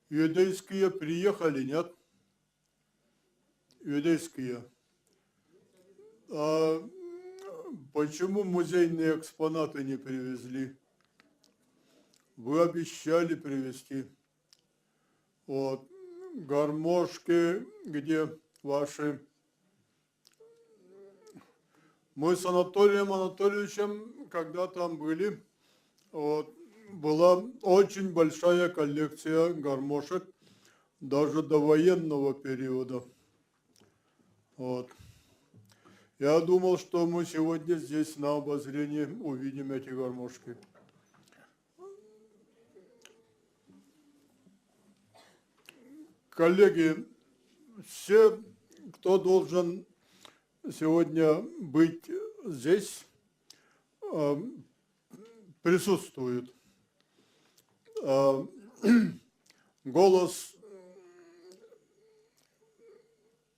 Юдейские приехали, нет? Юдейские. А почему музейные экспонаты не привезли? Вы обещали привезти. Вот. Гармошки, где ваши? Мы с Анатолием Анатольевичем, когда там были, вот, была очень большая коллекция гармошек, даже до военного периода. Вот. Я думал, что мы сегодня здесь на обозрении увидим эти гармошки. Коллеги, все, кто должен сегодня быть здесь, присутствуют. Голос,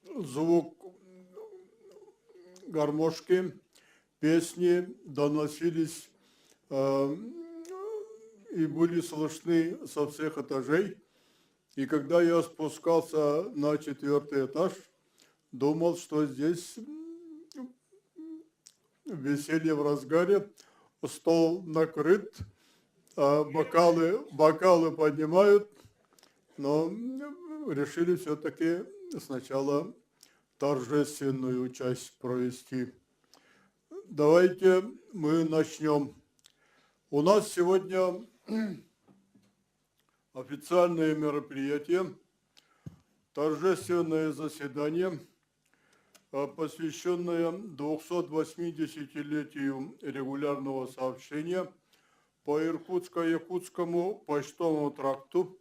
звук гармошки, песни доносились и были слышны со всех этажей. И когда я спускался на 4-й этаж, думал, что здесь веселье в разгаре, стол накрыт, бокалы поднимают, но решили все-таки сначала торжественную часть провести. Давайте мы начнем. У нас сегодня официальное мероприятие, торжественное заседание, посвященное 280-летию регулярного сообщения по Иркутско-Якутскому почтовому тракту.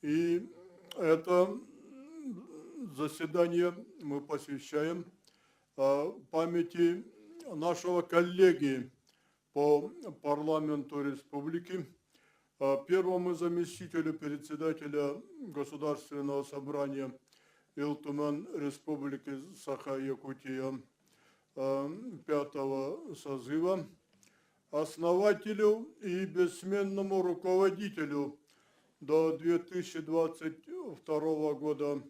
И это заседание мы посвящаем памяти нашего коллеги по парламенту республики, первому заместителю председателя Государственного собрания Илтумен Республики Саха-Якутия 5-го созыва, основателю и бессменному руководителю до 2022 года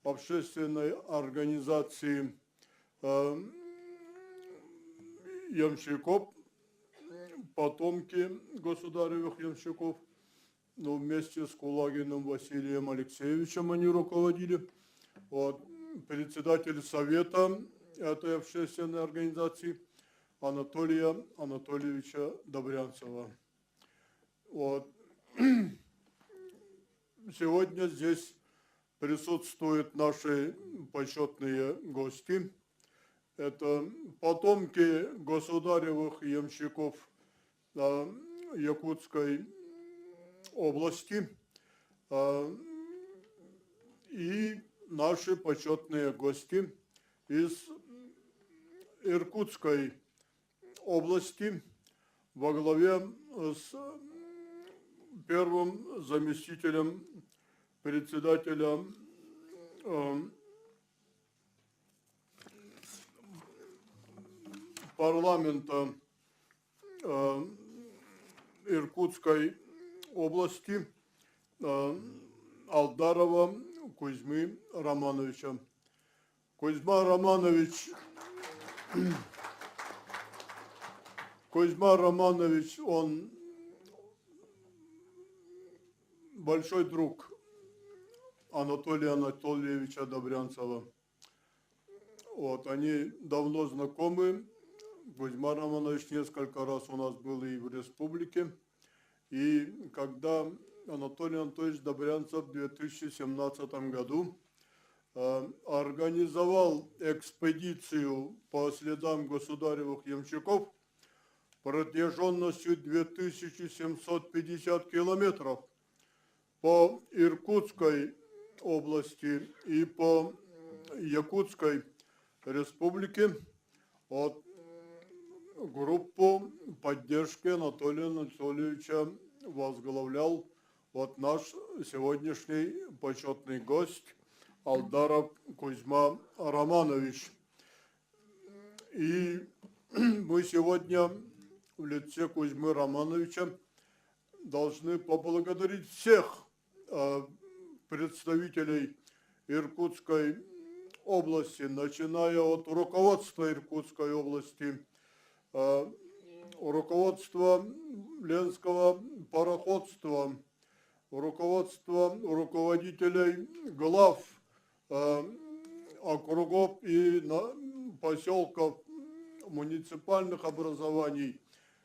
общественной организации ямщиков, потомки государевых ямщиков, но вместе с Кулагиным Василием Алексеевичем они руководили. Вот, председатель совета этой общественной организации Анатолия Анатольевича Добрянцева. Вот. Сегодня здесь присутствуют наши почетные гости. Это потомки государевых ямщиков Якутской области и наши почетные гости из Иркутской области во главе с первым заместителем председателя парламента Иркутской области Алдарова Кузьмы Романовича. Кузьма Романович, он большой друг Анатолия Анатольевича Добрянцева. Вот, они давно знакомы. Кузьма Романович несколько раз у нас был и в республике. И когда Анатолий Анатольевич Добрянцев в 2017 году организовал экспедицию по следам государевых ямщиков протяженностью 2750 километров по Иркутской области и по Якутской республике, от группу поддержки Анатолия Анатольевича возглавлял вот наш сегодняшний почетный гость Алдаров Кузьма Романович. И мы сегодня в лице Кузьмы Романовича должны поблагодарить всех представителей Иркутской области, начиная от руководства Иркутской области, руководства Ленского пароходства, руководителей глав округов и поселков, муниципальных образований,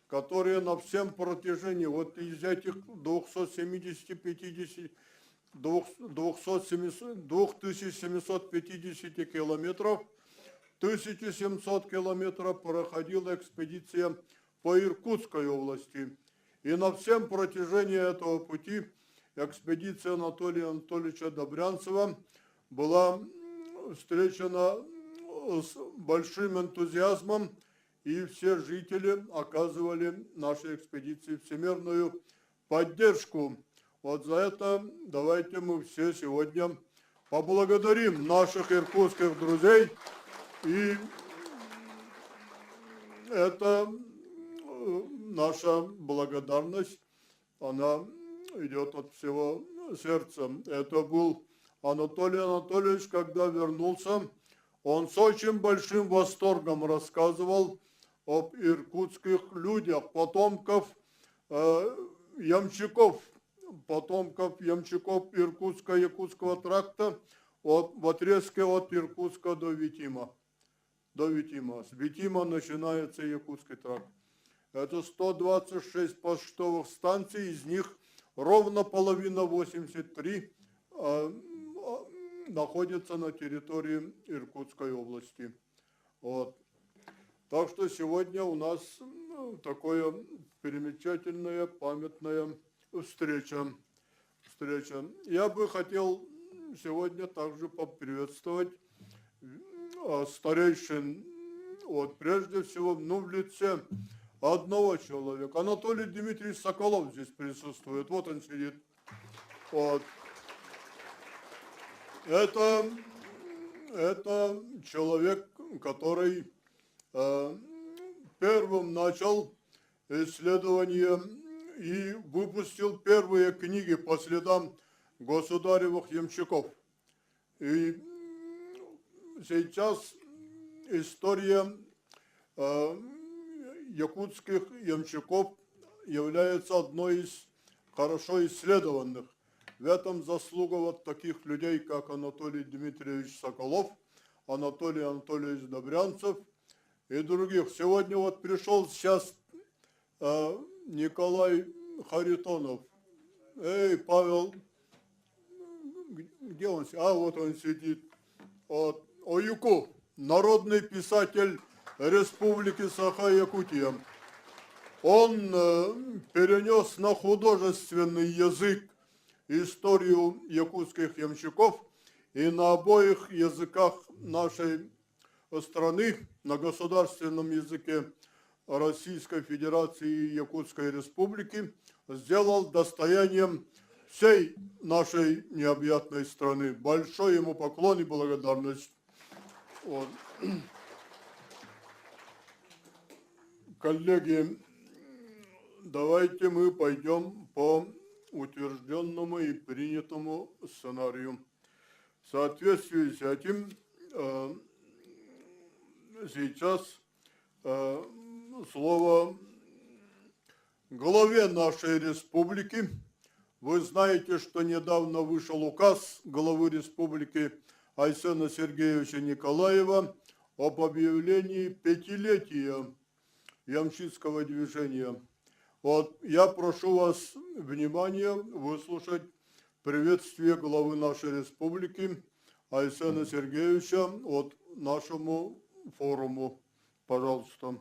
которые на всем протяжении, вот из этих 2750 километров, 1700 километров проходила экспедиция по Иркутской области. И на всем протяжении этого пути экспедиция Анатолия Анатольевича Добрянцева была встречена с большим энтузиазмом, и все жители оказывали нашей экспедиции всемирную поддержку. Вот за это давайте мы все сегодня поблагодарим наших иркутских друзей. И это наша благодарность, она идет от всего сердца. Это был Анатолий Анатольевич, когда вернулся, он с очень большим восторгом рассказывал об иркутских людях, потомков ямщиков Иркутско-Якутского тракта в отрезке от Иркутска до Витима. С Витима начинается Якутский тракт. Это 126 почтовых станций, из них ровно половина, 83, находится на территории Иркутской области. Вот. Так что сегодня у нас такая примечательная, памятная встреча. Я бы хотел сегодня также поприветствовать старейшин, вот прежде всего, в лице одного человека. Анатолий Дмитриевич Соколов здесь присутствует, вот он сидит. Вот. Это человек, который первым начал исследование и выпустил первые книги по следам государевых ямщиков. И сейчас история якутских ямщиков является одной из хорошо исследованных. В этом заслуга вот таких людей, как Анатолий Дмитриевич Соколов, Анатолий Анатольевич Добрянцев и других. Сегодня вот пришел сейчас Николай Харитонов. Эй, Павел, где он? Вот он сидит. Вот. Оюков, народный писатель Республики Саха-Якутия. Он перенес на художественный язык историю якутских ямщиков, и на обоих языках нашей страны, на государственном языке Российской Федерации и Якутской Республики, сделал достоянием всей нашей необъятной страны. Большой ему поклон и благодарность. Вот. Коллеги, давайте мы пойдем по утвержденному и принятому сценарию. В соответствии с этим сейчас слово главе нашей республики. Вы знаете, что недавно вышел указ главы республики Айсена Сергеевича Николаева об объявлении пятилетия ямщицкого движения. Вот я прошу вас внимания выслушать приветствие главы нашей республики Айсена Сергеевича от нашему форуму. Пожалуйста.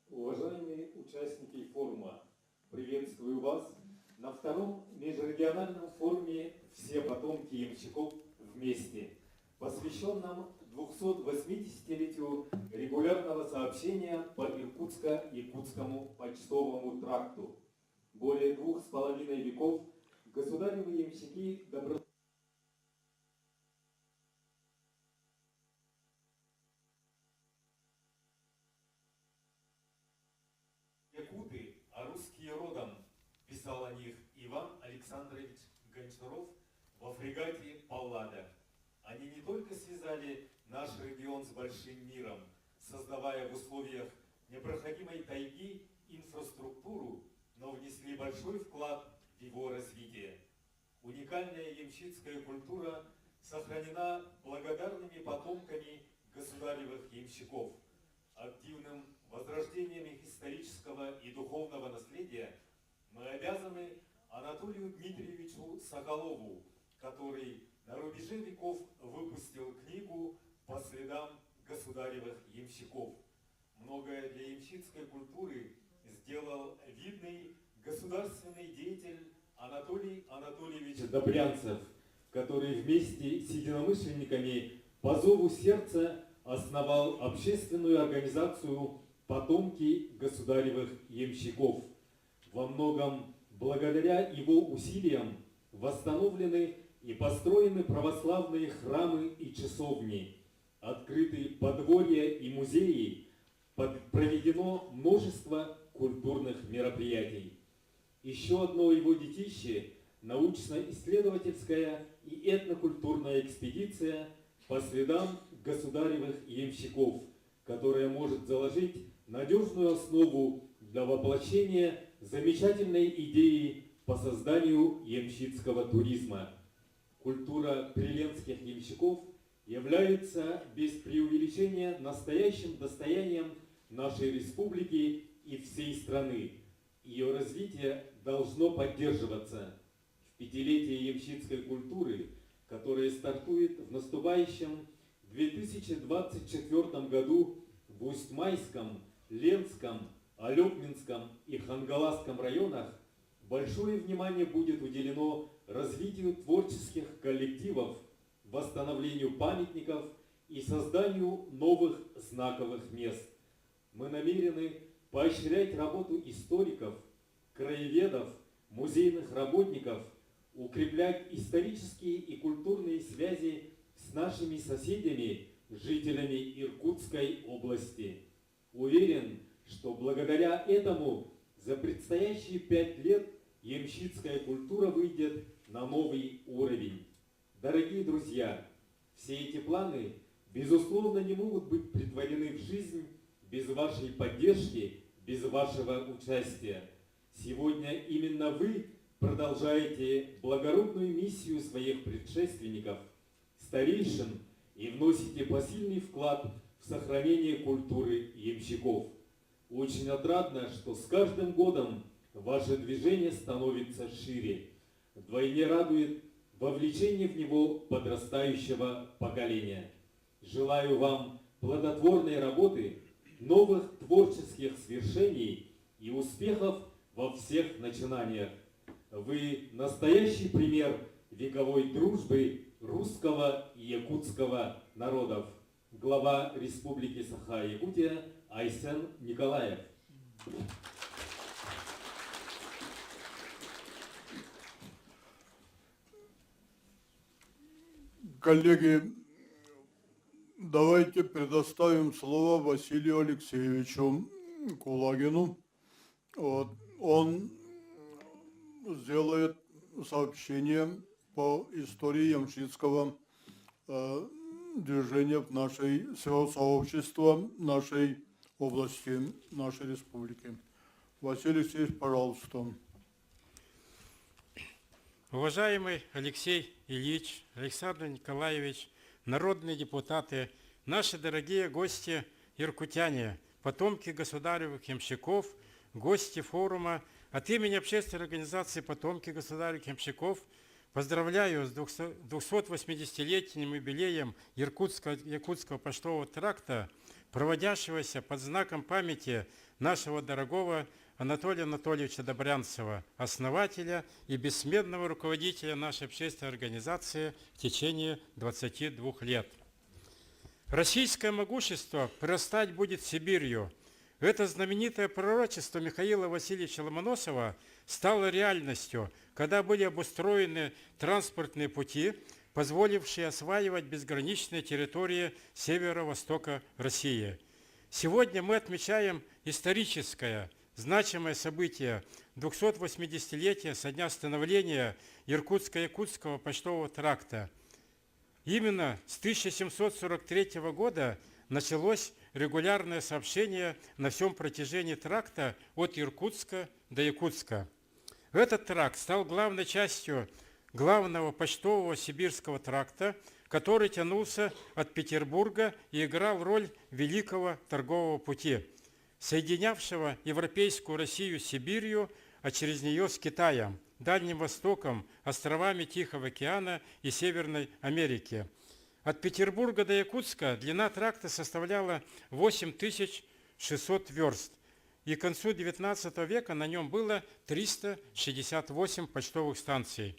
Уважаемые участники форума, приветствую вас на втором межрегиональном форуме «Все потомки ямщиков вместе», посвященном 280-летию регулярного сообщения по Иркутско-Якутскому почтовому тракту. Более 2,5 веков государевы ямщики Якуты, а русские родом, писал о них Иван Александрович Гончаров во фрегате «Паллада». Они не только связали наш регион с большим миром, создавая в условиях непроходимой тайги инфраструктуру, но внесли большой вклад в его развитие. Уникальная ямщицкая культура сохранена благодарными потомками государевых ямщиков. Активным возрождением их исторического и духовного наследия мы обязаны Анатолию Дмитриевичу Соколову, который на рубеже веков выпустил книгу «По следам государевых ямщиков». Многое для ямщицкой культуры сделал видный государственный деятель Анатолий Анатольевич Добрянцев, который вместе с единомышленниками по зову сердца основал общественную организацию «Потомки государевых ямщиков». Во многом благодаря его усилиям восстановлены и построены православные храмы и часовни, открыты подворья и музеи, проведено множество культурных мероприятий. Еще одно его детище – научно-исследовательская и этнокультурная экспедиция по следам государевых ямщиков, которая может заложить надежную основу для воплощения замечательной идеи по созданию ямщицкого туризма. Культура приленских ямщиков является без преувеличения настоящим достоянием нашей республики и всей страны. Ее развитие должно поддерживаться. В пятилетие ямщицкой культуры, которое стартует в наступающем 2024 году в Усть-Майском, Ленском, Алепминском и Хангаласском районах, большое внимание будет уделено развитию творческих коллективов, восстановлению памятников и созданию новых знаковых мест. Мы намерены поощрять работу историков, краеведов, музейных работников, укреплять исторические и культурные связи с нашими соседями, жителями Иркутской области. Уверен, что благодаря этому за предстоящие 5 лет ямщицкая культура выйдет на новый уровень. Дорогие друзья, все эти планы, безусловно, не могут быть претворены в жизнь без вашей поддержки, без вашего участия. Сегодня именно вы продолжаете благородную миссию своих предшественников, старейшин, и вносите посильный вклад в сохранение культуры ямщиков. Очень отрадно, что с каждым годом ваше движение становится шире. Вдвойне радует вовлечение в него подрастающего поколения. Желаю вам плодотворной работы, новых творческих свершений и успехов во всех начинаниях. Вы настоящий пример вековой дружбы русского и якутского народов. Глава Республики Саха-Якутия Айсен Николаев. Коллеги, давайте предоставим слово Василию Алексеевичу Кулагину. Вот. Он сделает сообщение по истории ямщицкого движения в нашей сообщества, нашей области, нашей республики. Василий Алексеевич, пожалуйста. Уважаемый Алексей Ильич, Александр Николаевич, народные депутаты, наши дорогие гости иркутяне, потомки государевых ямщиков, гости форума, от имени общественной организации «Потомки государевых ямщиков» поздравляю с 280-летним юбилеем Якутского поштового тракта, проводящегося под знаком памяти нашего дорогого Анатолия Анатольевича Добрянцева, основателя и бессменного руководителя нашей общественной организации в течение 22 лет. Российское могущество прирастать будет Сибирью. Это знаменитое пророчество Михаила Васильевича Ломоносова стало реальностью, когда были обустроены транспортные пути, позволившие осваивать безграничные территории северо-востока России. Сегодня мы отмечаем историческое, значимое событие 280-летия со дня становления Иркутско-Якутского почтового тракта. Именно с 1743 года началось регулярное сообщение на всем протяжении тракта от Иркутска до Якутска. Этот тракт стал главной частью главного почтового сибирского тракта, который тянулся от Петербурга и играл роль великого торгового пути, соединявшего европейскую Россию с Сибирью, а через нее с Китаем, Дальним Востоком, островами Тихого океана и Северной Америки. От Петербурга до Якутска длина тракта составляла 8600 верст, и к концу XIX века на нем было 368 почтовых станций.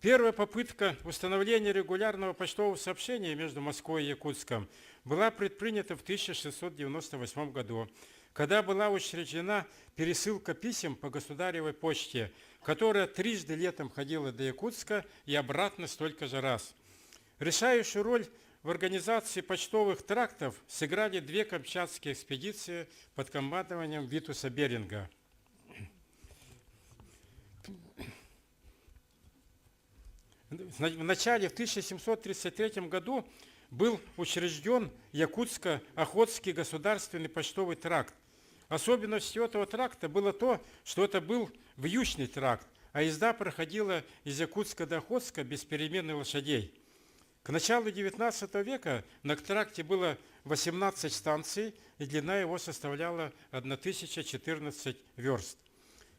Первая попытка установления регулярного почтового сообщения между Москвой и Якутском была предпринята в 1698 году, когда была учреждена пересылка писем по государевой почте, которая трижды летом ходила до Якутска и обратно столько же раз. Решающую роль в организации почтовых трактов сыграли две камчатские экспедиции под командованием Витуса Беринга. В начале, в 1733 году, был учрежден Якутско-Охотский государственный почтовый тракт. Особенностью этого тракта было то, что это был вьючный тракт, а езда проходила из Якутска до Охотска без перемены лошадей. К началу XIX века на тракте было 18 станций, и длина его составляла 1014 верст.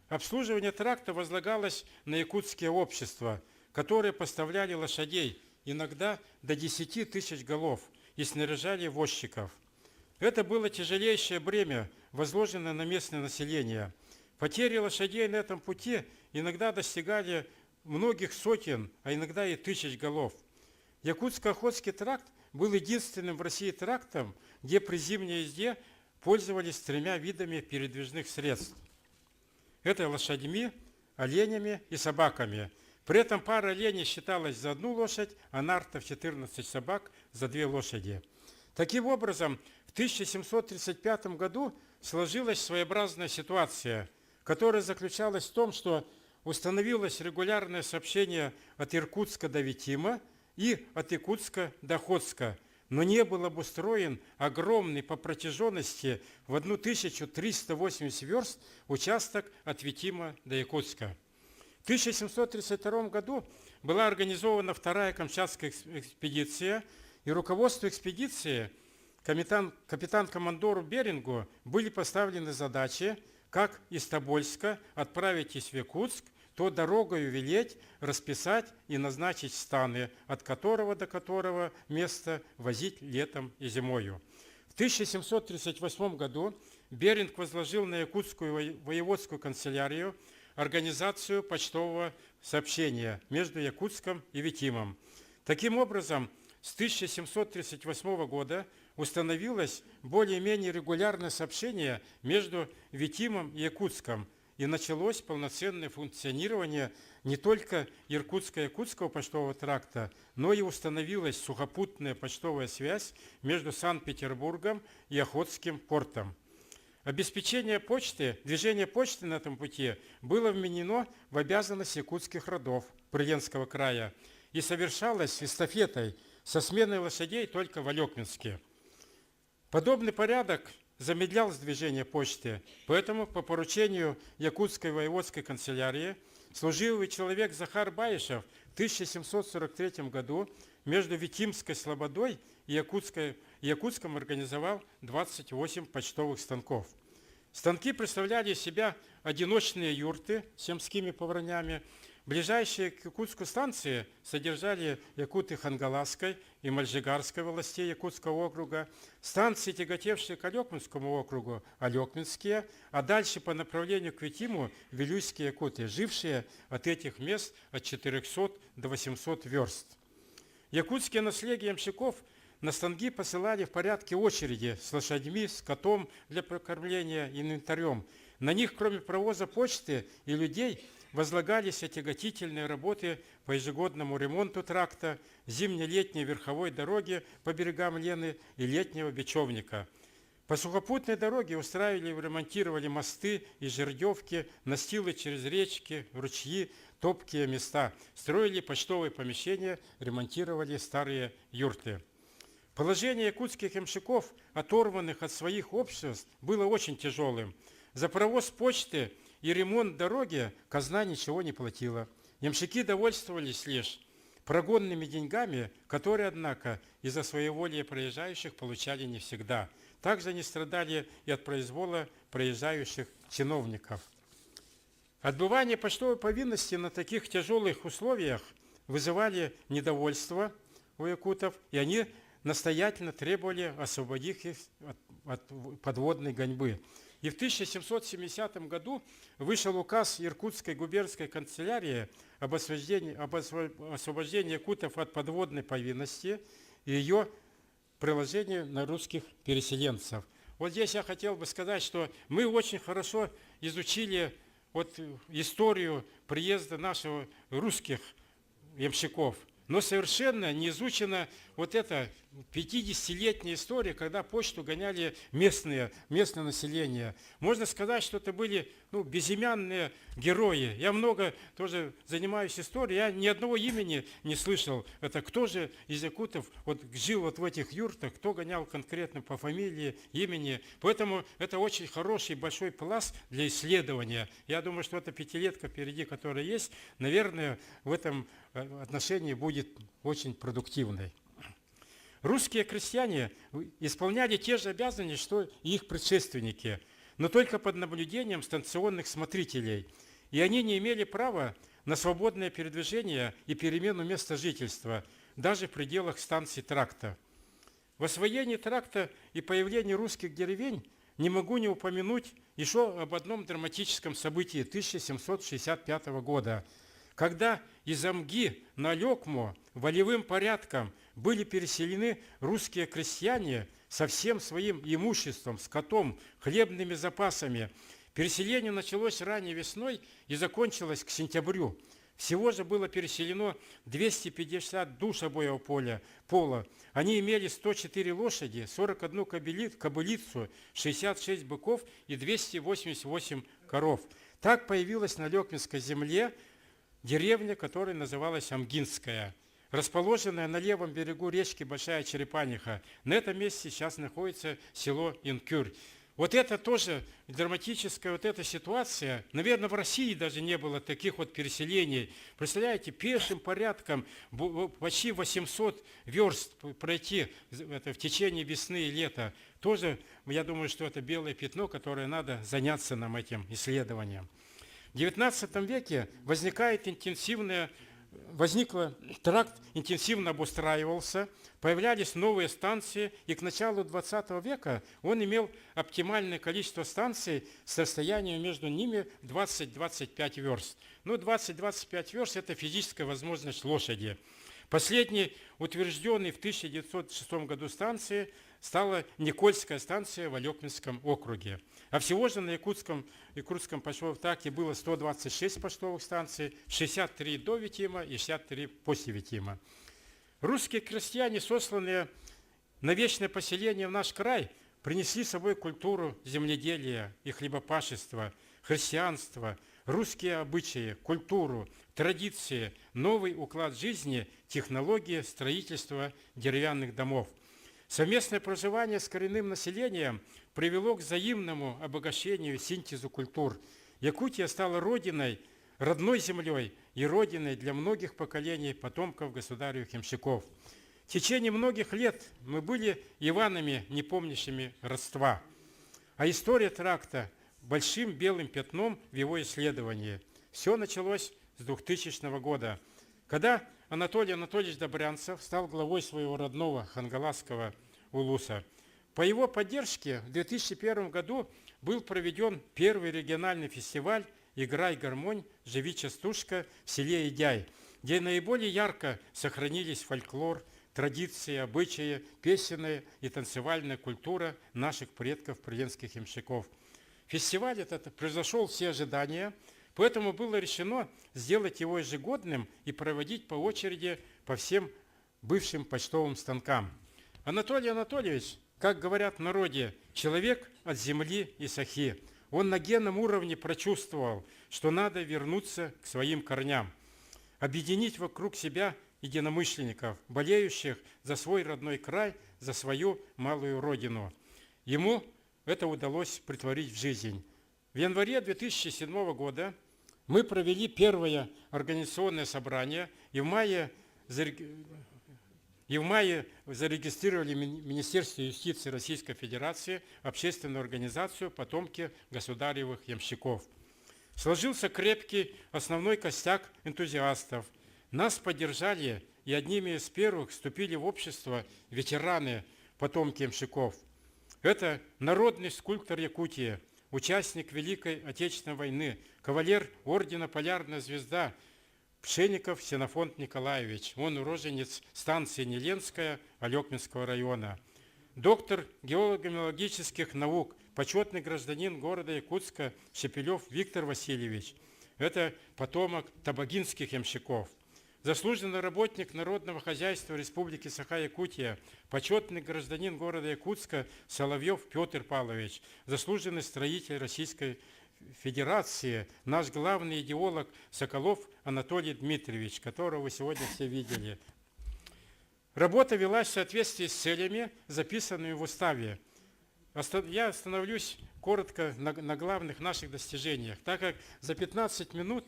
Обслуживание тракта возлагалось на якутские общества, которые поставляли лошадей, иногда до 10 тысяч голов, и снаряжали возчиков. Это было тяжелейшее бремя, возложенное на местное население. Потери лошадей на этом пути иногда достигали многих сотен, а иногда и тысяч голов. Якутско-Охотский тракт был единственным в России трактом, где при зимней езде пользовались тремя видами передвижных средств. Это лошадьми, оленями и собаками. При этом пара оленей считалась за одну лошадь, а нартов 14 собак за 2 лошади. Таким образом, в 1735 году сложилась своеобразная ситуация, которая заключалась в том, что установилось регулярное сообщение от Иркутска до Витима и от Якутска до Охотска, но не был обустроен огромный по протяженности в 1380 верст участок от Витима до Якутска. В 1732 году была организована вторая Камчатская экспедиция, и руководству экспедиции капитан-командору Берингу были поставлены задачи, как из Тобольска отправитесь в Якутск, то дорогою велеть, расписать и назначить станы, от которого до которого места возить летом и зимою. В 1738 году Беринг возложил на Якутскую воеводскую канцелярию организацию почтового сообщения между Якутском и Витимом. Таким образом, с 1738 года установилось более-менее регулярное сообщение между Витимом и Якутском, и началось полноценное функционирование не только Иркутско-Якутского почтового тракта, но и установилась сухопутная почтовая связь между Санкт-Петербургом и Охотским портом. Обеспечение почты, движение почты на этом пути было вменено в обязанность якутских родов Прыленского края и совершалось эстафетой со сменой лошадей только в Алекминске. Подобный порядок замедлял движение почты, поэтому по поручению Якутской воеводской канцелярии служивый человек Захар Баишев в 1743 году между Витимской слободой и Якутском организовал 28 почтовых станков. Станки представляли из себя одиночные юрты с семскими повранями. Ближайшие к Якутску станции содержали якуты Хангаласской и Мальжигарской властей Якутского округа, станции, тяготевшие к Алекминскому округу, Алекминские, а дальше по направлению к Витиму – Вилюйские якуты, жившие от этих мест от 400 до 800 верст. Якутские наследия ямщиков на станки посылали в порядке очереди с лошадьми, скотом для прокормления и инвентарем. На них, кроме провоза почты и людей, возлагались отяготительные работы по ежегодному ремонту тракта, зимне-летней верховой дороги по берегам Лены и летнего бечевника. По сухопутной дороге устраивали и ремонтировали мосты и жердевки, настилы через речки, ручьи, топкие места, строили почтовые помещения, ремонтировали старые юрты. Положение якутских ямщиков, оторванных от своих обществ, было очень тяжелым. За провоз почты и ремонт дороги казна ничего не платила. Ямщики довольствовались лишь прогонными деньгами, которые, однако, из-за своеволия проезжающих получали не всегда. Также они страдали и от произвола проезжающих чиновников. Отбывание почтовой повинности на таких тяжелых условиях вызывали недовольство у якутов, и они настоятельно требовали освободить их от подводной гоньбы. И в 1770 году вышел указ Иркутской губернской канцелярии об освобождении якутов от подводной повинности и ее приложении на русских переселенцев. Вот здесь я хотел бы сказать, что мы очень хорошо изучили историю приезда наших русских ямщиков, но совершенно не изучена эта 50-летняя история, когда почту гоняли местное население. Можно сказать, что это были безымянные герои. Я много тоже занимаюсь историей, я ни одного имени не слышал. Это кто же из якутов жил в этих юртах, кто гонял конкретно по фамилии, имени. Поэтому это очень хороший большой пласт для исследования. Я думаю, что эта пятилетка впереди, которая есть, наверное, в этом отношении будет очень продуктивной. Русские крестьяне исполняли те же обязанности, что и их предшественники, но только под наблюдением станционных смотрителей. И они не имели права на свободное передвижение и перемену места жительства, даже в пределах станций тракта. В освоении тракта и появлении русских деревень не могу не упомянуть еще об одном драматическом событии 1765 года, когда из Амги на Алекмо волевым порядком были переселены русские крестьяне со всем своим имуществом, скотом, хлебными запасами. Переселение началось ранней весной и закончилось к сентябрю. Всего же было переселено 250 душ обоего пола. Они имели 104 лошади, 41 кобылицу, 66 быков и 288 коров. Так появилась на Алекминской земле деревня, которая называлась Амгинская, расположенная на левом берегу речки Большая Черепаниха. На этом месте сейчас находится село Инкюрь. Это тоже драматическая эта ситуация. Наверное, в России даже не было таких переселений. Представляете, пешим порядком почти 800 верст пройти в течение весны и лета. Тоже, я думаю, что это белое пятно, которое надо заняться нам этим исследованием. В XIX веке тракт интенсивно обустраивался, появлялись новые станции, и к началу XX века он имел оптимальное количество станций с расстоянием между ними 20-25 верст. 20-25 верст – это физическая возможность лошади. Последней утвержденной в 1906 году станцией стала Никольская станция в Алекминском округе. А всего же на Якутском почтовом тракте было 126 почтовых станций, 63 до Витима и 63 после Витима. Русские крестьяне, сосланные на вечное поселение в наш край, принесли с собой культуру земледелия и хлебопашества, христианство, русские обычаи, культуру, традиции, новый уклад жизни, технологии строительства деревянных домов. Совместное проживание с коренным населением привело к взаимному обогащению и синтезу культур. Якутия стала родиной, родной землей и родиной для многих поколений потомков государевых ямщиков. В течение многих лет мы были Иванами, не помнящими родства. А история тракта большим белым пятном в его исследовании. Все началось с 2000 года, когда Анатолий Анатольевич Добрянцев стал главой своего родного хангаласского улуса. По его поддержке в 2001 году был проведен первый региональный фестиваль «Играй гармонь, живи частушка» в селе Идяй, где наиболее ярко сохранились фольклор, традиции, обычаи, песенная и танцевальная культура наших предков преленских ямщиков. Фестиваль этот превзошел все ожидания, поэтому было решено сделать его ежегодным и проводить по очереди по всем бывшим почтовым станкам. Анатолий Анатольевич как говорят в народе, человек от земли и сахи. Он на генном уровне прочувствовал, что надо вернуться к своим корням, объединить вокруг себя единомышленников, болеющих за свой родной край, за свою малую родину. Ему это удалось претворить в жизнь. В январе 2007 года мы провели первое организационное собрание, и в мае зарегистрировали в Министерстве юстиции Российской Федерации общественную организацию «Потомки государевых ямщиков». Сложился крепкий основной костяк энтузиастов. Нас поддержали, и одними из первых вступили в общество ветераны «Потомки ямщиков». Это народный скульптор Якутии, участник Великой Отечественной войны, кавалер ордена «Полярная звезда» Пшенников Сенофонт Николаевич. Он уроженец станции Неленская Алекминского района. Доктор геолого-геологических наук, почетный гражданин города Якутска Шепелев Виктор Васильевич. Это потомок табагинских ямщиков. Заслуженный работник народного хозяйства Республики Саха-Якутия, почетный гражданин города Якутска Соловьев Петр Павлович, заслуженный строитель Российской Федерации, наш главный идеолог Соколов Анатолий Дмитриевич, которого вы сегодня все видели. Работа велась в соответствии с целями, записанными в уставе. Я остановлюсь коротко на главных наших достижениях, так как за 15 минут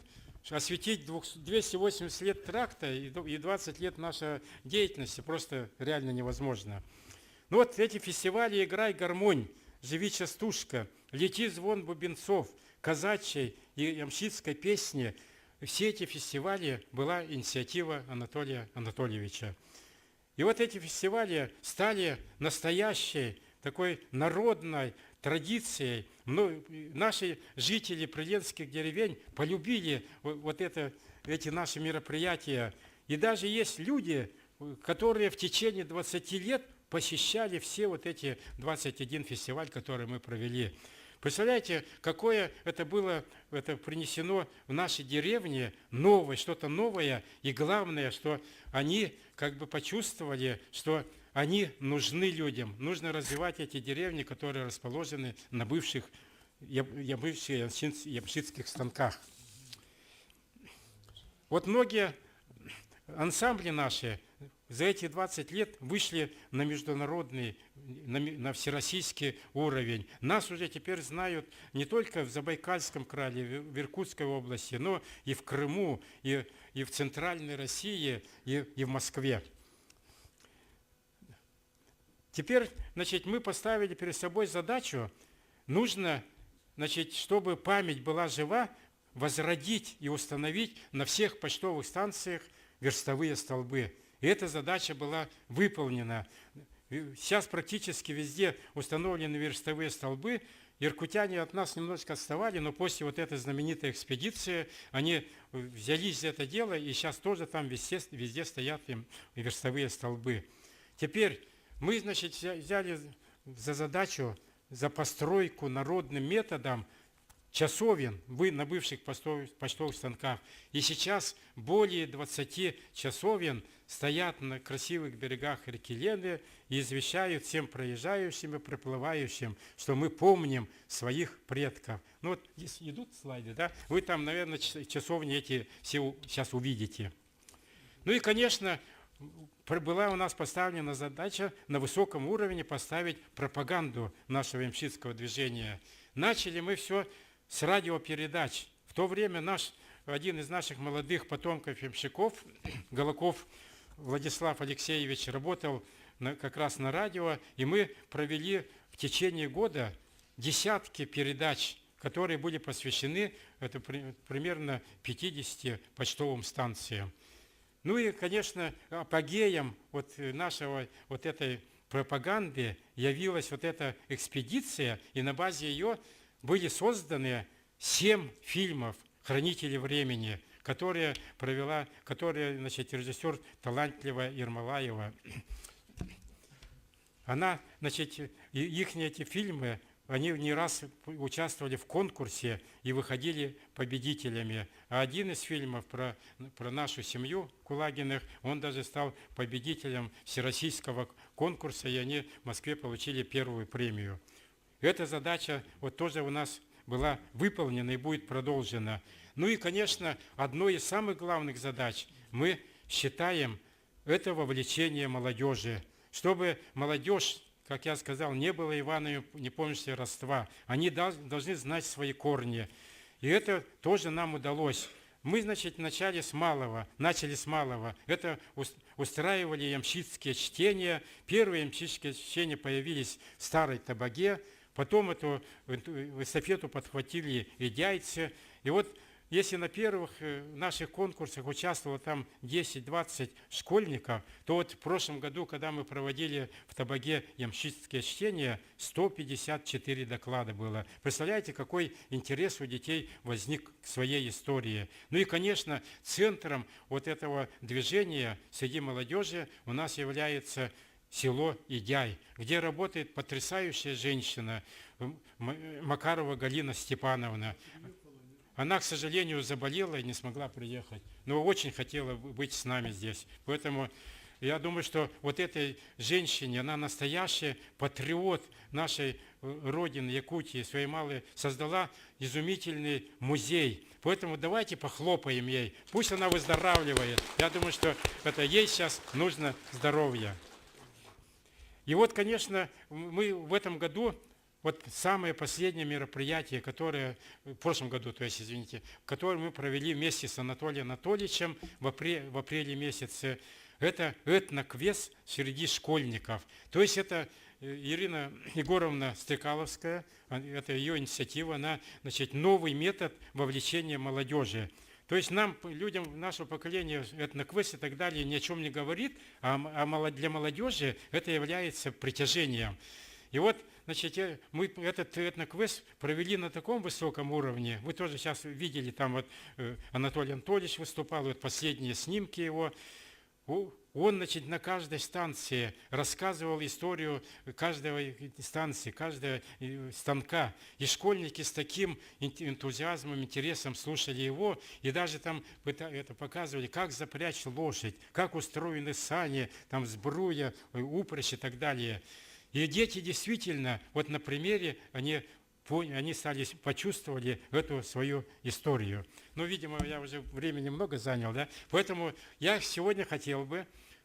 осветить 280 лет тракта и 20 лет нашей деятельности просто реально невозможно. Ну вот эти фестивали «Играй гармонь», «Живи частушка», «Лети звон бубенцов», казачьей и ямщицкой песни, все эти фестивали была инициатива Анатолия Анатольевича. И вот эти фестивали стали настоящей такой народной традицией. Наши жители приленских деревень полюбили эти наши мероприятия. И даже есть люди, которые в течение 20 лет посещали все вот эти 21 фестиваль, которые мы провели. Представляете, какое это было, это принесено в наши деревни, новое, что-то новое, и главное, что они как бы почувствовали, что они нужны людям, нужно развивать эти деревни, которые расположены на бывших ямщицких станках. Вот многие ансамбли наши за эти 20 лет вышли на международный, на всероссийский уровень. Нас уже теперь знают не только в Забайкальском крае, в Иркутской области, но и в Крыму, и в Центральной России, и в Москве. Теперь, мы поставили перед собой задачу, нужно, чтобы память была жива, возродить и установить на всех почтовых станциях верстовые столбы. И эта задача была выполнена. Сейчас практически везде установлены верстовые столбы. Иркутяне от нас немножко отставали, но после вот этой знаменитой экспедиции они взялись за это дело, и сейчас тоже там везде стоят им верстовые столбы. Теперь мы, взяли за задачу, за постройку народным методом часовен на бывших почтовых станках. И сейчас более 20 часовен стоят на красивых берегах реки Лены и извещают всем проезжающим и проплывающим, что мы помним своих предков. Ну вот здесь идут слайды, да? Вы там, наверное, часовни эти все сейчас увидите. Ну и, конечно, была у нас поставлена задача на высоком уровне поставить пропаганду нашего ямщицкого движения. Начали мы все с радиопередач. В то время один из наших молодых потомков ямщиков, Голоков Владислав Алексеевич, работал как раз на радио, и мы провели в течение года десятки передач, которые были посвящены примерно 50 почтовым станциям. Ну и, конечно, апогеем нашего этой пропаганды явилась эта экспедиция, и на базе ее были созданы 7 фильмов «Хранители времени», которые режиссер талантливая Ермолаева. Она, их эти фильмы они не раз участвовали в конкурсе и выходили победителями. А один из фильмов про нашу семью Кулагиных, он даже стал победителем всероссийского конкурса, и они в Москве получили первую премию. Эта задача вот тоже у нас была выполнена и будет продолжена. Ну и, конечно, одной из самых главных задач мы считаем это вовлечение молодежи, чтобы молодежь, как я сказал, не было Ивановым непомнящего родства. Они должны знать свои корни. И это тоже нам удалось. Мы, значит, начали с малого. Это устраивали ямщицкие чтения. Первые ямщицкие чтения появились в Старой Табаге. Потом эту эстафету подхватили идяйцы. И вот если на первых наших конкурсах участвовало там 10-20 школьников, то вот в прошлом году, когда мы проводили в Табаге ямщицкие чтения, 154 доклада было. Представляете, какой интерес у детей возник к своей истории. Ну и, конечно, центром вот этого движения среди молодежи у нас является село Идяй, где работает потрясающая женщина Макарова Галина Степановна. Она, к сожалению, заболела и не смогла приехать, но очень хотела быть с нами здесь. Поэтому я думаю, что вот этой женщине, она настоящий патриот нашей родины, Якутии, своей малой, создала изумительный музей. Поэтому давайте похлопаем ей, пусть она выздоравливает. Я думаю, что это ей сейчас нужно здоровье. И вот, конечно, мы в этом году, вот самое последнее мероприятие, которое, в прошлом году, то есть, извините, которое мы провели вместе с Анатолием Анатольевичем в апреле месяце, это этноквест среди школьников. То есть это Ирина Егоровна Стрекаловская, это ее инициатива, она, значит, новый метод вовлечения молодежи. То есть нам, людям нашего поколения, этноквест и так далее ни о чем не говорит, а для молодежи это является притяжением. И вот, значит, мы этот этноквест провели на таком высоком уровне. Вы тоже сейчас видели, там вот Анатолий Анатольевич выступал, вот последние снимки его. Он, значит, на каждой станции рассказывал историю каждой станции, каждого станка. И школьники с таким энтузиазмом, интересом слушали его, и даже там это показывали, как запрячь лошадь, как устроены сани, там сбруя, упряжь и так далее. И дети действительно, вот на примере, они почувствовали эту свою историю. Ну, видимо, я уже времени много занял, да? Поэтому я сегодня хотел бы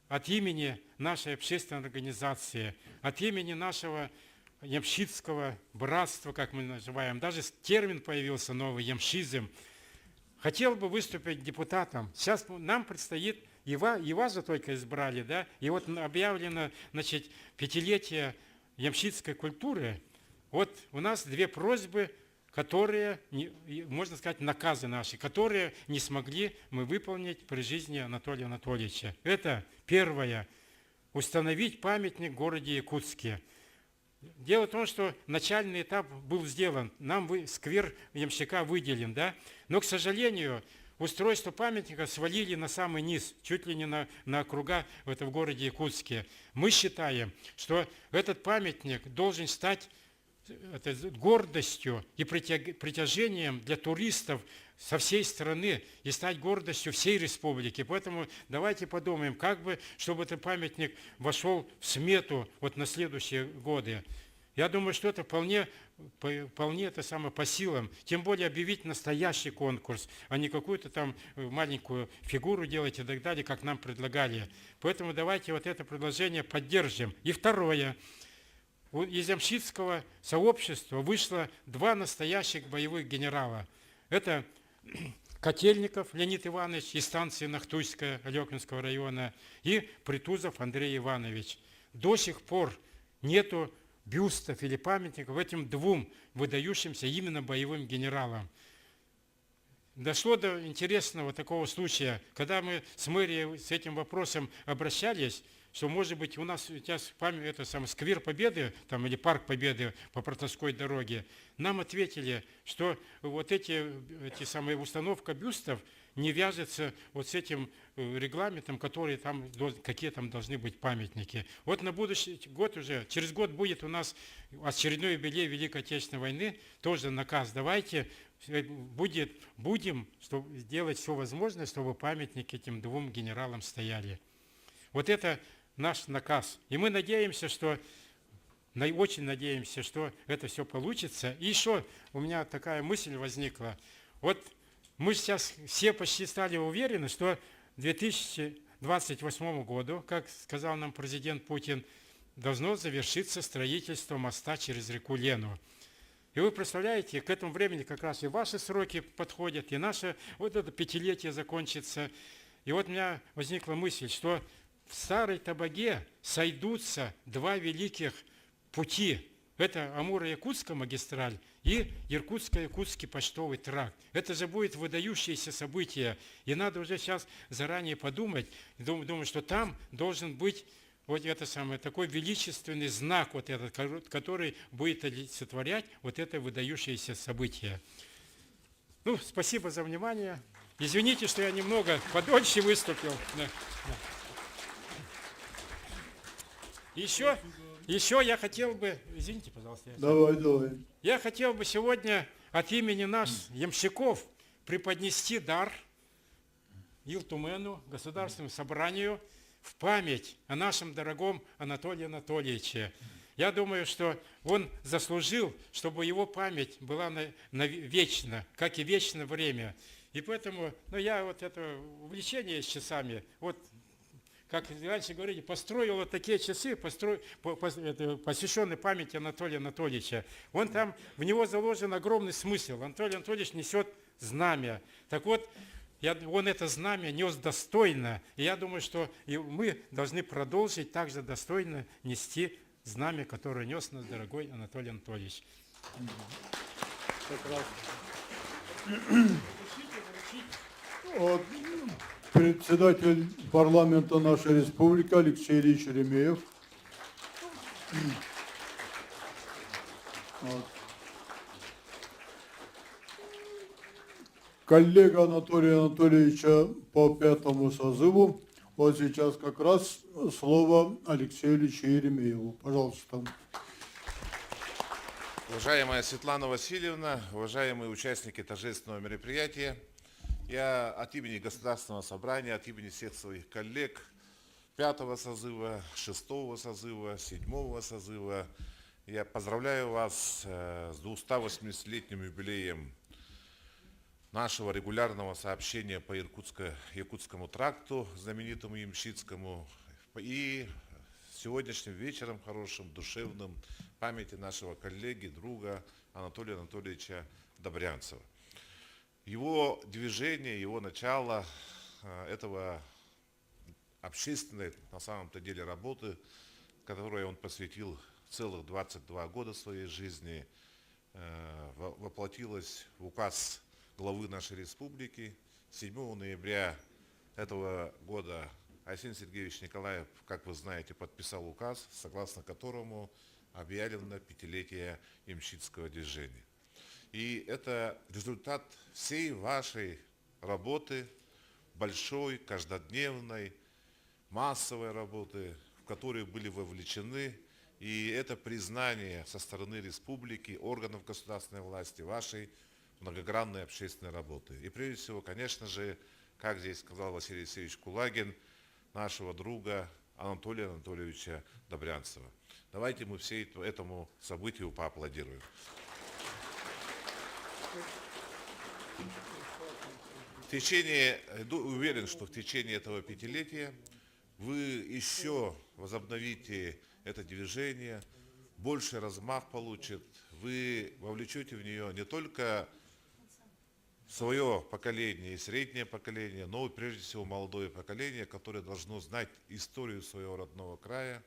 от имени нашей общественной организации, от имени нашего ямщицкого братства, как мы называем, даже термин появился новый, ямшизм, хотел бы выступить депутатом. Сейчас нам предстоит, и вас же только избрали, да? И вот объявлено, значит, 5-летие ямщицкой культуры. Вот у нас 2 просьбы, которые, можно сказать, наказы наши, которые не смогли мы выполнить при жизни Анатолия Анатольевича. Это первое – установить памятник в городе Якутске. Дело в том, что начальный этап был сделан, нам сквер ямщика выделен, да? Но, к сожалению, устройство памятника свалили на самый низ, чуть ли не на округа в городе Якутске. Мы считаем, что этот памятник должен стать гордостью и притяжением для туристов со всей страны и стать гордостью всей республики. Поэтому давайте подумаем, как бы, чтобы этот памятник вошел в смету вот на следующие годы. Я думаю, что это вполне это самое по силам. Тем более объявить настоящий конкурс, а не какую-то там маленькую фигуру делать и так далее, как нам предлагали. Поэтому давайте вот это предложение поддержим. И второе. Из ямщицкого сообщества вышло 2 настоящих боевых генерала. Это Котельников Леонид Иванович из станции Нахтуйская Алекинского района и Притузов Андрей Иванович. До сих пор нету бюстов или памятников этим 2 выдающимся именно боевым генералам. Дошло до интересного такого случая, когда мы с мэрией с этим вопросом обращались, что, может быть, у нас сейчас сквер Победы там, или парк Победы по Протовской дороге, нам ответили, что вот эти самые установка бюстов не вяжется вот с этим регламентом, который там, какие там должны быть памятники. Вот на будущий год уже, через год будет у нас очередной юбилей Великой Отечественной войны, тоже наказ. Давайте будем делать все возможное, чтобы памятники этим двум генералам стояли. Вот это наш наказ. И мы надеемся, очень надеемся, что это все получится. И еще у меня такая мысль возникла. Вот мы сейчас все почти стали уверены, что к 2028 году, как сказал нам президент Путин, должно завершиться строительство моста через реку Лену. И вы представляете, к этому времени как раз и ваши сроки подходят, и наше вот это пятилетие закончится. И вот у меня возникла мысль, что в Старой Табаге сойдутся два великих пути. Это Амуро-Якутская магистраль и Иркутско-Якутский почтовый тракт. Это же будет выдающееся событие. И надо уже сейчас заранее подумать. Думаю, что там должен быть вот это самое, такой величественный знак, вот этот, который будет олицетворять вот это выдающееся событие. Ну, спасибо за внимание. Извините, что я немного подольше выступил. Еще я хотел бы, извините, пожалуйста. Давай. Я хотел бы сегодня от имени нас, ямщиков, преподнести дар Илтумену, Государственному собранию, в память о нашем дорогом Анатолии Анатольевиче. Я думаю, что он заслужил, чтобы его память была вечна, как и вечное время. И поэтому, я вот это увлечение с часами, вот как раньше говорили, построил вот такие часы, посвященные памяти Анатолия Анатольевича. В него заложен огромный смысл. Анатолий Анатольевич несет знамя. Так вот, он это знамя нес достойно. И я думаю, что и мы должны продолжить также достойно нести знамя, которое нес наш дорогой Анатолий Анатольевич. Вот, председатель парламента нашей республики Алексей Ильич Еремеев. Вот. Коллега Анатолия Анатольевича по 5-му созыву. Вот сейчас как раз слово Алексею Ильичу Еремееву. Пожалуйста. Уважаемая Светлана Васильевна, уважаемые участники торжественного мероприятия, я от имени Государственного собрания, от имени всех своих коллег 5-го созыва, 6-го созыва, 7-го созыва, я поздравляю вас с 280-летним юбилеем нашего регулярного сообщения по Иркутско-Якутскому тракту, знаменитому ямщицкому, и сегодняшним вечером хорошим, душевным, памяти нашего коллеги, друга Анатолия Анатольевича Добрянцева. Его движение, его начало этого общественной, на самом-то деле, работы, которой он посвятил целых 22 года своей жизни, воплотилось в указ главы нашей республики. 7 ноября этого года Арсений Сергеевич Николаев, как вы знаете, подписал указ, согласно которому объявлено 5-летие ямщицкого движения. И это результат всей вашей работы, большой, каждодневной, массовой работы, в которой были вовлечены. И это признание со стороны республики, органов государственной власти, вашей многогранной общественной работы. И прежде всего, конечно же, как здесь сказал Василий Алексеевич Кулагин, нашего друга Анатолия Анатольевича Добрянцева. Давайте мы все этому событию поаплодируем. Уверен, что в течение этого 5-летия вы еще возобновите это движение, больше размах получит, вы вовлечете в нее не только свое поколение и среднее поколение, но и прежде всего молодое поколение, которое должно знать историю своего родного края.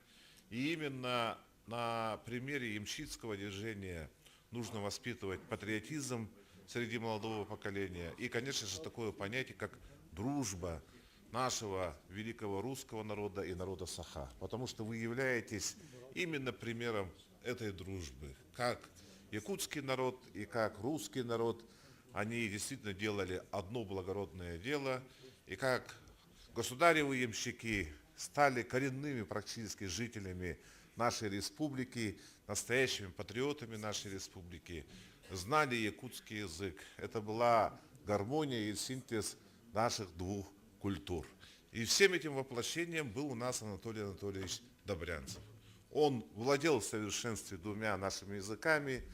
И именно на примере ямщицкого движения нужно воспитывать патриотизм среди молодого поколения. И, конечно же, такое понятие, как дружба нашего великого русского народа и народа Саха. Потому что вы являетесь именно примером этой дружбы. Как якутский народ и как русский народ, Они действительно делали одно благородное дело. И как государевы ямщики стали коренными практически жителями нашей республики, настоящими патриотами нашей республики, знали якутский язык. Это была гармония и синтез наших двух культур. И всем этим воплощением был у нас Анатолий Анатольевич Добрянцев. Он владел в совершенстве двумя нашими языками,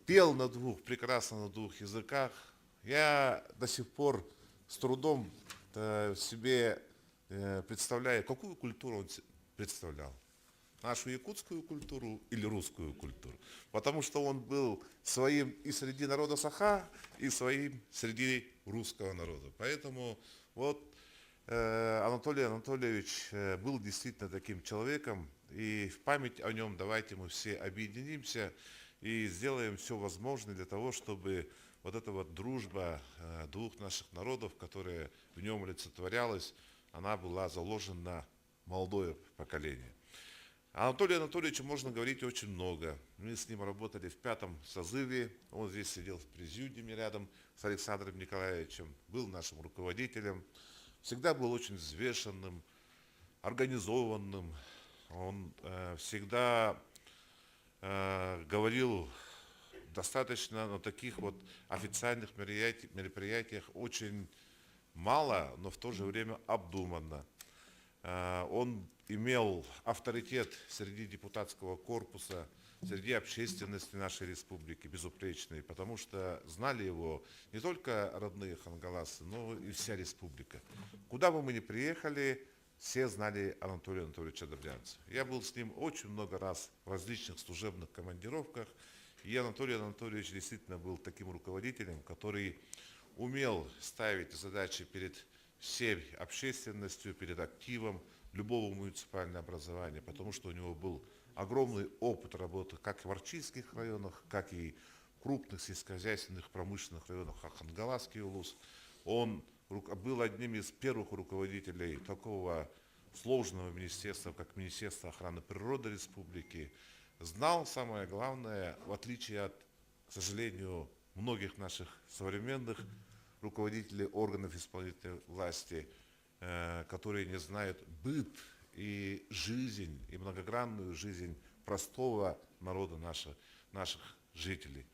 пел прекрасно на двух языках. Я до сих пор с трудом себе представляю, какую культуру он представлял. Нашу якутскую культуру или русскую культуру. Потому что он был своим и среди народа Саха, и своим среди русского народа. Поэтому вот Анатолий Анатольевич был действительно таким человеком. И в память о нем давайте мы все объединимся и сделаем все возможное для того, чтобы вот эта вот дружба двух наших народов, которая в нем олицетворялась, она была заложена в молодое поколение. О Анатолии Анатольевиче можно говорить очень много. Мы с ним работали в 5-м созыве. Он здесь сидел в президиуме рядом с Александром Николаевичем, был нашим руководителем. Всегда был очень взвешенным, организованным. Он всегда говорил достаточно на таких вот официальных мероприятиях очень мало, но в то же время обдуманно. Он имел авторитет среди депутатского корпуса, среди общественности нашей республики безупречный, потому что знали его не только родные хангаласы, но и вся республика. Куда бы мы ни приехали, все знали Анатолия Анатольевича Добрянцева. Я был с ним очень много раз в различных служебных командировках, и Анатолий Анатольевич действительно был таким руководителем, который умел ставить задачи перед всей общественностью, перед активом любого муниципального образования, потому что у него был огромный опыт работы как в Арчийских районах, как и в крупных сельскохозяйственных промышленных районах, как Хангаласский улус. Он был одним из первых руководителей такого сложного министерства, как Министерство охраны природы республики. Знал самое главное, в отличие от, к сожалению, многих наших современных руководителей органов исполнительной власти, которые не знают быт и жизнь, и многогранную жизнь простого народа наших жителей.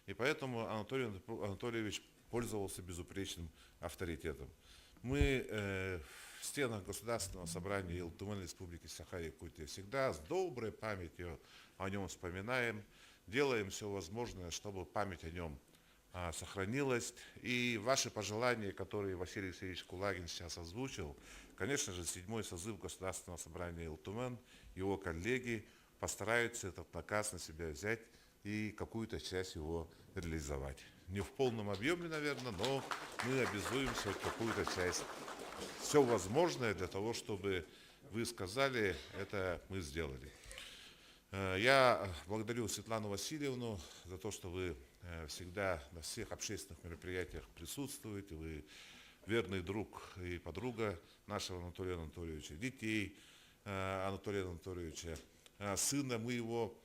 И поэтому Анатолий Анатольевич пользовался безупречным авторитетом. Мы в стенах Государственного собрания Ялтумен Республики Саха-Якутия всегда с доброй памятью о нем вспоминаем, делаем все возможное, чтобы память о нем сохранилась. И ваши пожелания, которые Василий Алексеевич Кулагин сейчас озвучил, конечно же, 7-й созыв Государственного собрания Ялтумен, его коллеги постараются этот наказ на себя взять и какую-то часть его реализовать. Не в полном объеме, наверное, но мы обязуемся вот какую-то часть. Все возможное для того, чтобы вы сказали, это мы сделали. Я благодарю Светлану Васильевну за то, что вы всегда на всех общественных мероприятиях присутствуете. Вы верный друг и подруга нашего Анатолия Анатольевича, детей Анатолия Анатольевича, сына. Мы его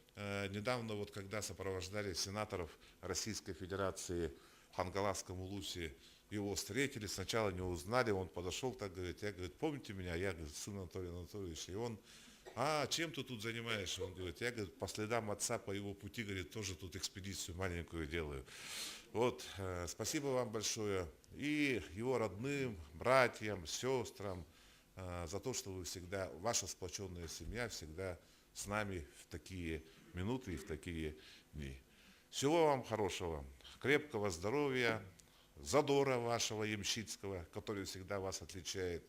недавно, вот когда сопровождали сенаторов Российской Федерации в Хангаласском улусе, его встретили, сначала не узнали, он подошел, так говорит, я, говорит, помните меня? Я, говорит, сын Анатолия Анатольевича. И он, чем ты тут занимаешься? Он говорит, я, говорит, по следам отца, по его пути, говорит, тоже тут экспедицию маленькую делаю. Вот, спасибо вам большое. И его родным, братьям, сестрам за то, что вы всегда, ваша сплоченная семья всегда с нами в такие минуты и в такие дни. Всего вам хорошего, крепкого здоровья, задора вашего ямщицкого, который всегда вас отличает,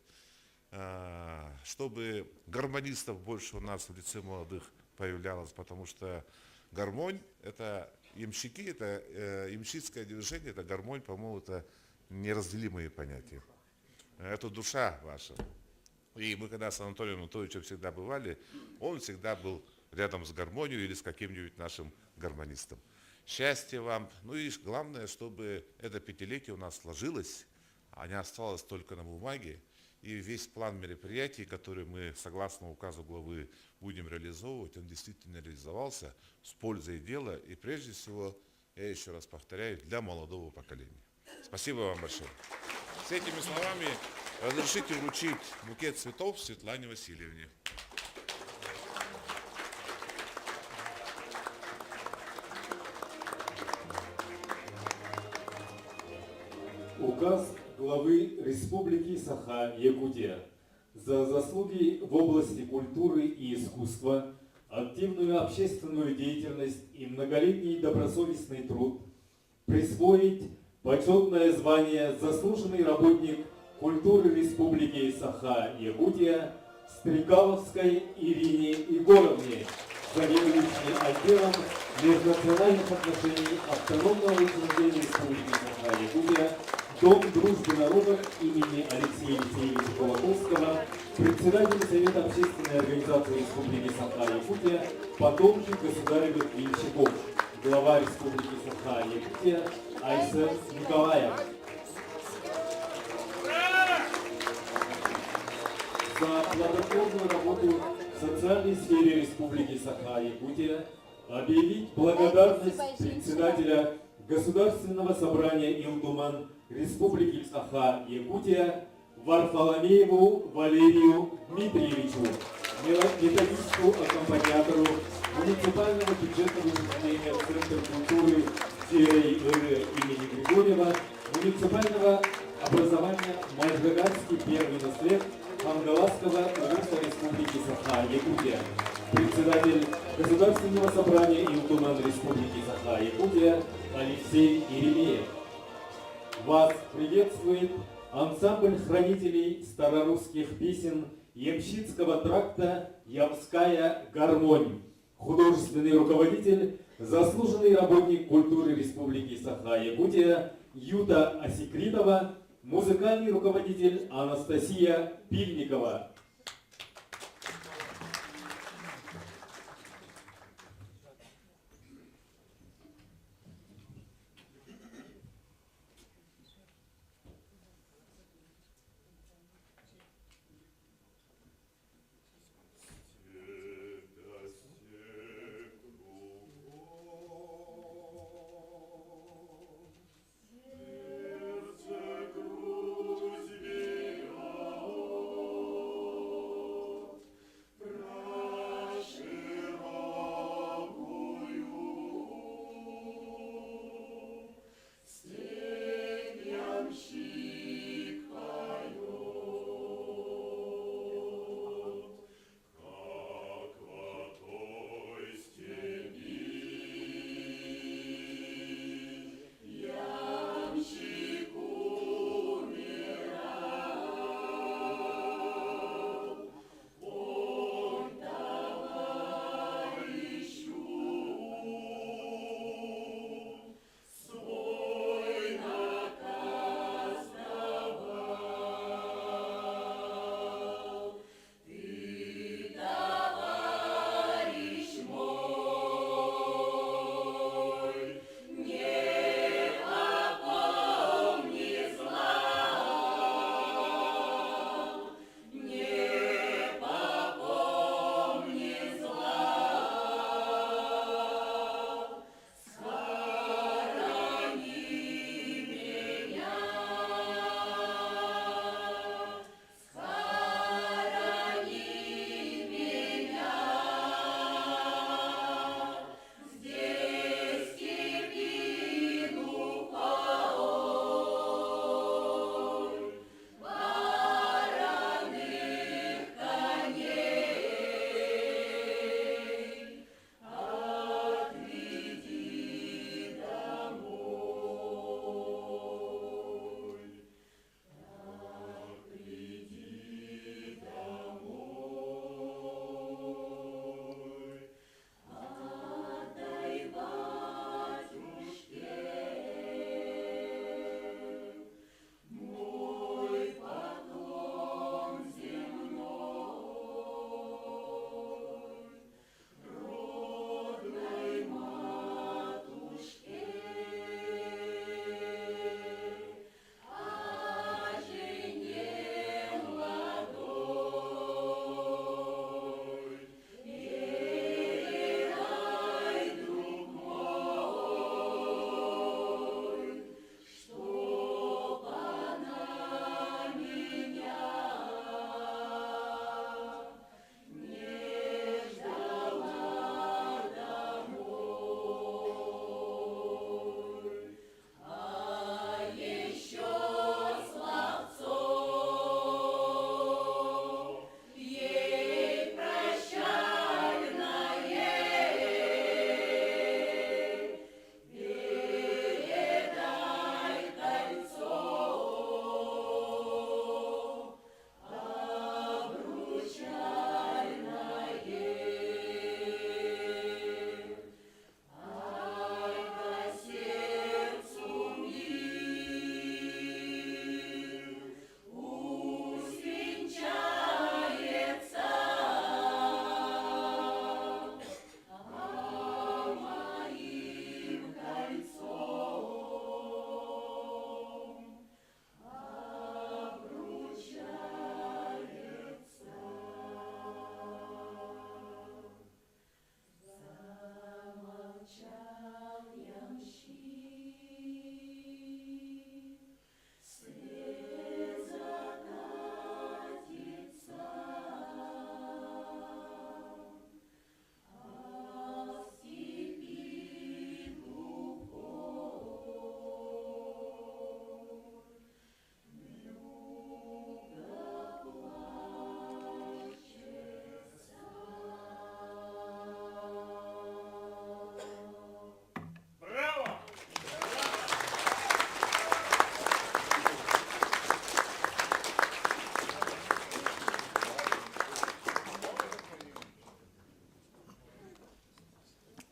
чтобы гармонистов больше у нас в лице молодых появлялось, потому что гармонь, это ямщики, это ямщицкое движение, это гармонь, по-моему, это неразделимые понятия. Это душа ваша. И мы когда с Анатолием Анатольевичем всегда бывали, он всегда был рядом с гармонией или с каким-нибудь нашим гармонистом. Счастья вам. Ну и главное, чтобы это 5-летие у нас сложилось, а не осталось только на бумаге. И весь план мероприятий, который мы, согласно указу главы, будем реализовывать, он действительно реализовался с пользой дела. И прежде всего я еще раз повторяю, для молодого поколения. Спасибо вам большое. С этими словами разрешите вручить букет цветов Светлане Васильевне. Указ главы Республики Саха-Якутия за заслуги в области культуры и искусства, активную общественную деятельность и многолетний добросовестный труд присвоить почетное звание «Заслуженный работник культуры Республики Саха-Якутия» Стрекаловской Ирине Егоровне, заведующей отделом межнациональных отношений автономного учреждения Республики Саха-Якутия Дом дружбы народов имени Алексея Алексеевича Колокольского, председатель Совета общественной организации Республики Саха-Якутия, потомки государевых венчаков, глава Республики Саха-Якутия Айсен Николаев. За плодотворную работу в социальной сфере Республики Саха-Якутия объявить благодарность председателя Государственного собрания Илтуман Республики Саха-Якутия Варфоломееву Валерию Дмитриевичу, методисту аккомпаниатору муниципального бюджетного учреждения Центр культуры Серой Иры имени Григорьева, муниципального образования Мальжигарский первый наслед Ангаласского Уруса Республики Саха-Якутия, председатель Государственного собрания Илтуман Республики Саха-Якутия Алексей Еремеев. Вас приветствует ансамбль хранителей старорусских песен Ямщицкого тракта «Ямская гармонь». Художественный руководитель, заслуженный работник культуры Республики Саха-Якутия Юта Осекритова, музыкальный руководитель Анастасия Пильникова.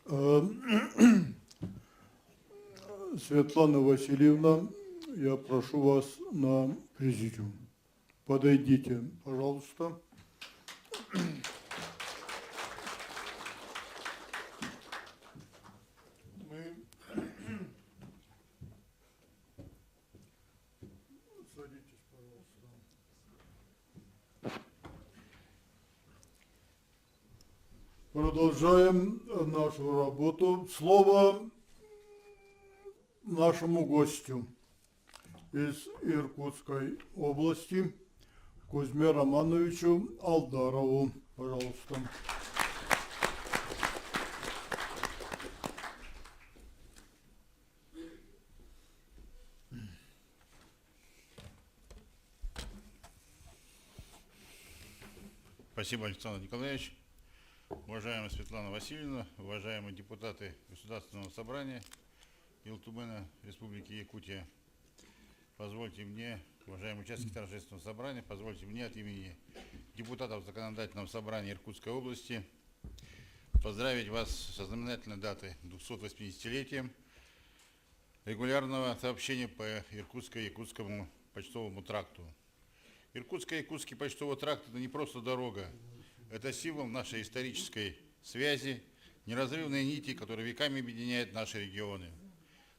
Э, Светлана Васильевна, я прошу вас на президиум. Подойдите, пожалуйста. Садитесь, пожалуйста. Продолжаем нашу работу. Слово нашему гостю из Иркутской области Кузьме Романовичу Алдарову. Пожалуйста. Спасибо, Александр Николаевич. Уважаемая Светлана Васильевна, уважаемые депутаты Государственного собрания Илтубена Республики Якутия, позвольте мне, уважаемые участники торжественного собрания, позвольте мне от имени депутатов Законодательного собрания Иркутской области поздравить вас со знаменательной датой 280-летием регулярного сообщения по Иркутско-Якутскому почтовому тракту. Иркутско-Якутский почтовый тракт – это не просто дорога, это символ нашей исторической связи, неразрывные нити, которые веками объединяют наши регионы.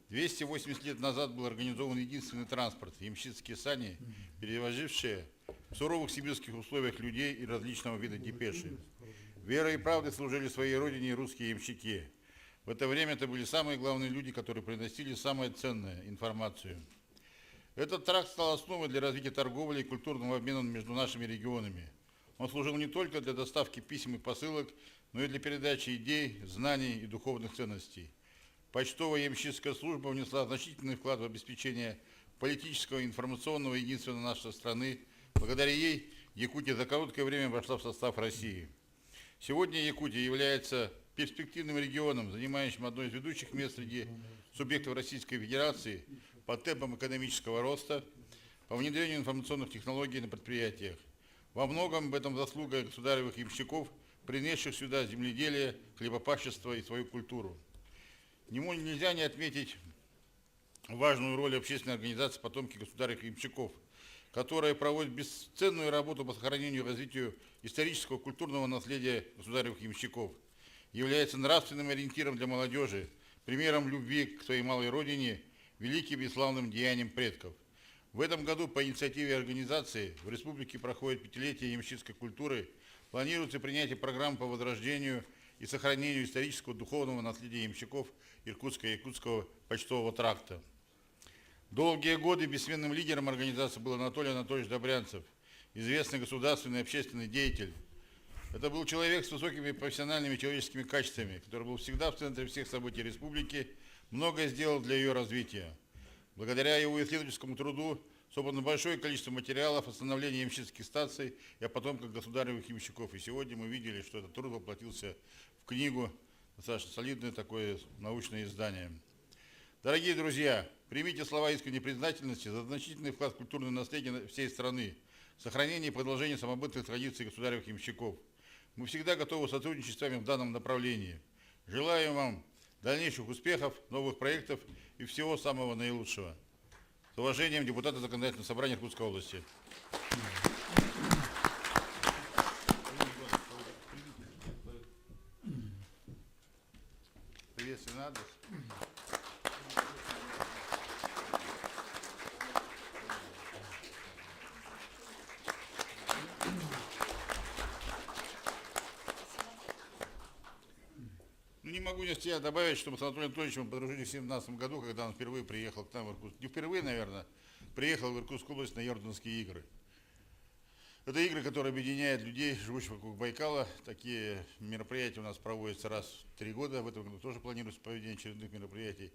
280 лет назад был организован единственный транспорт – ямщицкие сани, перевозившие в суровых сибирских условиях людей и различного вида депеши. Верой и правдой служили своей родине русские ямщики. В это время это были самые главные люди, которые приносили самое ценное – информацию. Этот тракт стал основой для развития торговли и культурного обмена между нашими регионами. Он служил не только для доставки писем и посылок, но и для передачи идей, знаний и духовных ценностей. Почтовая ямщицкая служба внесла значительный вклад в обеспечение политического и информационного единства нашей страны. Благодаря ей Якутия за короткое время вошла в состав России. Сегодня Якутия является перспективным регионом, занимающим одно из ведущих мест среди субъектов Российской Федерации по темпам экономического роста, по внедрению информационных технологий на предприятиях. Во многом в этом заслуга государевых ямщиков, принесших сюда земледелие, хлебопашество и свою культуру. Нельзя не отметить важную роль общественной организации «Потомки государевых ямщиков», которая проводит бесценную работу по сохранению и развитию исторического культурного наследия государевых ямщиков, является нравственным ориентиром для молодежи, примером любви к своей малой родине, великим и славным деяниям предков. В этом году по инициативе организации в республике проходит пятилетие ямщицкой культуры, планируется принятие программ по возрождению и сохранению исторического духовного наследия ямщиков Иркутско-Якутского почтового тракта. Долгие годы бессменным лидером организации был Анатолий Анатольевич Добрянцев, известный государственный и общественный деятель. Это был человек с высокими профессиональными и человеческими качествами, который был всегда в центре всех событий республики, многое сделал для ее развития. Благодаря его исследовательскому труду собрано большое количество материалов о становлении ямщицких станций и о потомках государевых ямщиков. И сегодня мы видели, что этот труд воплотился в книгу, достаточно солидное такое научное издание. Дорогие друзья, примите слова искренней признательности за значительный вклад в культурное наследие всей страны, сохранение и продолжение самобытных традиций государевых ямщиков. Мы всегда готовы сотрудничать с вами в данном направлении. Желаю вам дальнейших успехов, новых проектов и всего самого наилучшего. С уважением, депутаты Законодательного собрания Иркутской области. Приветствую, адрес. Не могу не тебя добавить, что мы с Анатолием Анатольевичем подружились в 2017 году, когда он впервые приехал к нам в Иркутск. Не впервые, наверное, приехал в Иркутскую область на Йорданские игры. Это игры, которые объединяют людей, живущих вокруг Байкала. Такие мероприятия у нас проводятся раз в 3 года. В этом году тоже планируется проведение очередных мероприятий.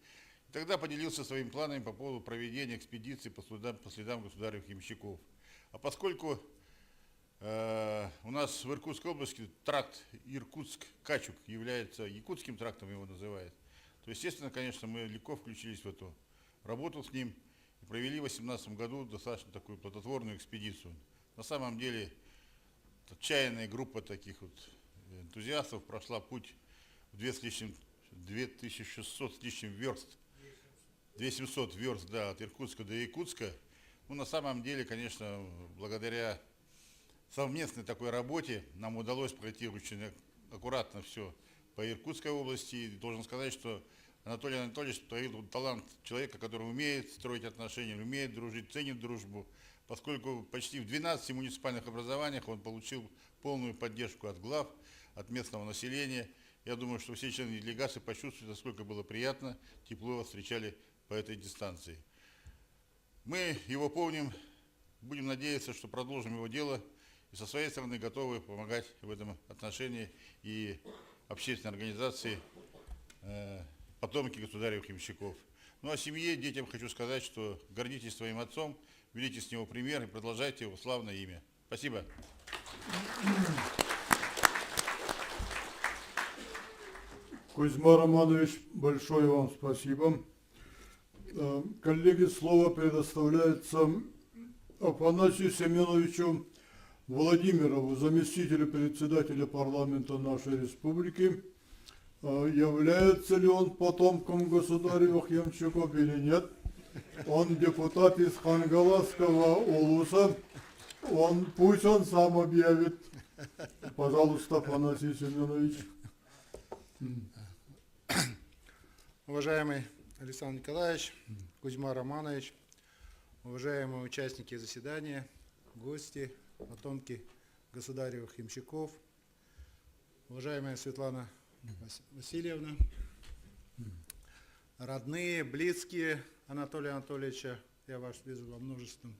И тогда поделился своими планами по поводу проведения экспедиции по следам государевых ямщиков. А поскольку у нас в Иркутской области тракт Иркутск-Качук является якутским трактом, его называют, то, естественно, конечно, мы легко включились в эту работу с ним и провели в 2018 году достаточно такую плодотворную экспедицию. На самом деле, отчаянная группа таких вот энтузиастов прошла путь в 2 с лишним 2600 с лишним верст, 2700 верст, да, от Иркутска до Якутска. Ну, на самом деле, конечно, благодаря совместной такой работе нам удалось пройти очень аккуратно все по Иркутской области. И должен сказать, что Анатолий Анатольевич проявил талант человека, который умеет строить отношения, умеет дружить, ценит дружбу, поскольку почти в 12 муниципальных образованиях он получил полную поддержку от глав, от местного населения. Я думаю, что все члены делегации почувствовали, насколько было приятно, тепло его встречали по этой дистанции. Мы его помним, будем надеяться, что продолжим его дело и со своей стороны готовы помогать в этом отношении и общественной организации потомки государев-ямщиков. Ну а семье, детям хочу сказать, что гордитесь своим отцом, берите с него пример и продолжайте его славное имя. Спасибо. Кузьма Романович, большое вам спасибо. Коллеги, слово предоставляется Афанасию Семеновичу Владимирову, заместителю председателя парламента нашей республики. Является ли он потомком государевых ямщиков или нет? Он депутат из Хангаласского улуса. Пусть он сам объявит. Пожалуйста, Афанасий Семенович. Уважаемый Александр Николаевич, Кузьма Романович, уважаемые участники заседания, гости, потомки государевых ямщиков, уважаемая Светлана Васильевна, родные, близкие Анатолия Анатольевича, я вас вижу во множественном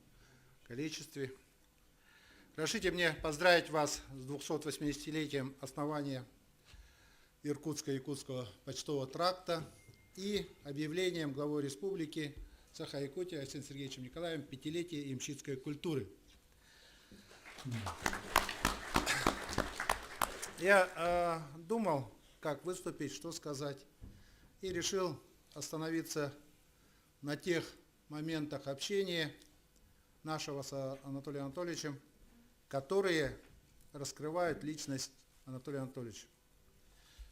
количестве. Разрешите мне поздравить вас с 280-летием основания Иркутско-Якутского почтового тракта и объявлением главой республики Саха-Якутии Арсением Сергеевичем Николаевым 5-летия ямщицкой культуры. Я думал, как выступить, что сказать, и решил остановиться на тех моментах общения нашего с Анатолием Анатольевичем, которые раскрывают личность Анатолия Анатольевича.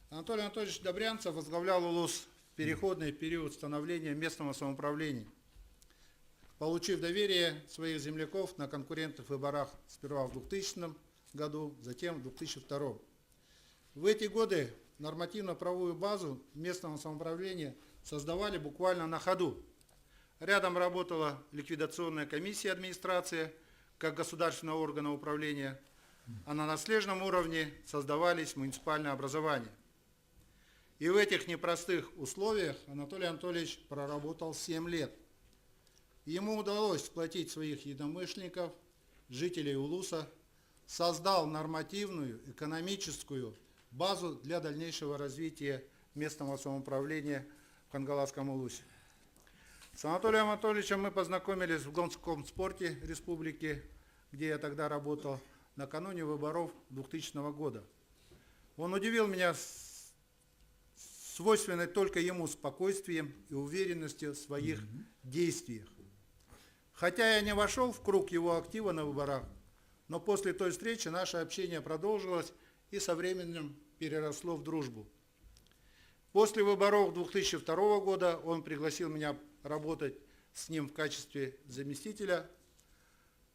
Анатолий Анатольевич Добрянцев возглавлял УЛУС в переходный период становления местного самоуправления, получив доверие своих земляков на конкурентных выборах сперва в 2000 году, затем в 2002. В эти годы нормативно-правовую базу местного самоуправления создавали буквально на ходу. Рядом работала ликвидационная комиссия администрации как государственного органа управления, а на наследном уровне создавались муниципальные образования. И в этих непростых условиях Анатолий Анатольевич проработал 7 лет. Ему удалось сплотить своих единомышленников, жителей Улуса, создал нормативную, экономическую базу для дальнейшего развития местного самоуправления в Хангаласском Улусе. С Анатолием Анатольевичем мы познакомились в гонском спорте республики, где я тогда работал, накануне выборов 2000 года. Он удивил меня свойственной только ему спокойствием и уверенностью в своих действиях. Хотя я не вошел в круг его актива на выборах, но после той встречи наше общение продолжилось и со временем переросло в дружбу. После выборов 2002 года он пригласил меня работать с ним в качестве заместителя,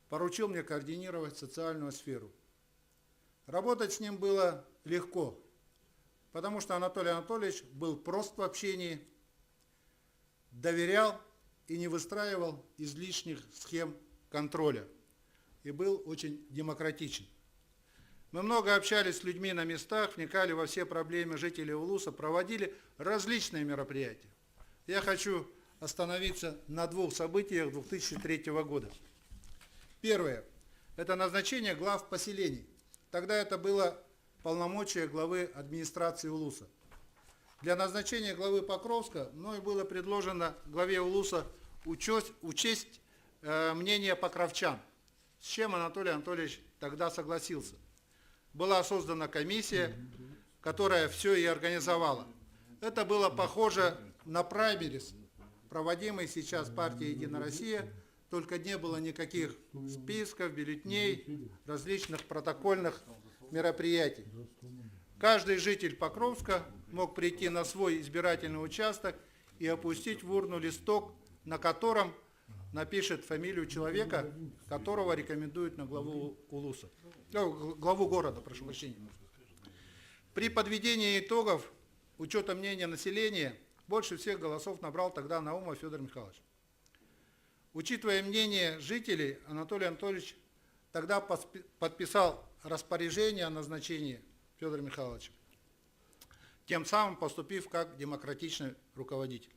поручил мне координировать социальную сферу. Работать с ним было легко, потому что Анатолий Анатольевич был прост в общении, доверял и не выстраивал излишних схем контроля и был очень демократичен. Мы много общались с людьми на местах, вникали во все проблемы жителей Улуса, проводили различные мероприятия. Я хочу остановиться на 2 событиях 2003 года. Первое – это назначение глав поселений. Тогда это было полномочия главы администрации Улуса. Для назначения главы Покровска мною было предложено главе Улуса учесть мнение покровчан, с чем Анатолий Анатольевич тогда согласился. Была создана комиссия, которая все и организовала. Это было похоже на праймерис, проводимый сейчас партией «Единая Россия», только не было никаких списков, бюллетеней, различных протокольных мероприятий. Каждый житель Покровска мог прийти на свой избирательный участок и опустить в урну листок, на котором напишет фамилию человека, которого рекомендуют на главу Улуса. Главу города, прошу прощения. При подведении итогов учета мнения населения больше всех голосов набрал тогда Наумов Федор Михайлович. Учитывая мнение жителей, Анатолий Анатольевич тогда подписал распоряжение о назначении Федора Михайловича, тем самым поступив как демократичный руководитель.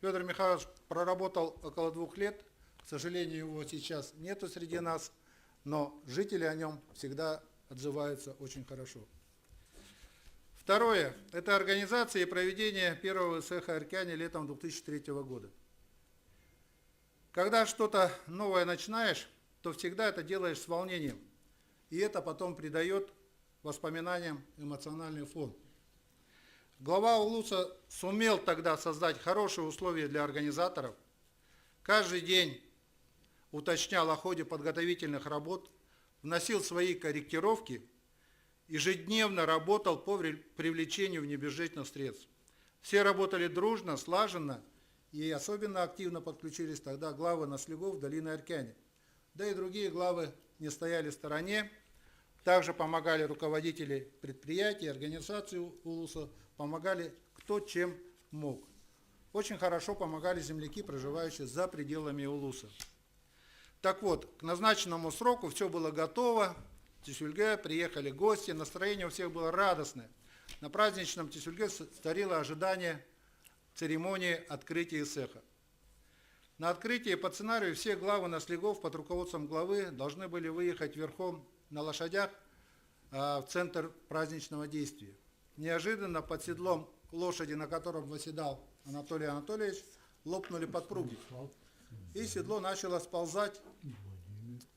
Федор Михайлович проработал около 2 лет, к сожалению, его сейчас нету среди нас, но жители о нем всегда отзываются очень хорошо. Второе – это организация и проведение первого СЭХ Аркяне летом 2003 года. Когда что-то новое начинаешь, то всегда это делаешь с волнением, и это потом придает воспоминаниям эмоциональный фон. Глава Улуса сумел тогда создать хорошие условия для организаторов. Каждый день уточнял о ходе подготовительных работ, вносил свои корректировки, ежедневно работал по привлечению внебюджетных средств. Все работали дружно, слаженно, и особенно активно подключились тогда главы наследов долины Аркяне. Да и другие главы не стояли в стороне. Также помогали руководители предприятий, организаций Улуса, помогали кто чем мог. Очень хорошо помогали земляки, проживающие за пределами Улуса. Так вот, к назначенному сроку все было готово. В Тюсюльге приехали гости, настроение у всех было радостное. На праздничном Тюсюльге царило ожидание церемонии открытия СЭХа. На открытие по сценарию все главы наследов под руководством главы должны были выехать верхом на лошадях в центр праздничного действия. Неожиданно под седлом лошади, на котором восседал Анатолий Анатольевич, лопнули подпруги. И седло начало сползать.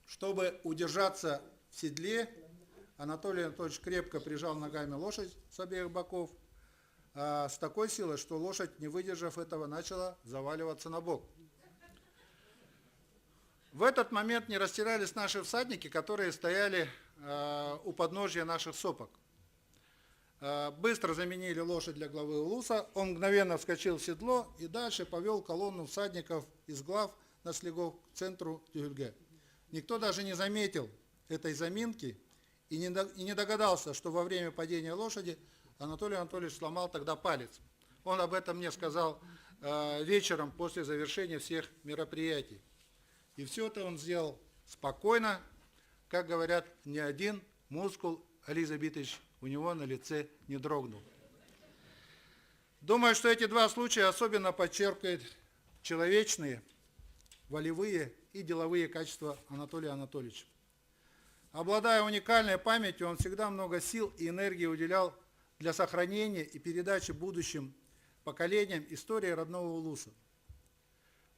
Чтобы удержаться в седле, Анатолий Анатольевич крепко прижал ногами лошадь с обеих боков, с такой силой, что лошадь, не выдержав этого, начала заваливаться на бок. В этот момент не растерялись наши всадники, которые стояли у подножия наших сопок. Быстро заменили лошадь для главы Улуса, он мгновенно вскочил в седло и дальше повел колонну всадников из глав наследов к центру Тюсюльге. Никто даже не заметил этой заминки и не догадался, что во время падения лошади Анатолий Анатольевич сломал тогда палец. Он об этом мне сказал вечером после завершения всех мероприятий. И все это он сделал спокойно, как говорят, ни один мускул Ализа Битович у него на лице не дрогнул. Думаю, что эти два случая особенно подчеркивают человечные, волевые и деловые качества Анатолия Анатольевича. Обладая уникальной памятью, он всегда много сил и энергии уделял для сохранения и передачи будущим поколениям истории родного Улуса.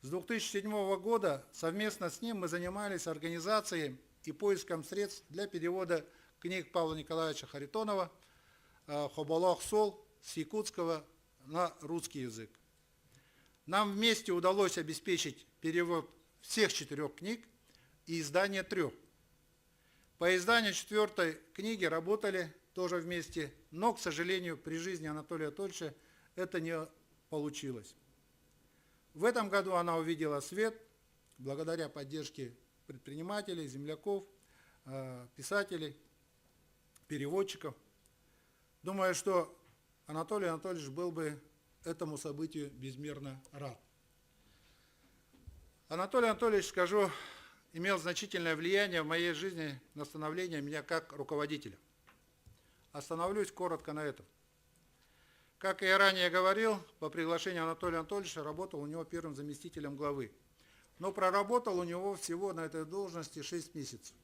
С 2007 года совместно с ним мы занимались организацией и поиском средств для перевода книг Павла Николаевича Харитонова «Хоболох Сол» с якутского на русский язык. Нам вместе удалось обеспечить перевод всех 4 книг и издание 3. По изданию 4 книги работали тоже вместе, но, к сожалению, при жизни Анатолия Анатольевича это не получилось. В этом году она увидела свет благодаря поддержке предпринимателей, земляков, писателей, переводчиков. Думаю, что Анатолий Анатольевич был бы этому событию безмерно рад. Анатолий Анатольевич, скажу, имел значительное влияние в моей жизни на становление меня как руководителя. Остановлюсь коротко на этом. Как я ранее говорил, по приглашению Анатолия Анатольевича работал у него первым заместителем главы. Но проработал у него всего на этой должности 6 месяцев.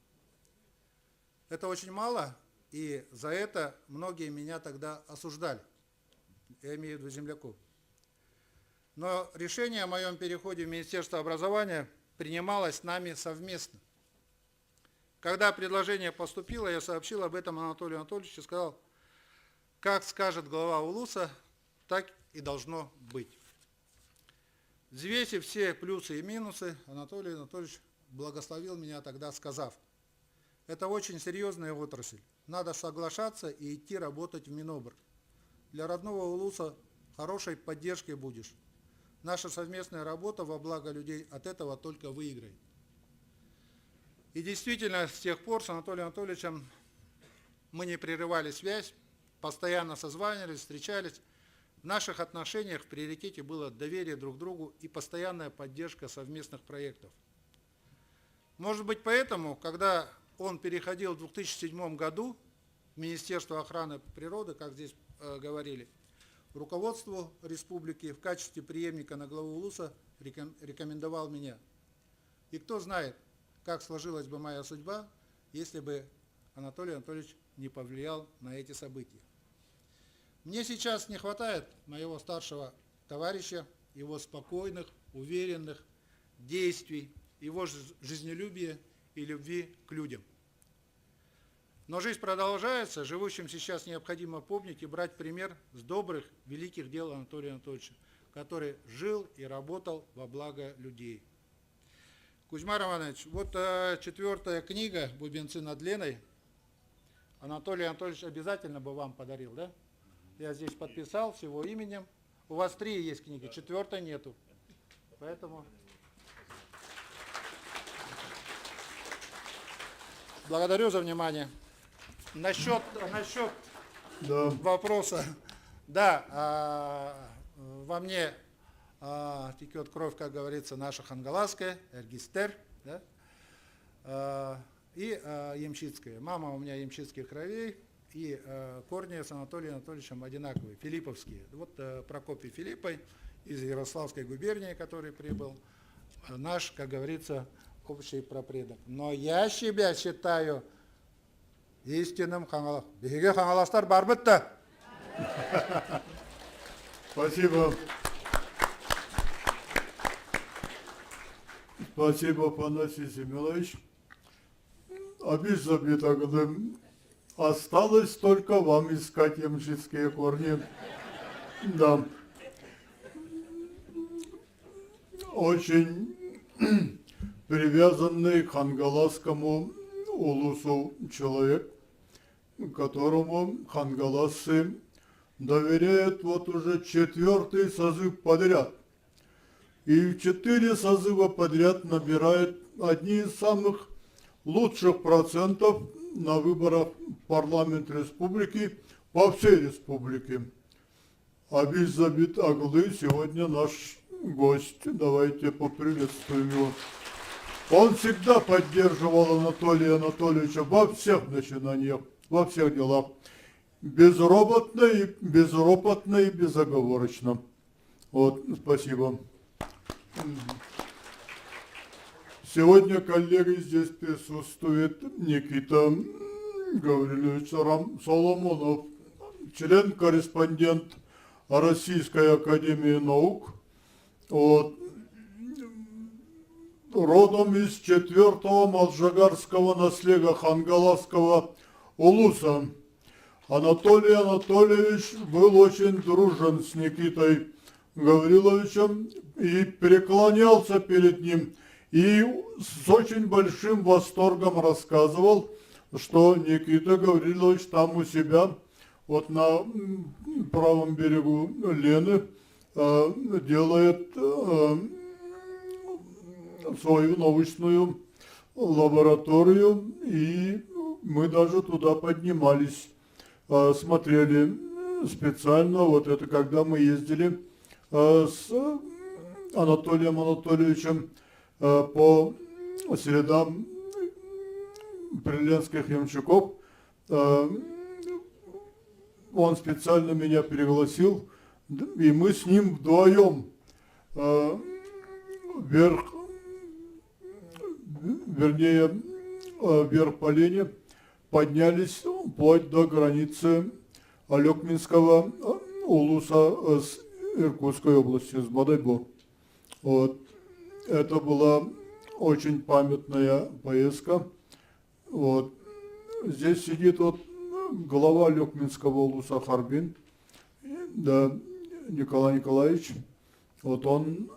Это очень мало, и за это многие меня тогда осуждали. Я имею в виду земляков. Но решение о моем переходе в Министерство образования принималось нами совместно. Когда предложение поступило, я сообщил об этом Анатолию Анатольевичу и сказал, как скажет глава Улуса, так и должно быть. Взвесив все плюсы и минусы, Анатолий Анатольевич благословил меня тогда, сказав, это очень серьезная отрасль, надо соглашаться и идти работать в Минобр. для родного Улуса хорошей поддержкой будешь. Наша совместная работа во благо людей от этого только выиграет. И действительно, с тех пор с Анатолием Анатольевичем мы не прерывали связь, постоянно созванивались, встречались. В наших отношениях в приоритете было доверие друг к другу и постоянная поддержка совместных проектов. Может быть, поэтому, когда он переходил в 2007 году в Министерство охраны природы, как здесь говорили, руководству республики в качестве преемника на главу Улуса рекомендовал меня. И кто знает, как сложилась бы моя судьба, если бы Анатолий Анатольевич не повлиял на эти события. Мне сейчас не хватает моего старшего товарища, его спокойных, уверенных действий, его жизнелюбия и любви к людям. Но жизнь продолжается, живущим сейчас необходимо помнить и брать пример с добрых, великих дел Анатолия Анатольевича, который жил и работал во благо людей. Кузьма Романович, вот 4-я книга «Бубенцы над Леной» Анатолий Анатольевич обязательно бы вам подарил, да? Я здесь подписал с его именем. У вас 3 есть книги, 4-й нету. Поэтому благодарю за внимание. Насчет вопроса. Да, во мне текет кровь, как говорится, наша хангаласская, эргистер, да, и ямщицкая. Мама у меня ямщицких кровей, и корни с Анатолием Анатольевичем одинаковые, филипповские. Вот Прокопий Филиппой из Ярославской губернии, который прибыл, наш, как говорится, общий прапредок. Но я себя считаю истинным хангаластар. Беге хангаластар бар бітті. Спасибо. Спасибо, Афанасий Семенович. Обиж забита, осталось только вам искать ямщицкие корни. Да. Очень привязанный к хангаласскому улусу человек, которому хангаласцы доверяют вот уже 4-й созыв подряд. И 4 созыва подряд набирает одни из самых лучших процентов на выборах в парламент республики по всей республике. Абиш Забит Аглы сегодня наш гость. Давайте поприветствуем его. Он всегда поддерживал Анатолия Анатольевича во всех начинаниях, во всех делах. Безропотно и безоговорочно. Вот, спасибо. Сегодня, коллеги, здесь присутствует Никита Гаврилович Соломонов, член-корреспондент Российской академии наук, вот, родом из 4-го Малжагарского наследия хангаласского улуса. Анатолий Анатольевич был очень дружен с Никитой Гавриловичем и преклонялся перед ним. И с очень большим восторгом рассказывал, что Никита Гаврилович там у себя, вот на правом берегу Лены, делает свою научную лабораторию, и мы даже туда поднимались, смотрели специально, вот это когда мы ездили с Анатолием Анатольевичем по следам приленских ямщиков. Он специально меня пригласил, и мы с ним вдвоем вверх по Лене поднялись вплоть до границы Алекминского улуса с Иркутской области, с Бадайбо. Вот. Это была очень памятная поездка. Вот. Здесь сидит вот глава Алекминского улуса Харбин, да, Николай Николаевич. Вот он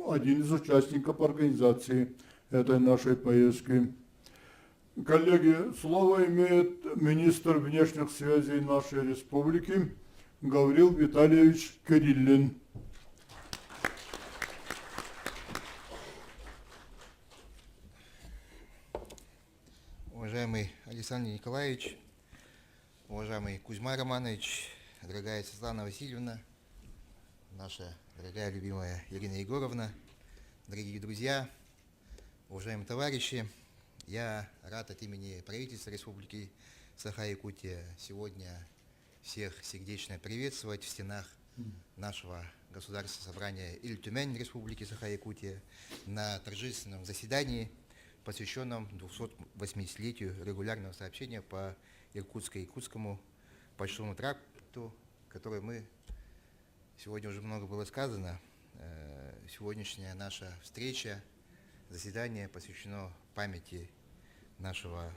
один из участников организации этой нашей поездки. Коллеги, слово имеет министр внешних связей нашей республики Гаврил Витальевич Кириллин. Уважаемый Александр Николаевич, уважаемый Кузьма Романович, дорогая Светлана Васильевна, наша дорогая любимая Ирина Егоровна, дорогие друзья, уважаемые товарищи, я рад от имени правительства Республики Саха-Якутия сегодня всех сердечно приветствовать в стенах нашего Государственного собрания Иль-Тюмень Республики Саха-Якутия на торжественном заседании, посвященном 280-летию регулярного сообщения по Иркутско-Якутскому почтовому тракту, который мы, сегодня уже много было сказано, сегодняшняя наша встреча, заседание посвящено памяти нашего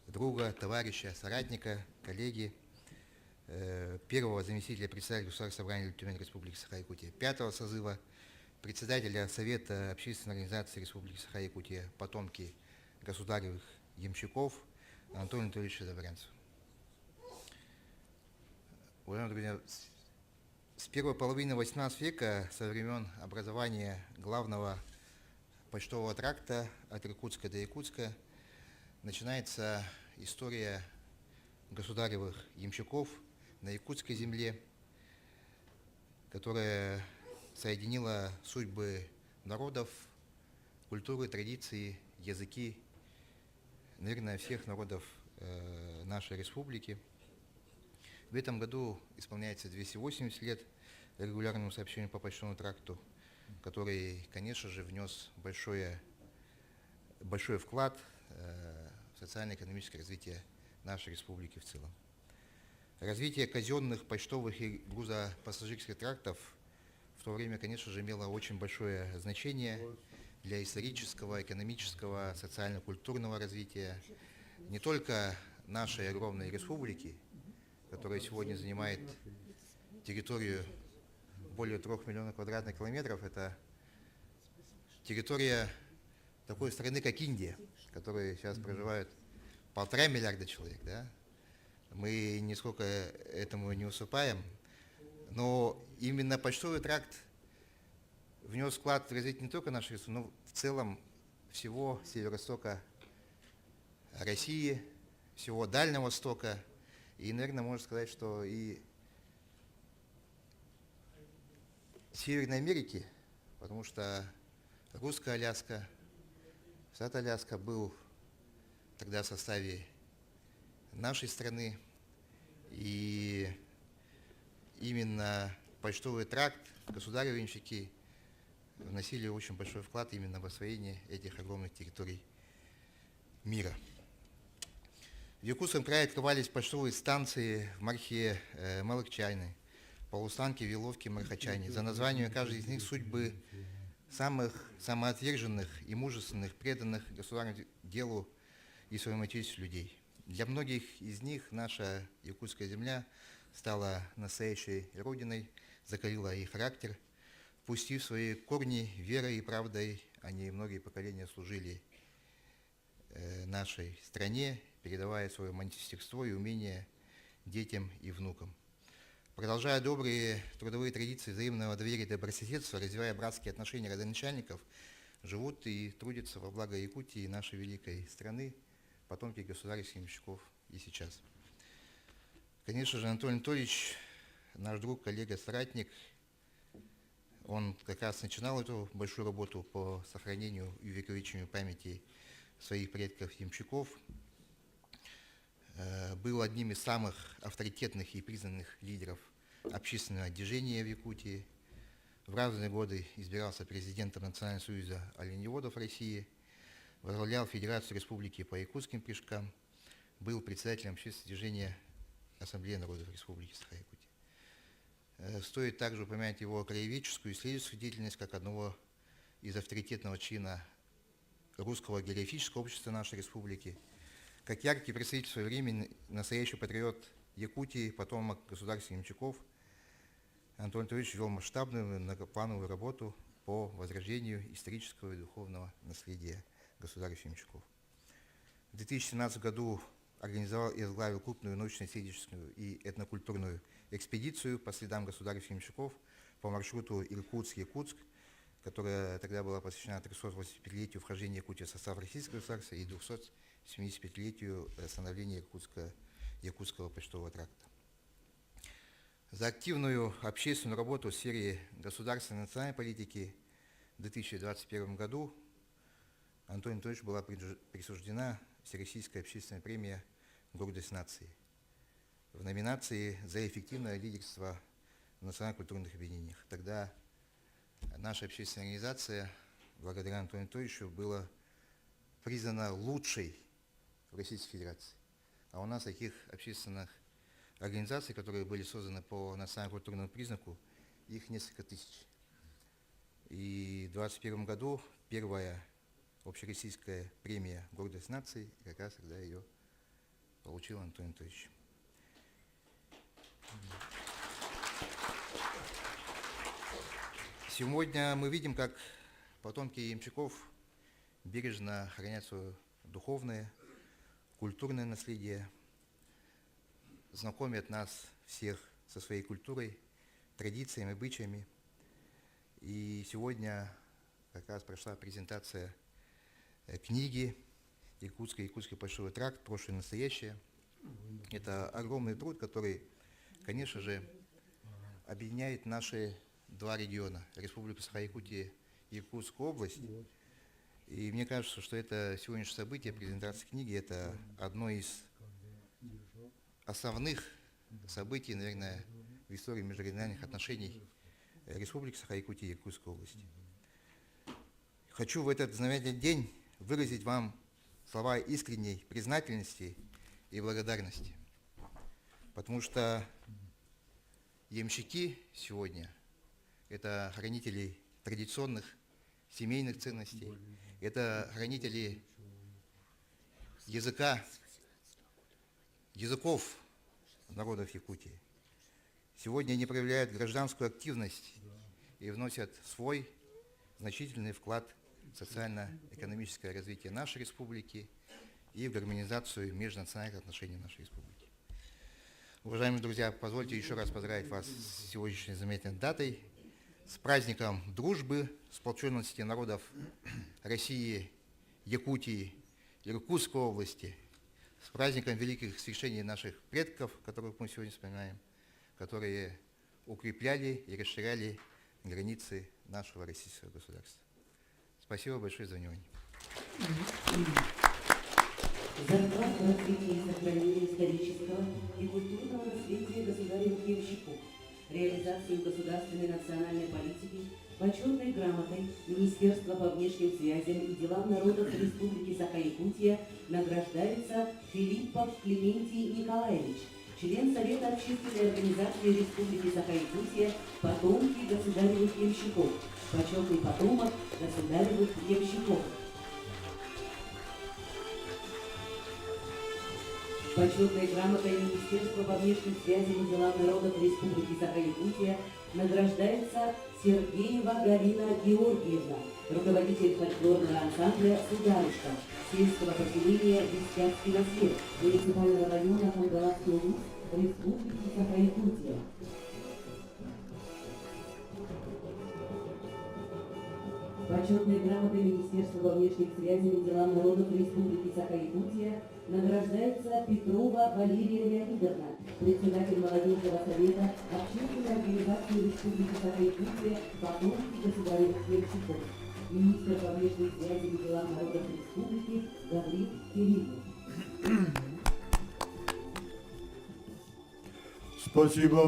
друга, товарища, соратника, коллеги, первого заместителя председателя Государственного собрания Тюмень Республики Саха-Якутия 5-го созыва, председателя Совета общественной организации Республики Саха-Якутия «Потомки государевых ямщиков» Анатолия Анатольевича Добрянцева. Уважаемые друзья, с первой половины XVIII века, со времен образования главного почтового тракта от Иркутска до Якутска, начинается история государевых ямщиков на якутской земле, которая соединила судьбы народов, культуры, традиции, языки, наверное, всех народов нашей республики. В этом году исполняется 280 лет регулярному сообщению по почтовому тракту, который, конечно же, внес большой вклад в социально-экономическое развитие нашей республики в целом. Развитие казенных почтовых и грузопассажирских трактов в то время, конечно же, имело очень большое значение для исторического, экономического, социально-культурного развития не только нашей огромной республики, которая сегодня занимает территорию более 3 миллионов квадратных километров. Это территория такой страны, как Индия, в которой сейчас проживают 1,5 миллиарда человек. Да? Мы нисколько этому не уступаем, но именно почтовый тракт внес вклад в развитие не только нашей республики, но в целом всего северо-востока России, всего Дальнего Востока. И, наверное, можно сказать, что и Северной Америки, потому что русская Аляска, штат Аляска был тогда в составе нашей страны. И именно почтовый тракт, государевы ямщики вносили очень большой вклад именно в освоение этих огромных территорий мира. В Якутском крае открывались почтовые станции в Мархе, Малакчайны, Полустанке, Виловке, Мархачайне. За названием каждой из них судьбы самых самоотверженных и мужественных, преданных государственному делу и своему отечеству людей. Для многих из них наша якутская земля стала настоящей родиной, закалила их характер, впустив свои корни верой и правдой, они многие поколения служили нашей стране, передавая свое мастерство и умение детям и внукам. Продолжая добрые трудовые традиции взаимного доверия и добрососедства, развивая братские отношения родоначальников, живут и трудятся во благо Якутии и нашей великой страны потомки государственных ямщиков и сейчас. Конечно же, Анатолий Анатольевич, наш друг, коллега, соратник, он как раз начинал эту большую работу по сохранению и увековечению памяти своих предков-ямщиков, был одним из самых авторитетных и признанных лидеров общественного движения в Якутии. В разные годы избирался президентом Национального союза оленеводов России, возглавлял Федерацию Республики по якутским прыжкам, был председателем общественного движения Ассамблеи народов Республики Саха-Якутия. Стоит также упомянуть его краеведческую и исследовательскую деятельность как одного из авторитетного чина Русского географического общества нашей республики, как яркий представитель в свое время, настоящий патриот Якутии, потомок государственных ямщиков, Анатолий Анатольевич вел масштабную многоплановую работу по возрождению исторического и духовного наследия государственных ямщиков. В 2017 году организовал и возглавил крупную научно-исследовательскую и этнокультурную экспедицию по следам государственных ямщиков по маршруту Иркутск-Якутск, которая тогда была посвящена 385-летию вхождения Якутии в состав Российского государства и 275-летию становления Якутского почтового тракта. За активную общественную работу в сфере государственной и национальной политики в 2021 году Антонию Анатольевичу была присуждена Всероссийская общественная премия «Гордость нации» в номинации «За эффективное лидерство в национально-культурных объединениях». Тогда наша общественная организация, благодаря Антонию Анатольевичу, была признана лучшей в Российской Федерации. А у нас таких общественных организаций, которые были созданы по национально-культурному признаку, их несколько тысяч. И в 2021 году первая общероссийская премия «Гордость нации», как раз тогда ее получил Антоний Анатольевич. Сегодня мы видим, как потомки ямщиков бережно хранят свое духовное, культурное наследие, знакомят нас всех со своей культурой, традициями, обычаями. И сегодня как раз прошла презентация книги «Якутский почтовый тракт. Прошлое и настоящее». Это огромный труд, который, конечно же, объединяет наши два региона, Республику Саха-Якутия и Якутскую область. И мне кажется, что это сегодняшнее событие, презентация книги, это одно из основных событий, наверное, в истории межрегиональных отношений Республики Саха-Якутия и Якутской области. Хочу в этот знаменательный день выразить вам слова искренней признательности и благодарности, потому что ямщики сегодня – это хранители традиционных семейных ценностей, это хранители языков народов Якутии. Сегодня они проявляют гражданскую активность и вносят свой значительный вклад в социально-экономическое развитие нашей республики и в гармонизацию межнациональных отношений нашей республики. Уважаемые друзья, позвольте еще раз поздравить вас с сегодняшней замечательной датой, с праздником дружбы, сплоченности народов России, Якутии, Иркутской области, с праздником великих свершений наших предков, которых мы сегодня вспоминаем, которые укрепляли и расширяли границы нашего российского государства. Спасибо большое за внимание. За вклад в развитие и сохранение исторического и культурного наследия государевых ямщиков, реализацию государственной национальной политики, почетной грамотой Министерства по внешним связям и делам народов Республики Саха-Якутия награждается Филиппов Клементий Николаевич, член Совета общественной организации Республики Саха-Якутия «Потомки государевых ямщиков», почетный потомок государевых ямщиков. Почетной грамотой Министерства по внешним связям и делам народов Республики Саха-Якутия награждается Сергеева Галина Георгиевна, руководитель фольклорного ансамбля «Сударушка» сельского поселения Вестянский наслед муниципального района Хангаласский улус Республики Саха-Якутия. Почетной грамотой Министерства по внешним связям и делам народов Республики Саха-Якутия награждается Петрова Валерия Леонидовна, председатель молодежного совета общественной организации Республики Саха-Якутия «Потомки государевых ямщиков», министр по внешним связям и делам народов Республики Гаврил Кириллов. Спасибо.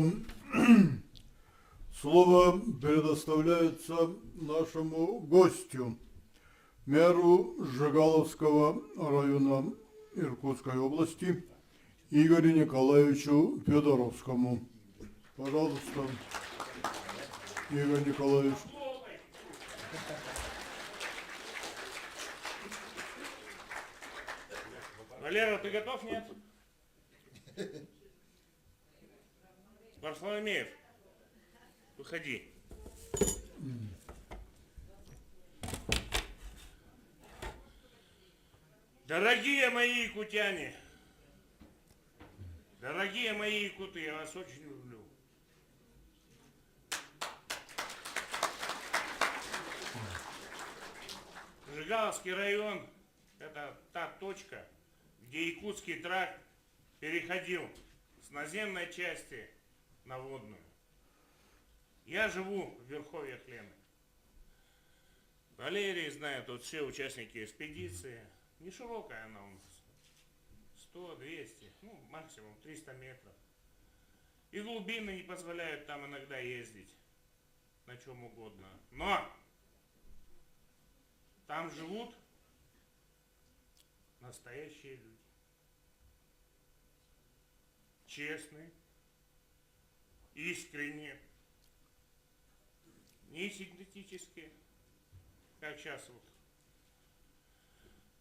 Слово предоставляется нашему гостю, мэру Жигаловского района Иркутской области Игорю Николаевичу Федоровскому. Пожалуйста, Игорь Николаевич. Валера, ты готов, нет? Варфоломеев, выходи. Дорогие мои якутяне, дорогие мои якуты, я вас очень люблю. Жигаловский район – это та точка, где Якутский тракт переходил с наземной части на водную. Я живу в верховьях Лены. Валерий знает, тут все участники экспедиции. Не широкая она у нас. 100, 200, ну максимум 300 метров. И глубины не позволяют там иногда ездить на чем угодно. Но там живут настоящие люди. Честные, искренние, не синтетические, как сейчас вот.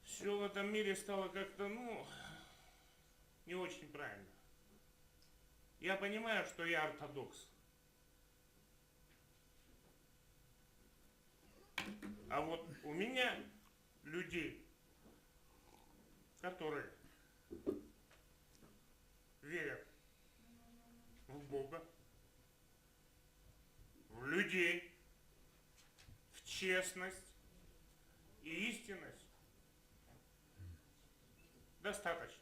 Все в этом мире стало как-то, ну, не очень правильно. Я понимаю, что я ортодокс. А вот у меня людей, которые верят в Бога, в людей, в честность и истинность, достаточно.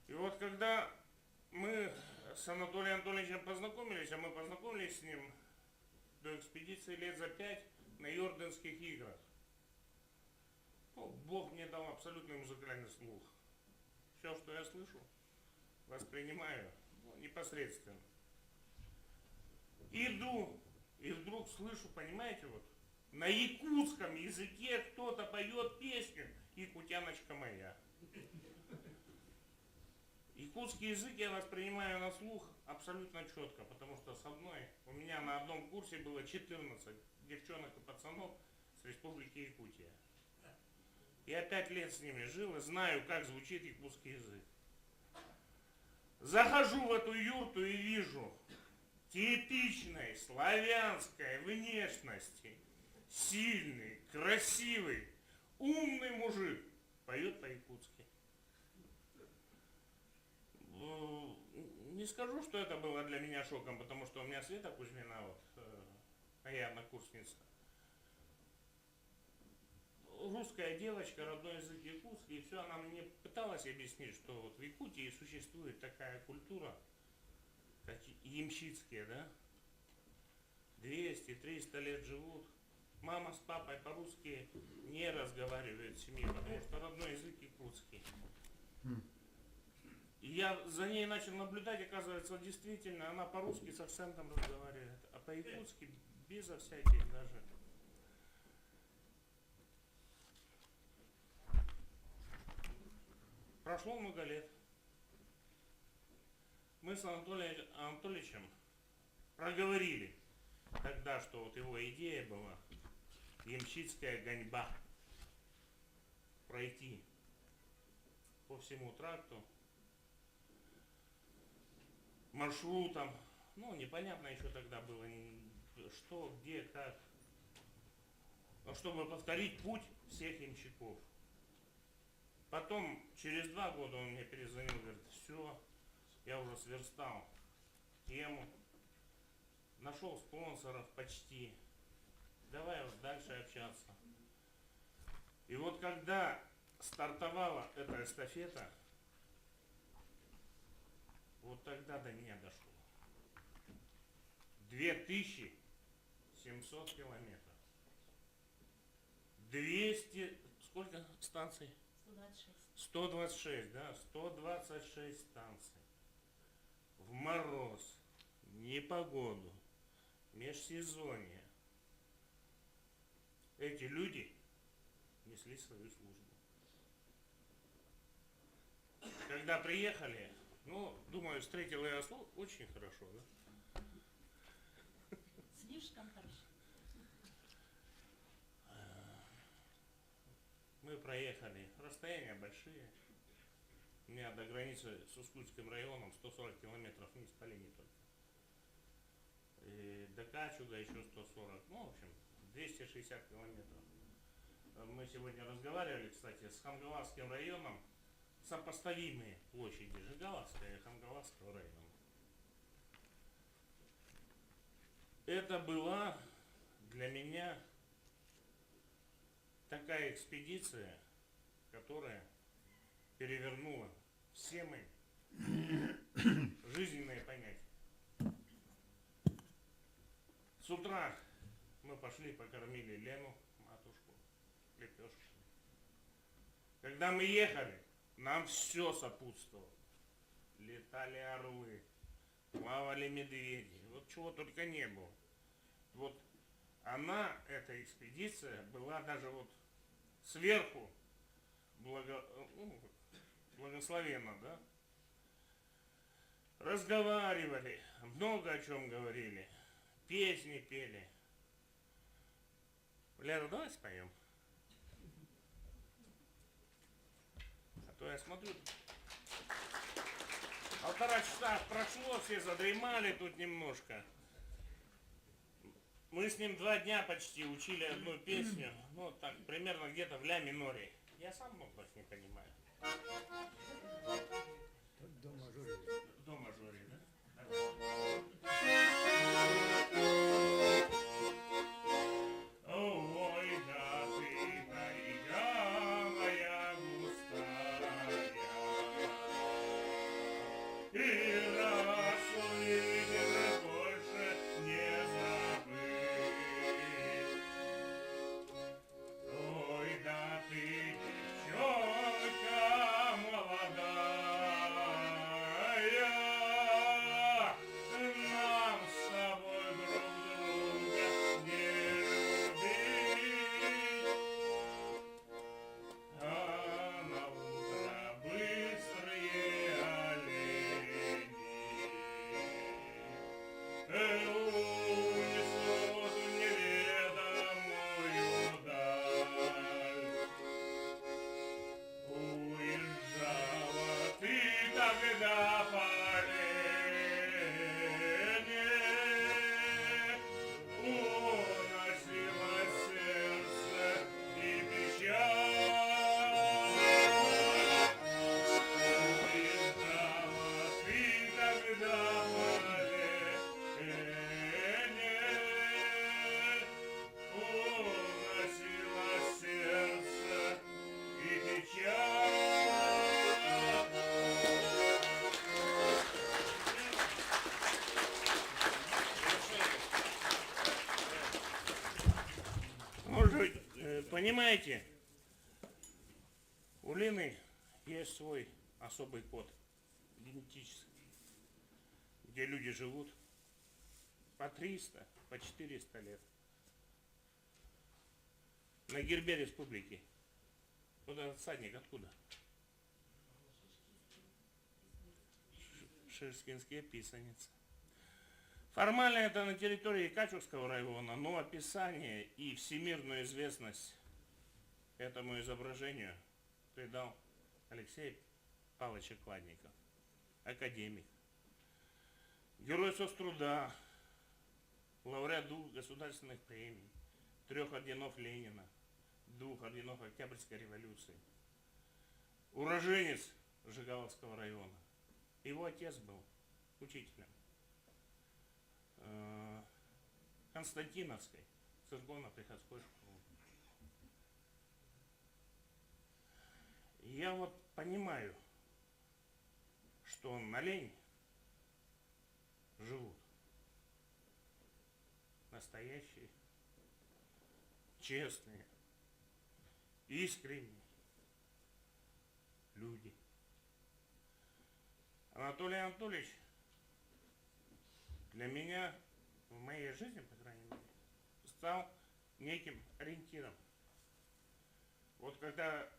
И вот когда мы с Анатолием Анатольевичем познакомились, а мы познакомились с ним до экспедиции лет за 5 на Йорданских играх. Ну, Бог мне дал абсолютный музыкальный слух. Все, что я слышу, воспринимаю непосредственно. Иду, и вдруг слышу, понимаете, вот, на якутском языке кто-то поет песню «Якутяночка моя». Якутский язык я воспринимаю на слух абсолютно четко, потому что с одной, у меня на одном курсе было 14 девчонок и пацанов с Республики Якутия. Я 5 лет с ними жил и знаю, как звучит якутский язык. Захожу в эту юрту и вижу типичной славянской внешности, сильный, красивый, умный мужик поет по-якутски. Не скажу, что это было для меня шоком, потому что у меня Света Кузьмина, вот, моя однокурсница, русская девочка, родной язык якутский, и все, она мне пыталась объяснить, что вот в Якутии существует такая культура, как ямщицкие, да, 200-300 лет живут, мама с папой по-русски не разговаривают в семье, потому что родной язык якутский. И я за ней начал наблюдать, оказывается, действительно, она по-русски с акцентом разговаривает, а по-якутски безо всяких даже. Прошло много лет. Мы с Анатолием Анатольевичем проговорили тогда, что вот его идея была ямщицкая гоньба. Пройти по всему тракту маршрутом, ну непонятно еще тогда было, что, где, как, но чтобы повторить путь всех ямщиков. Потом, через 2 года он мне перезвонил, говорит, все, я уже сверстал тему, нашел спонсоров почти, давай вот дальше общаться. И вот когда стартовала эта эстафета, вот тогда до меня дошло. 2700 километров. 200, сколько станций? 126, да, 126 станций. В мороз, непогоду, межсезонье. Эти люди несли свою службу. Когда приехали, ну, думаю, встретил я очень хорошо, да? Слишком хорошо. Мы проехали, расстояния большие. У меня до границы с Ускутским районом 140 километров вниз по линии только. И до Качуга еще 140, ну, в общем, 260 километров. мы сегодня разговаривали, кстати, с Хангаласским районом, сопоставимые площади Жигаловского и Хангаласского района. Это была для меня такая экспедиция, которая перевернула все мои жизненные понятия. С утра мы пошли, покормили Лену, матушку, лепешками. Когда мы ехали, нам все сопутствовало. Летали орлы, плавали медведи, вот чего только не было. Вот она, эта экспедиция, была даже вот сверху благословенна, да? Разговаривали, много о чем говорили, песни пели. Лера, давай споем. А то я смотрю, 1,5 часа прошло, все задремали тут немножко. Мы с ним 2 дня почти учили одну песню, ну так, примерно где-то в ля миноре. Я сам много не понимаю. До мажоре, да? Ой, да ты, тайга моя густая, и раз увидишь, больше не забыть. Ой, да ты, девчонка молодая, нам с тобой друг друга не любить. А на утро быстрые олени унесут в неведомую даль. Уезжала ты тогда по лене, уносила сердце и печаль. Уезжала ты тогда по лене, уносила сердце и печаль. Может быть, понимаете, у Лены есть свой особый код, генетический, где люди живут по 300, по 400 лет. На гербе республики. Вот этот всадник откуда? Шерскинские писаницы. Формально это на территории Качевского района, но описание и всемирную известность этому изображению придал Алексей Павлович Кладников, академик, герой соцтруда, лауреат 2 государственных премий, 3 орденов Ленина, 2 орденов Октябрьской революции, уроженец Жигаловского района. Его отец был учителем Константиновской церковно-приходской школы. Я вот понимаю, что на лень живут настоящие, честные, искренние люди. Анатолий Анатольевич для меня в моей жизни, по крайней мере, стал неким ориентиром. Вот когда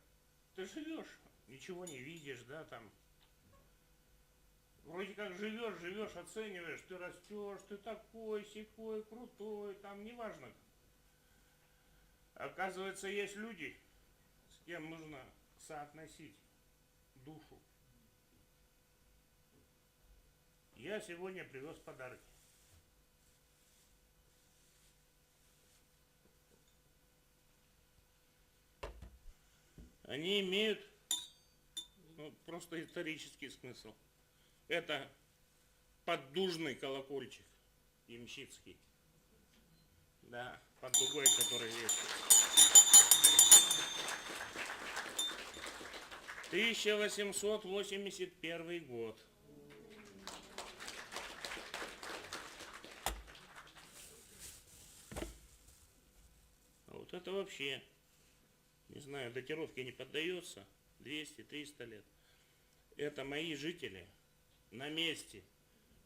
ты живешь, ничего не видишь, да, там, вроде как живешь, оцениваешь, ты растешь, ты такой, сякой, крутой, там, неважно. Оказывается, есть люди, с кем нужно соотносить душу. Я сегодня привез подарки. они имеют просто исторический смысл. Это поддужный колокольчик ямщицкий. Да, под дугой, который вешается. 1881 год. А вот это вообще, не знаю, датировке не поддается, 200-300 лет. Это мои жители на месте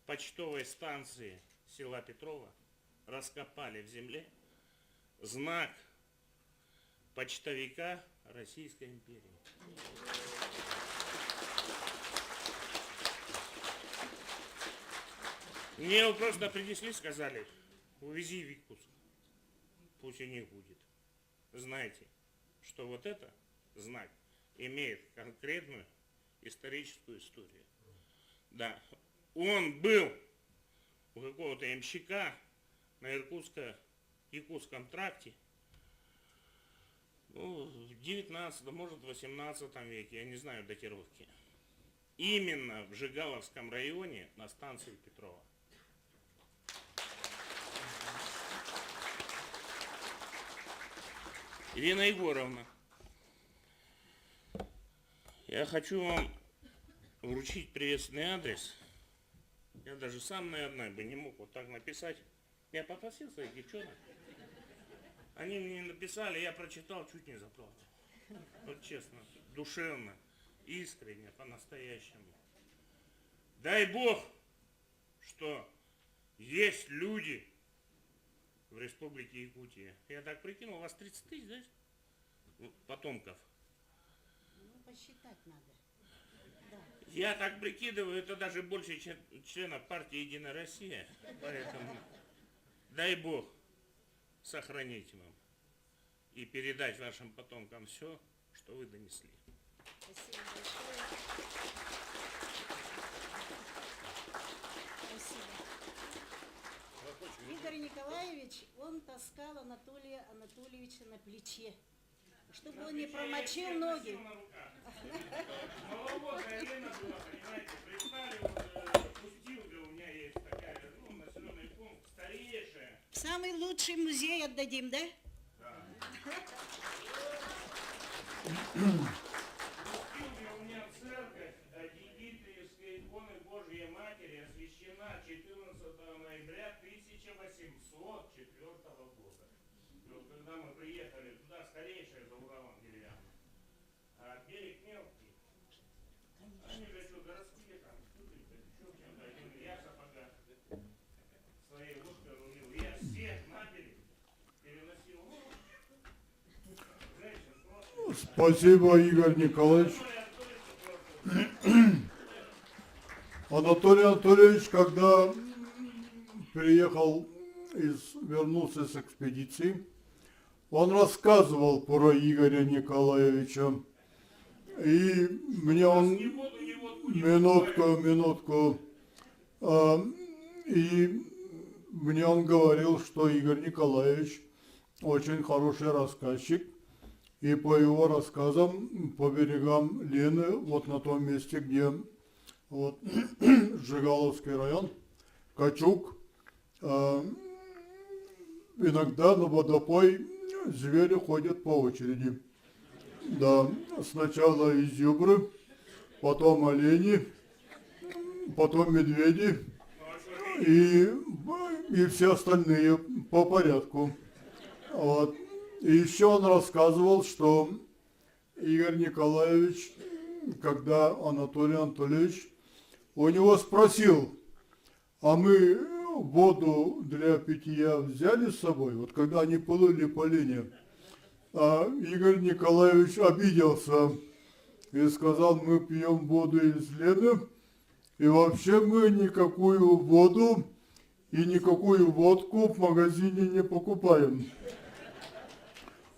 почтовой станции села Петрова раскопали в земле знак почтовика Российской империи. Мне его просто принесли, сказали, увези в Якутск, пусть у них будет. Знайте, что вот это знак имеет конкретную историческую историю. Да, он был у какого-то ямщика на Якутском тракте, в 19, может, в 18 веке, я не знаю датировки. Именно в Жигаловском районе на станции Петрова. Ирина Егоровна, я хочу вам вручить приветственный адрес. Я даже сам, наверное, бы не мог вот так написать. Я попросил своих девчонок. Они мне написали, я прочитал, чуть не заплакал. Вот честно, душевно, искренне, по-настоящему. Дай Бог, что есть люди в Республике Якутия. Я так прикинул, у вас 30 тысяч, да? Потомков. Посчитать надо. Да. Я так прикидываю, это даже больше членов партии «Единая Россия». Поэтому дай Бог сохранить вам и передать вашим потомкам все, что вы донесли. Спасибо большое. Спасибо. Игорь Николаевич, он таскал Анатолия Анатольевича на плече, чтобы он не промочил ноги. Маловозная Лена была, понимаете, представили, Пустилга у меня есть такая, населенный пункт, старейшая. В самый лучший музей отдадим, да? Да. Пустилга у меня церковь Дмитриевской иконы Божьей Матери освящена 14 ноября 1804 года. И вот когда мы приехали туда, старейшая за Уралом деревянная, а берег мелкий. Они же что, городские там, еще чем-то, я сапога своей лодкой рулил. Я всех на берег переносил. Женщин просто. Спасибо, Игорь Николаевич. Анатолий Анатольевич, когда вернулся с экспедиции, он рассказывал про Игоря Николаевича. И мне он... Минутку. И мне он говорил, что Игорь Николаевич очень хороший рассказчик. И по его рассказам по берегам Лены, вот на том месте, где вот, Жигаловский район, Качук, иногда на водопой звери ходят по очереди. Да, сначала изюбры, потом олени, потом медведи и все остальные по порядку. Вот. И еще он рассказывал, что Игорь Николаевич, когда Анатолий Анатольевич у него спросил, а мы воду для питья взяли с собой, вот когда они плыли по линии, а Игорь Николаевич обиделся и сказал, мы пьем воду из Лены, и вообще мы никакую воду и никакую водку в магазине не покупаем.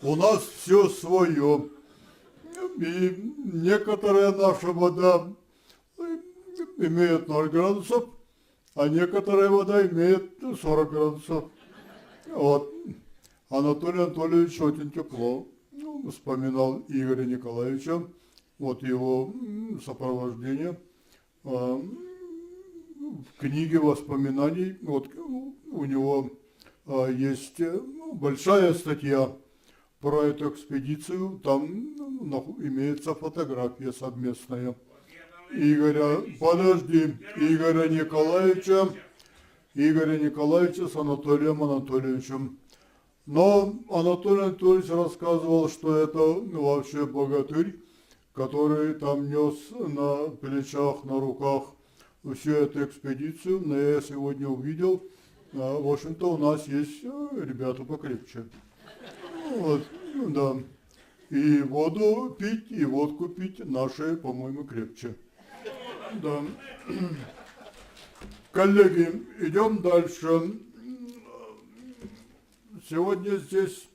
У нас все свое. И некоторая наша вода имеет 0 градусов, а некоторая вода имеет 40 градусов. Вот. Анатолий Анатольевич очень тепло вспоминал Игоря Николаевича, вот его сопровождение. В книге воспоминаний, вот у него есть большая статья про эту экспедицию, там имеется фотография совместная. Игоря Николаевича с Анатолием Анатольевичем. Но Анатолий Анатольевич рассказывал, что это вообще богатырь, который там нес на плечах, на руках всю эту экспедицию. Но я сегодня увидел, в общем-то, у нас есть ребята покрепче. Вот, да. И воду пить, и водку пить наши, по-моему, крепче. Да. Коллеги, идем дальше. Сегодня здесь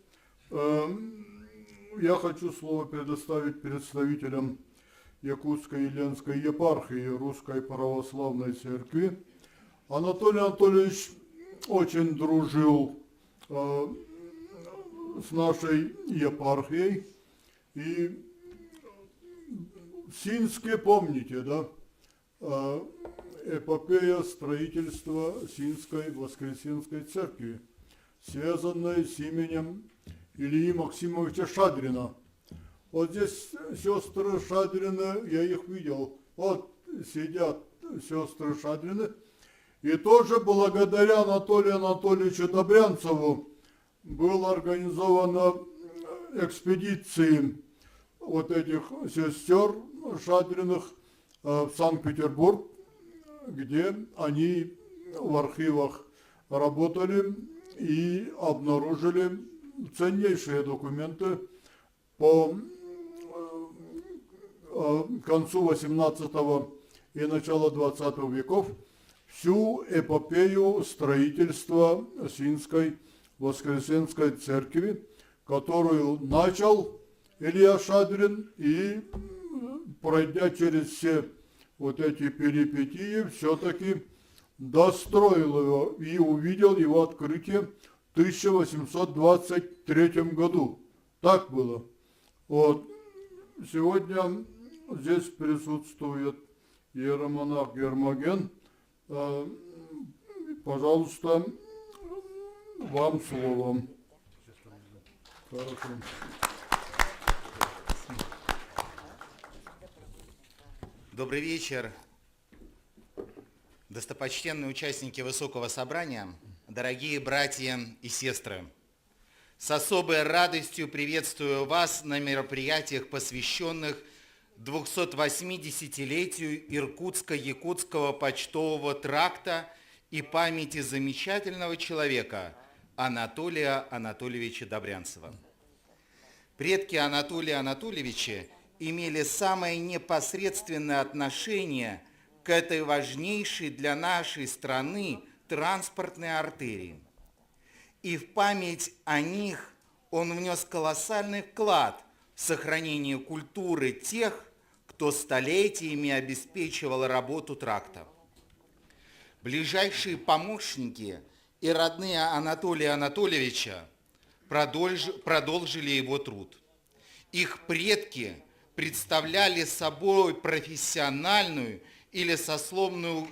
я хочу слово предоставить представителям Якутской и Ленской епархии Русской Православной Церкви. Анатолий Анатольевич очень дружил с нашей епархией. И в Синске, помните, да, эпопея строительства Синской Воскресенской церкви, связанная с именем Ильи Максимовича Шадрина. Вот здесь сестры Шадрины, я их видел, вот сидят сестры Шадрины. И тоже благодаря Анатолию Анатольевичу Добрянцеву была организована экспедиции вот этих сестер Шадриных в Санкт-Петербург, где они в архивах работали и обнаружили ценнейшие документы по концу 18 и начала 20 веков, всю эпопею строительства Синской Воскресенской церкви, которую начал Илья Шадрин, и, пройдя через все вот эти перипетии, все-таки достроил его и увидел его открытие в 1823 году. Так было. Вот. Сегодня здесь присутствует иеромонах Гермоген. Пожалуйста, вам слово. Хорошо. Добрый вечер, достопочтенные участники Высокого Собрания, дорогие братья и сестры. С особой радостью приветствую вас на мероприятиях, посвященных 280-летию Иркутско-Якутского почтового тракта и памяти замечательного человека Анатолия Анатольевича Добрянцева. Предки Анатолия Анатольевича имели самое непосредственное отношение к этой важнейшей для нашей страны транспортной артерии. И в память о них он внес колоссальный вклад в сохранение культуры тех, кто столетиями обеспечивал работу тракта. Ближайшие помощники и родные Анатолия Анатольевича продолжили его труд. Их предки представляли собой профессиональную или сословную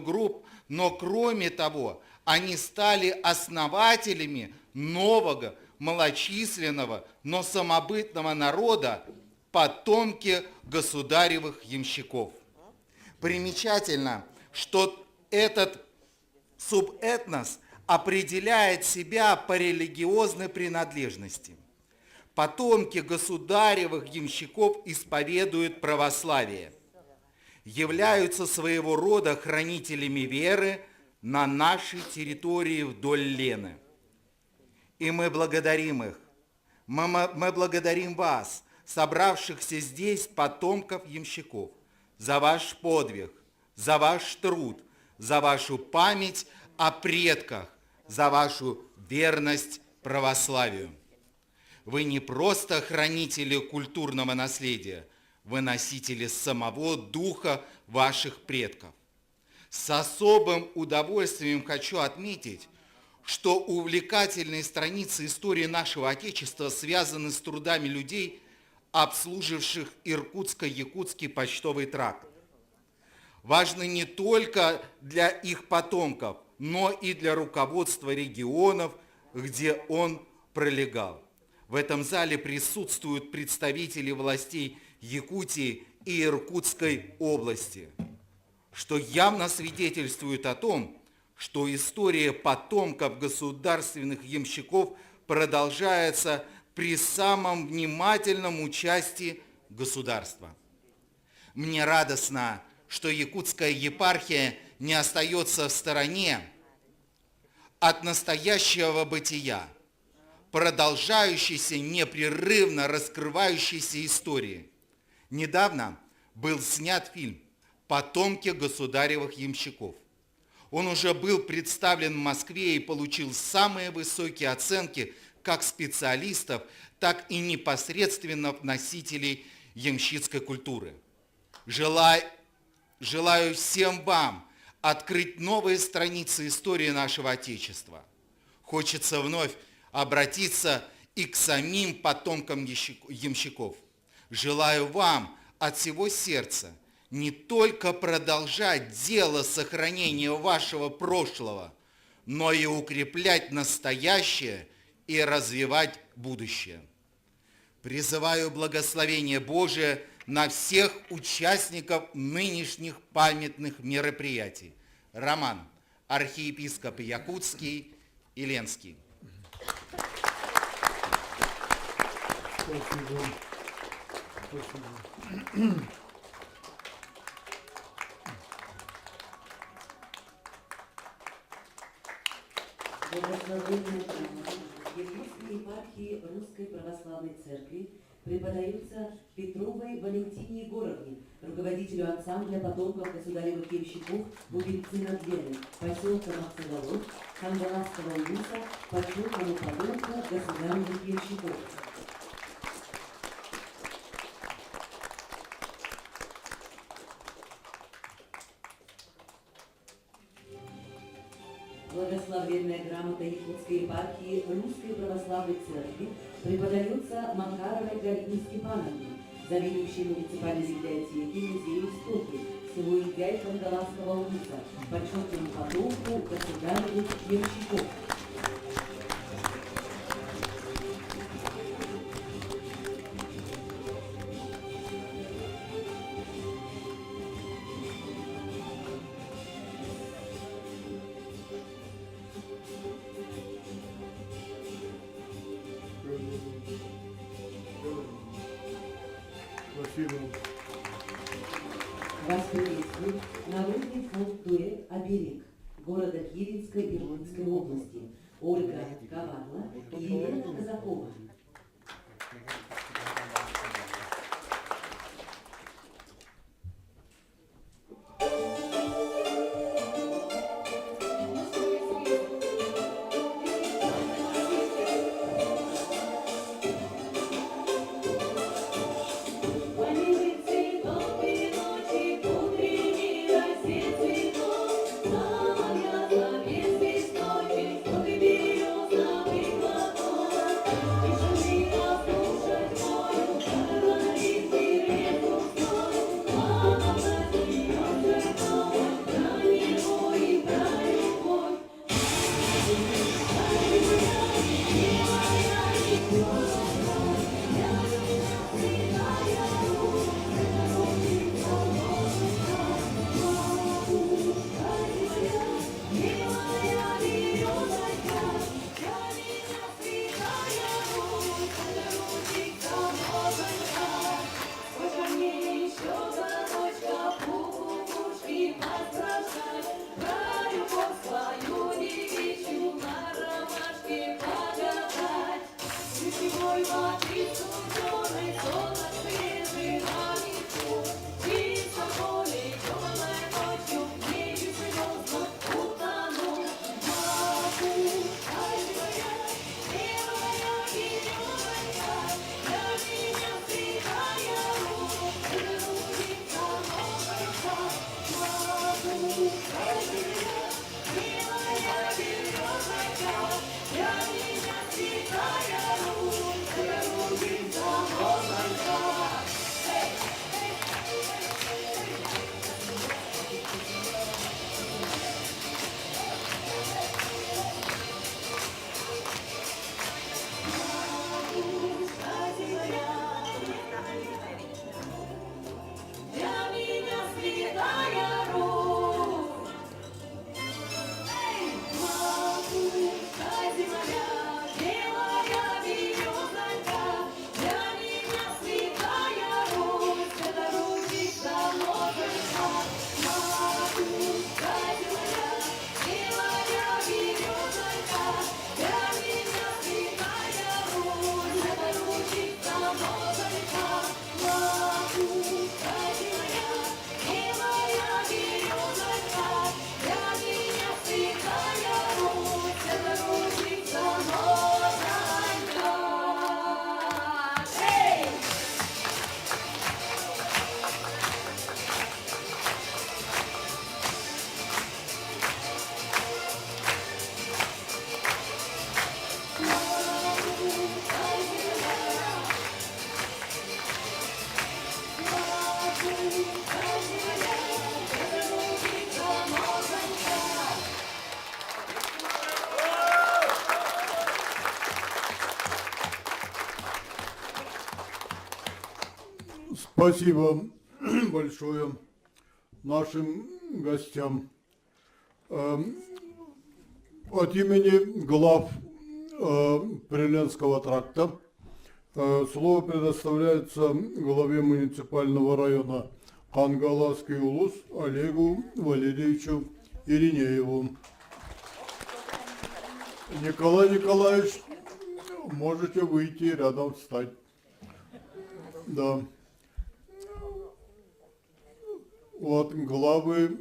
группу, но кроме того, они стали основателями нового, малочисленного, но самобытного народа, потомки государевых ямщиков. Примечательно, что этот субэтнос определяет себя по религиозной принадлежности. Потомки государевых ямщиков исповедуют православие, являются своего рода хранителями веры на нашей территории вдоль Лены. И мы благодарим их. Мы благодарим вас, собравшихся здесь потомков ямщиков, за ваш подвиг, за ваш труд, за вашу память о предках, за вашу верность православию. Вы не просто хранители культурного наследия, вы носители самого духа ваших предков. С особым удовольствием хочу отметить, что увлекательные страницы истории нашего Отечества связаны с трудами людей, обслуживших Иркутско-Якутский почтовый тракт. Важны не только для их потомков, но и для руководства регионов, где он пролегал. В этом зале присутствуют представители властей Якутии и Иркутской области, что явно свидетельствует о том, что история потомков государственных ямщиков продолжается при самом внимательном участии государства. Мне радостно, что якутская епархия не остается в стороне от настоящего бытия, продолжающейся непрерывно раскрывающейся истории. Недавно был снят фильм «Потомки государевых ямщиков». Он уже был представлен в Москве и получил самые высокие оценки как специалистов, так и непосредственно носителей ямщицкой культуры. Желаю всем вам открыть новые страницы истории нашего Отечества. Хочется вновь обратиться и к самим потомкам ямщиков. Желаю вам от всего сердца не только продолжать дело сохранения вашего прошлого, но и укреплять настоящее и развивать будущее. Призываю благословение Божие на всех участников нынешних памятных мероприятий. Роман, архиепископ Якутский и Ленский. Благословение Якутской епархии Русской Православной Церкви преподаются Петровой Валентине Егоровне, руководителю ансамбля потомков государевых ямщиков «Бубенцы над Леной», поселка Максоголов, Хангаласского улуса, почетному потомку государевых ямщиков. Благословенная грамота Якутской епархии Русской Православной Церкви преподается Макаровой Галине Степановне, заведующей муниципальной библиотеки музея истории село Игай Хангаласского улуса, почетному потомку государевых ямщиков. Вас приветствует народный фолк-дуэт «Оберег» города Киренской Иркутской области. Ольга Коварла и Елена Казакова. Thank you. Спасибо большое нашим гостям. От имени глав Приленского тракта слово предоставляется главе муниципального района Хангаласский улус Олегу Валерьевичу Иринееву. Николай Николаевич, можете выйти и рядом встать. Да. Вот главы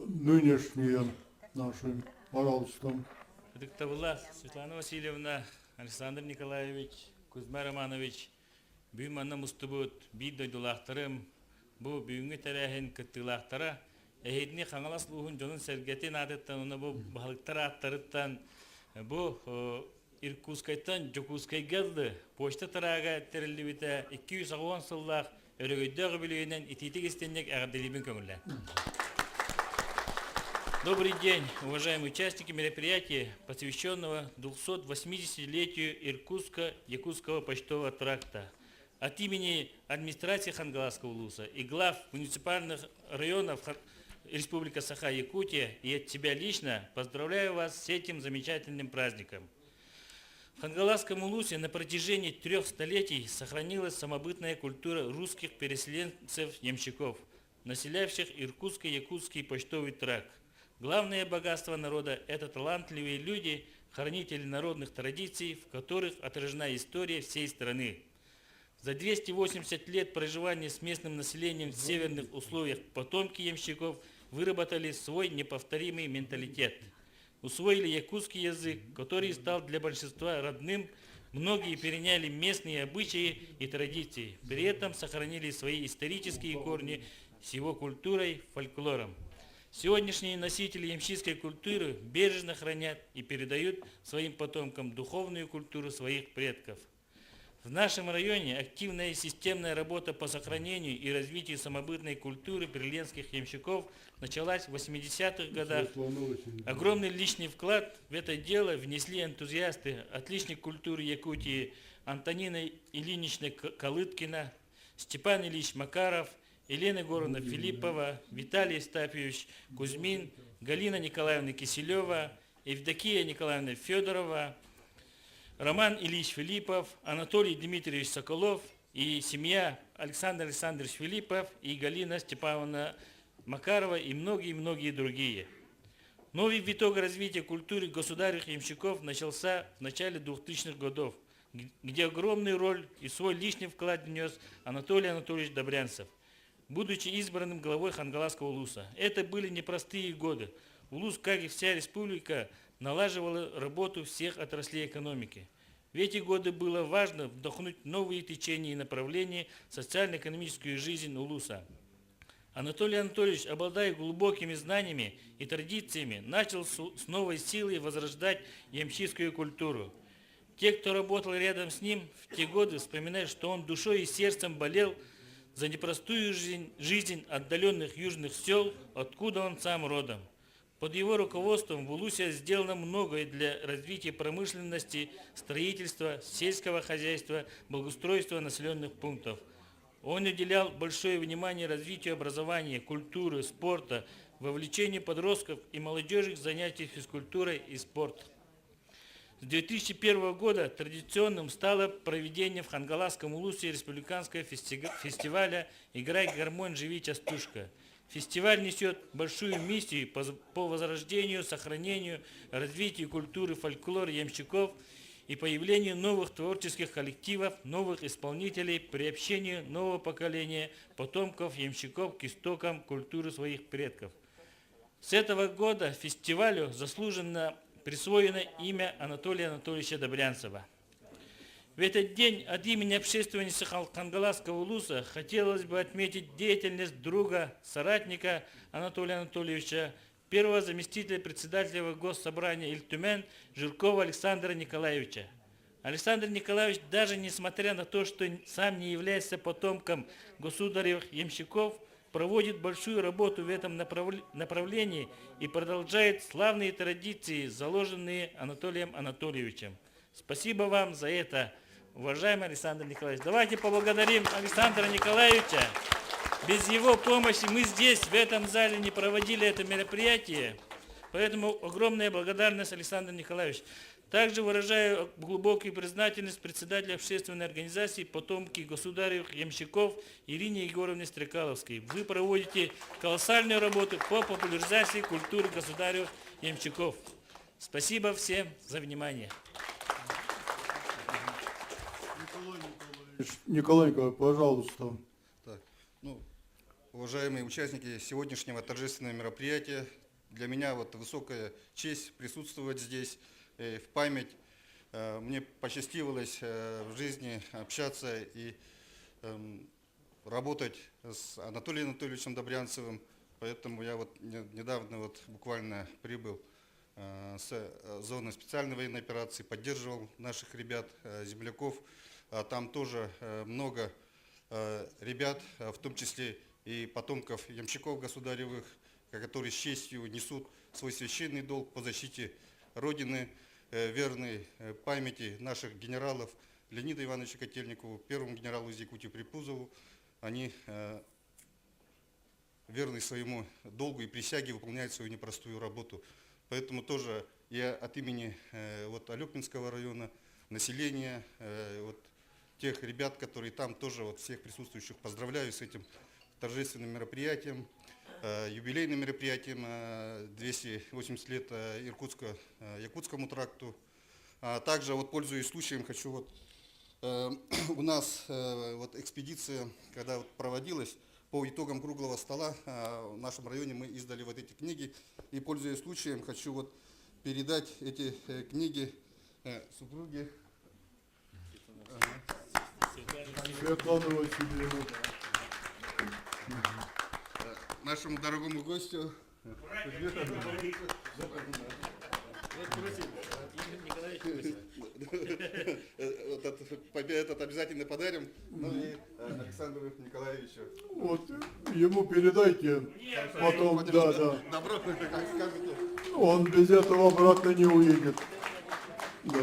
нынешние наши, пожалуйста. Диктовла Светлана Васильевна, Александр Николаевич, Кузьма Романович, Бюйманна Мустубут, Бидой Дулахтарым, Бу Бюйнги Терехин Катилахтара, Эхидни Хангалас Лухун Джонун Сергетин Адеттан, Бу Бахалктара Аттарыттан, Бу Иркутскайтан Жокускай geldi. Почта тарага терилибите 210 сыллах өрөгөйдөгү билүүнен ититик истеннек агырдылыбын көңүлле. Добрый день, уважаемые участники мероприятия, посвященного 280-летию Иркутско-Якутского почтового тракта. От имени администрации Хангаласского улуса и глав муниципальных районов Республики Саха-Якутия и от себя лично поздравляю вас с этим замечательным праздником. В Хангаласском улусе на протяжении 3 столетий сохранилась самобытная культура русских переселенцев-ямщиков, населявших Иркутско-Якутский почтовый тракт. Главное богатство народа – это талантливые люди, хранители народных традиций, в которых отражена история всей страны. За 280 лет проживания с местным населением в северных условиях потомки ямщиков выработали свой неповторимый менталитет. Усвоили якутский язык, который стал для большинства родным, многие переняли местные обычаи и традиции, при этом сохранили свои исторические корни с его культурой, фольклором. Сегодняшние носители ямщикской культуры бережно хранят и передают своим потомкам духовную культуру своих предков. В нашем районе активная и системная работа по сохранению и развитию самобытной культуры приленских ямщиков началась в 80-х годах. Огромный личный вклад в это дело внесли энтузиасты отличной культуры Якутии Антонина Ильинична Калыткина, Степан Ильич Макаров, Елена Егоровна Филиппова, Виталий Остапьевич Кузьмин, Галина Николаевна Киселева, Евдокия Николаевна Федорова, Роман Ильич Филиппов, Анатолий Дмитриевич Соколов и семья Александр Александрович Филиппов и Галина Степановна Макарова и многие-многие другие. Новый виток развития культуры государевых ямщиков начался в начале 2000-х годов, где огромную роль и свой личный вклад внес Анатолий Анатольевич Добрянцев, будучи избранным главой Хангаласского улуса. Это были непростые годы. Улус, как и вся республика, налаживала работу всех отраслей экономики. В эти годы было важно вдохнуть новые течения и направления в социально-экономическую жизнь улуса. Анатолий Анатольевич, обладая глубокими знаниями и традициями, начал с новой силой возрождать ямщикскую культуру. Те, кто работал рядом с ним в те годы, вспоминают, что он душой и сердцем болел за непростую жизнь отдаленных южных сел, откуда он сам родом. Под его руководством в Улусе сделано многое для развития промышленности, строительства, сельского хозяйства, благоустройства населенных пунктов. Он уделял большое внимание развитию образования, культуры, спорта, вовлечению подростков и молодежи в занятия физкультурой и спортом. С 2001 года традиционным стало проведение в Хангаласском улусе республиканского фестиваля «Играй гармонь, живи частушка». Фестиваль несет большую миссию по возрождению, сохранению, развитию культуры, фольклора ямщиков и появлению новых творческих коллективов, новых исполнителей, приобщению нового поколения потомков ямщиков к истокам культуры своих предков. С этого года фестивалю заслуженно присвоено имя Анатолия Анатольевича Добрянцева. В этот день от имени общественности Хангаласского улуса хотелось бы отметить деятельность друга, соратника Анатолия Анатольевича, первого заместителя председателя Госсобрания Иль-Тюмен Жиркова Александра Николаевича. Александр Николаевич, даже несмотря на то, что сам не является потомком государевых ямщиков, проводит большую работу в этом направлении и продолжает славные традиции, заложенные Анатолием Анатольевичем. Спасибо вам за это. уважаемый Александр Николаевич. Давайте поблагодарим Александра Николаевича. Без его помощи мы здесь, в этом зале, не проводили это мероприятие. Поэтому огромная благодарность, Александр Николаевич. Также выражаю глубокую признательность председателю общественной организации «Потомки государевых ямщиков» Ирине Егоровне Стрекаловской. Вы проводите колоссальную работу по популяризации культуры государевых ямщиков. Спасибо всем за внимание. Николай Николаевич, пожалуйста. Так, уважаемые участники сегодняшнего торжественного мероприятия, для меня вот высокая честь присутствовать здесь. В память мне посчастливилось в жизни общаться и работать с Анатолием Анатольевичем Добрянцевым, поэтому я вот недавно вот буквально прибыл с зоны специальной военной операции, поддерживал наших ребят, земляков. Там тоже много ребят, в том числе и потомков ямщиков государевых, которые с честью несут свой священный долг по защите Родины, верной памяти наших генералов Леонида Ивановича Котельникову, первому генералу из Якутии Припузову. Они верны своему долгу и присяге выполняют свою непростую работу. Поэтому тоже я от имени вот Алепинского района, населения, вот тех ребят, которые там тоже, вот всех присутствующих поздравляю с этим торжественным мероприятием, юбилейным мероприятием 280 лет Иркутско-Якутскому тракту. Также, вот, пользуясь случаем, хочу вот у нас вот экспедиция, когда вот проводилась, по итогам круглого стола в нашем районе мы издали вот эти книги. И, пользуясь случаем, хочу вот передать эти книги супруге Светлана Васильевна. Нашему дорогому гостю. Этот обязательно подарим. Ну и Александру Николаевичу. Вот ему передайте, потом, да. Добро, как скажете. Он без этого обратно не уедет. Да.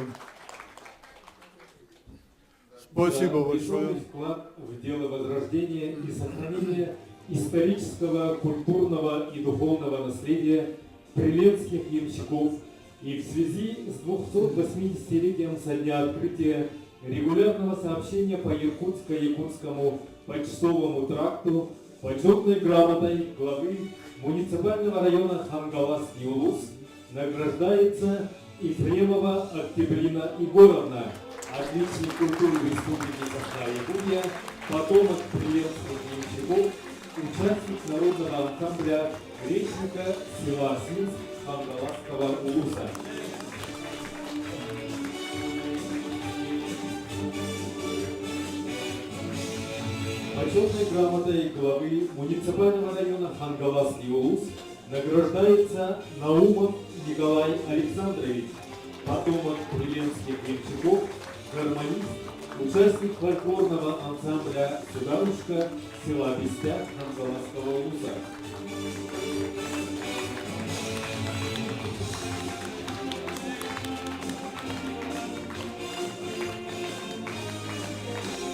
Спасибо большое. Весомый вклад в дело возрождения и сохранения исторического, культурного и духовного наследия прилепских ямщиков и в связи с 280-летием со дня открытия регулярного сообщения по Иркутско-Якутскому почтовому тракту почетной грамотой главы муниципального района Хангаласский улус награждается Ефремова Октябрина Егоровна, отличник культуры Республики Саха-Якутия, потомок прилепских ямщиков, участник народного ансамбля речника села Сминск Хангаласского улуса. Почетной грамотой главы муниципального района Хангаласский улус награждается Наумов Николай Александрович, потомок прилепских ямщиков, гармонист, участник фольклорного ансамбля «Сударушка» села Бестяк Хангаласского улуса.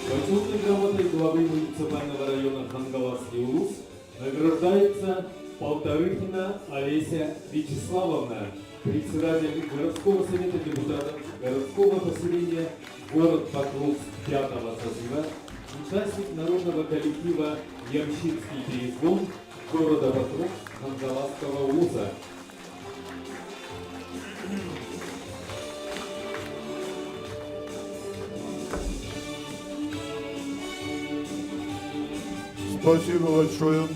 Почетной грамотой главы муниципального района Хангаласский улус награждается Полторыхина Олеся Вячеславовна, председатель городского совета депутатов городского поселения город Покровск 5-го созыва, участник народного коллектива «Ямщицкий перезвон» города Покровск Хангаласского улуса. Спасибо большое.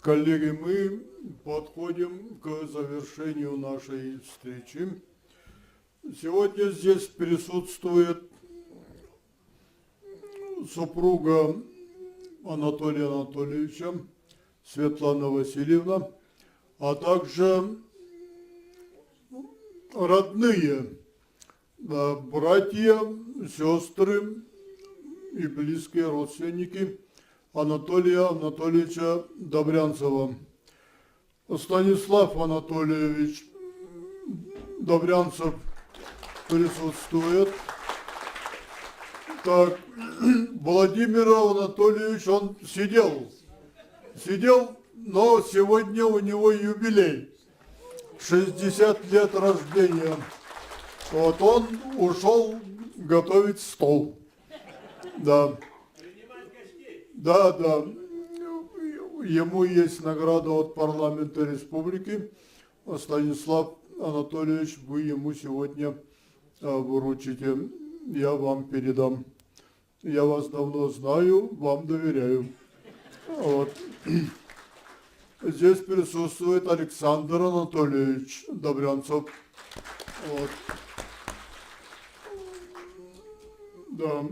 Коллеги, мы подходим к завершению нашей встречи. Сегодня здесь присутствует супруга Анатолия Анатольевича, Светлана Васильевна, а также родные, братья, сестры и близкие родственники Анатолия Анатольевича Добрянцева. Станислав Анатольевич Добрянцев присутствует. Так, Владимир Анатольевич, он сидел, но сегодня у него юбилей. 60 лет рождения. Вот он ушел готовить стол. Да. Да. Ему есть награда от парламента республики. Станислав Анатольевич, вы ему сегодня вручите. Я вам передам. Я вас давно знаю, вам доверяю. Вот. Здесь присутствует Александр Анатольевич Добрянцев. Вот. Да.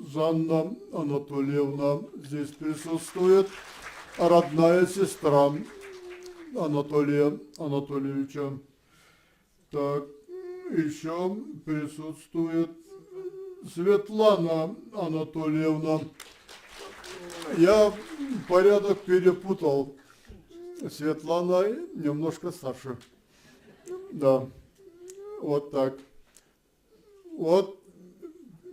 Жанна Анатольевна здесь присутствует. Родная сестра Анатолия Анатольевича. Так, еще присутствует Светлана Анатольевна. Я порядок перепутал. Светлана немножко старше. Да. Вот так. Вот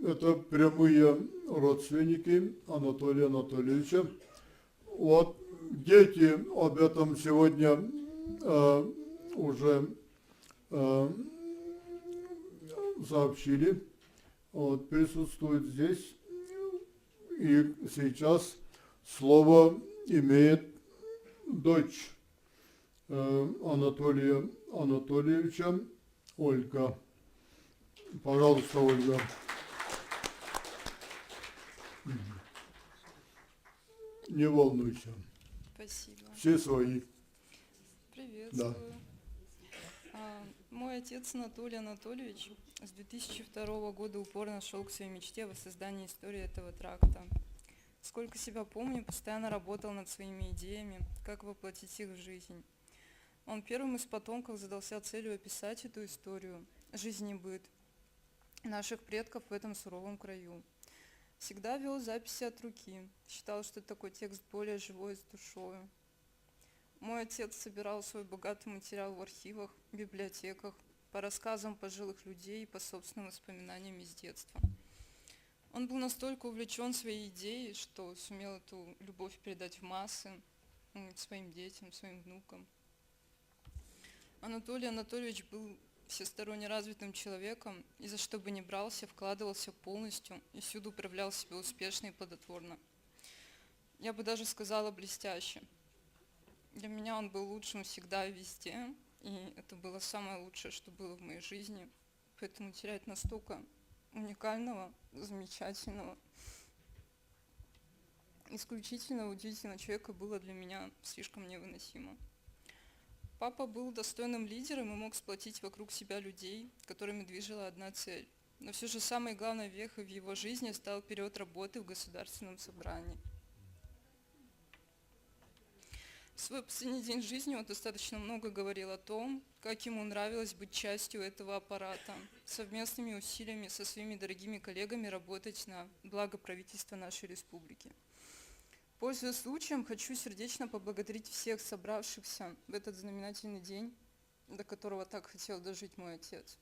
это прямые родственники Анатолия Анатольевича. Вот дети об этом сегодня уже сообщили. Вот, присутствует здесь. И сейчас слово имеет дочь Анатолия Анатольевича, Ольга. Пожалуйста, Ольга. Не волнуйся. Спасибо. Все свои. Приветствую. Мой отец Анатолий Анатольевич с 2002 года упорно шел к своей мечте воссоздании истории этого тракта. Сколько себя помню, постоянно работал над своими идеями, как воплотить их в жизнь. Он первым из потомков задался целью описать эту историю, жизнь и быт наших предков в этом суровом краю. Всегда вел записи от руки, считал, что такой текст более живой, с душою. Мой отец собирал свой богатый материал в архивах, библиотеках, по рассказам пожилых людей и по собственным воспоминаниям из детства. Он был настолько увлечен своей идеей, что сумел эту любовь передать в массы, своим детям, своим внукам. Анатолий Анатольевич был всесторонне развитым человеком и за что бы ни брался, вкладывался полностью и всюду проявлял себя успешно и плодотворно. Я бы даже сказала блестяще. Для меня он был лучшим всегда и везде, и это было самое лучшее, что было в моей жизни. Поэтому терять настолько уникального, замечательного, исключительно удивительного человека было для меня слишком невыносимо. Папа был достойным лидером и мог сплотить вокруг себя людей, которыми движила одна цель. Но все же самой главной вехой в его жизни стал период работы в Государственном собрании. В свой последний день жизни он достаточно много говорил о том, как ему нравилось быть частью этого аппарата, совместными усилиями со своими дорогими коллегами работать на благо правительства нашей республики. Пользуясь случаем, хочу сердечно поблагодарить всех собравшихся в этот знаменательный день, до которого так хотел дожить мой отец.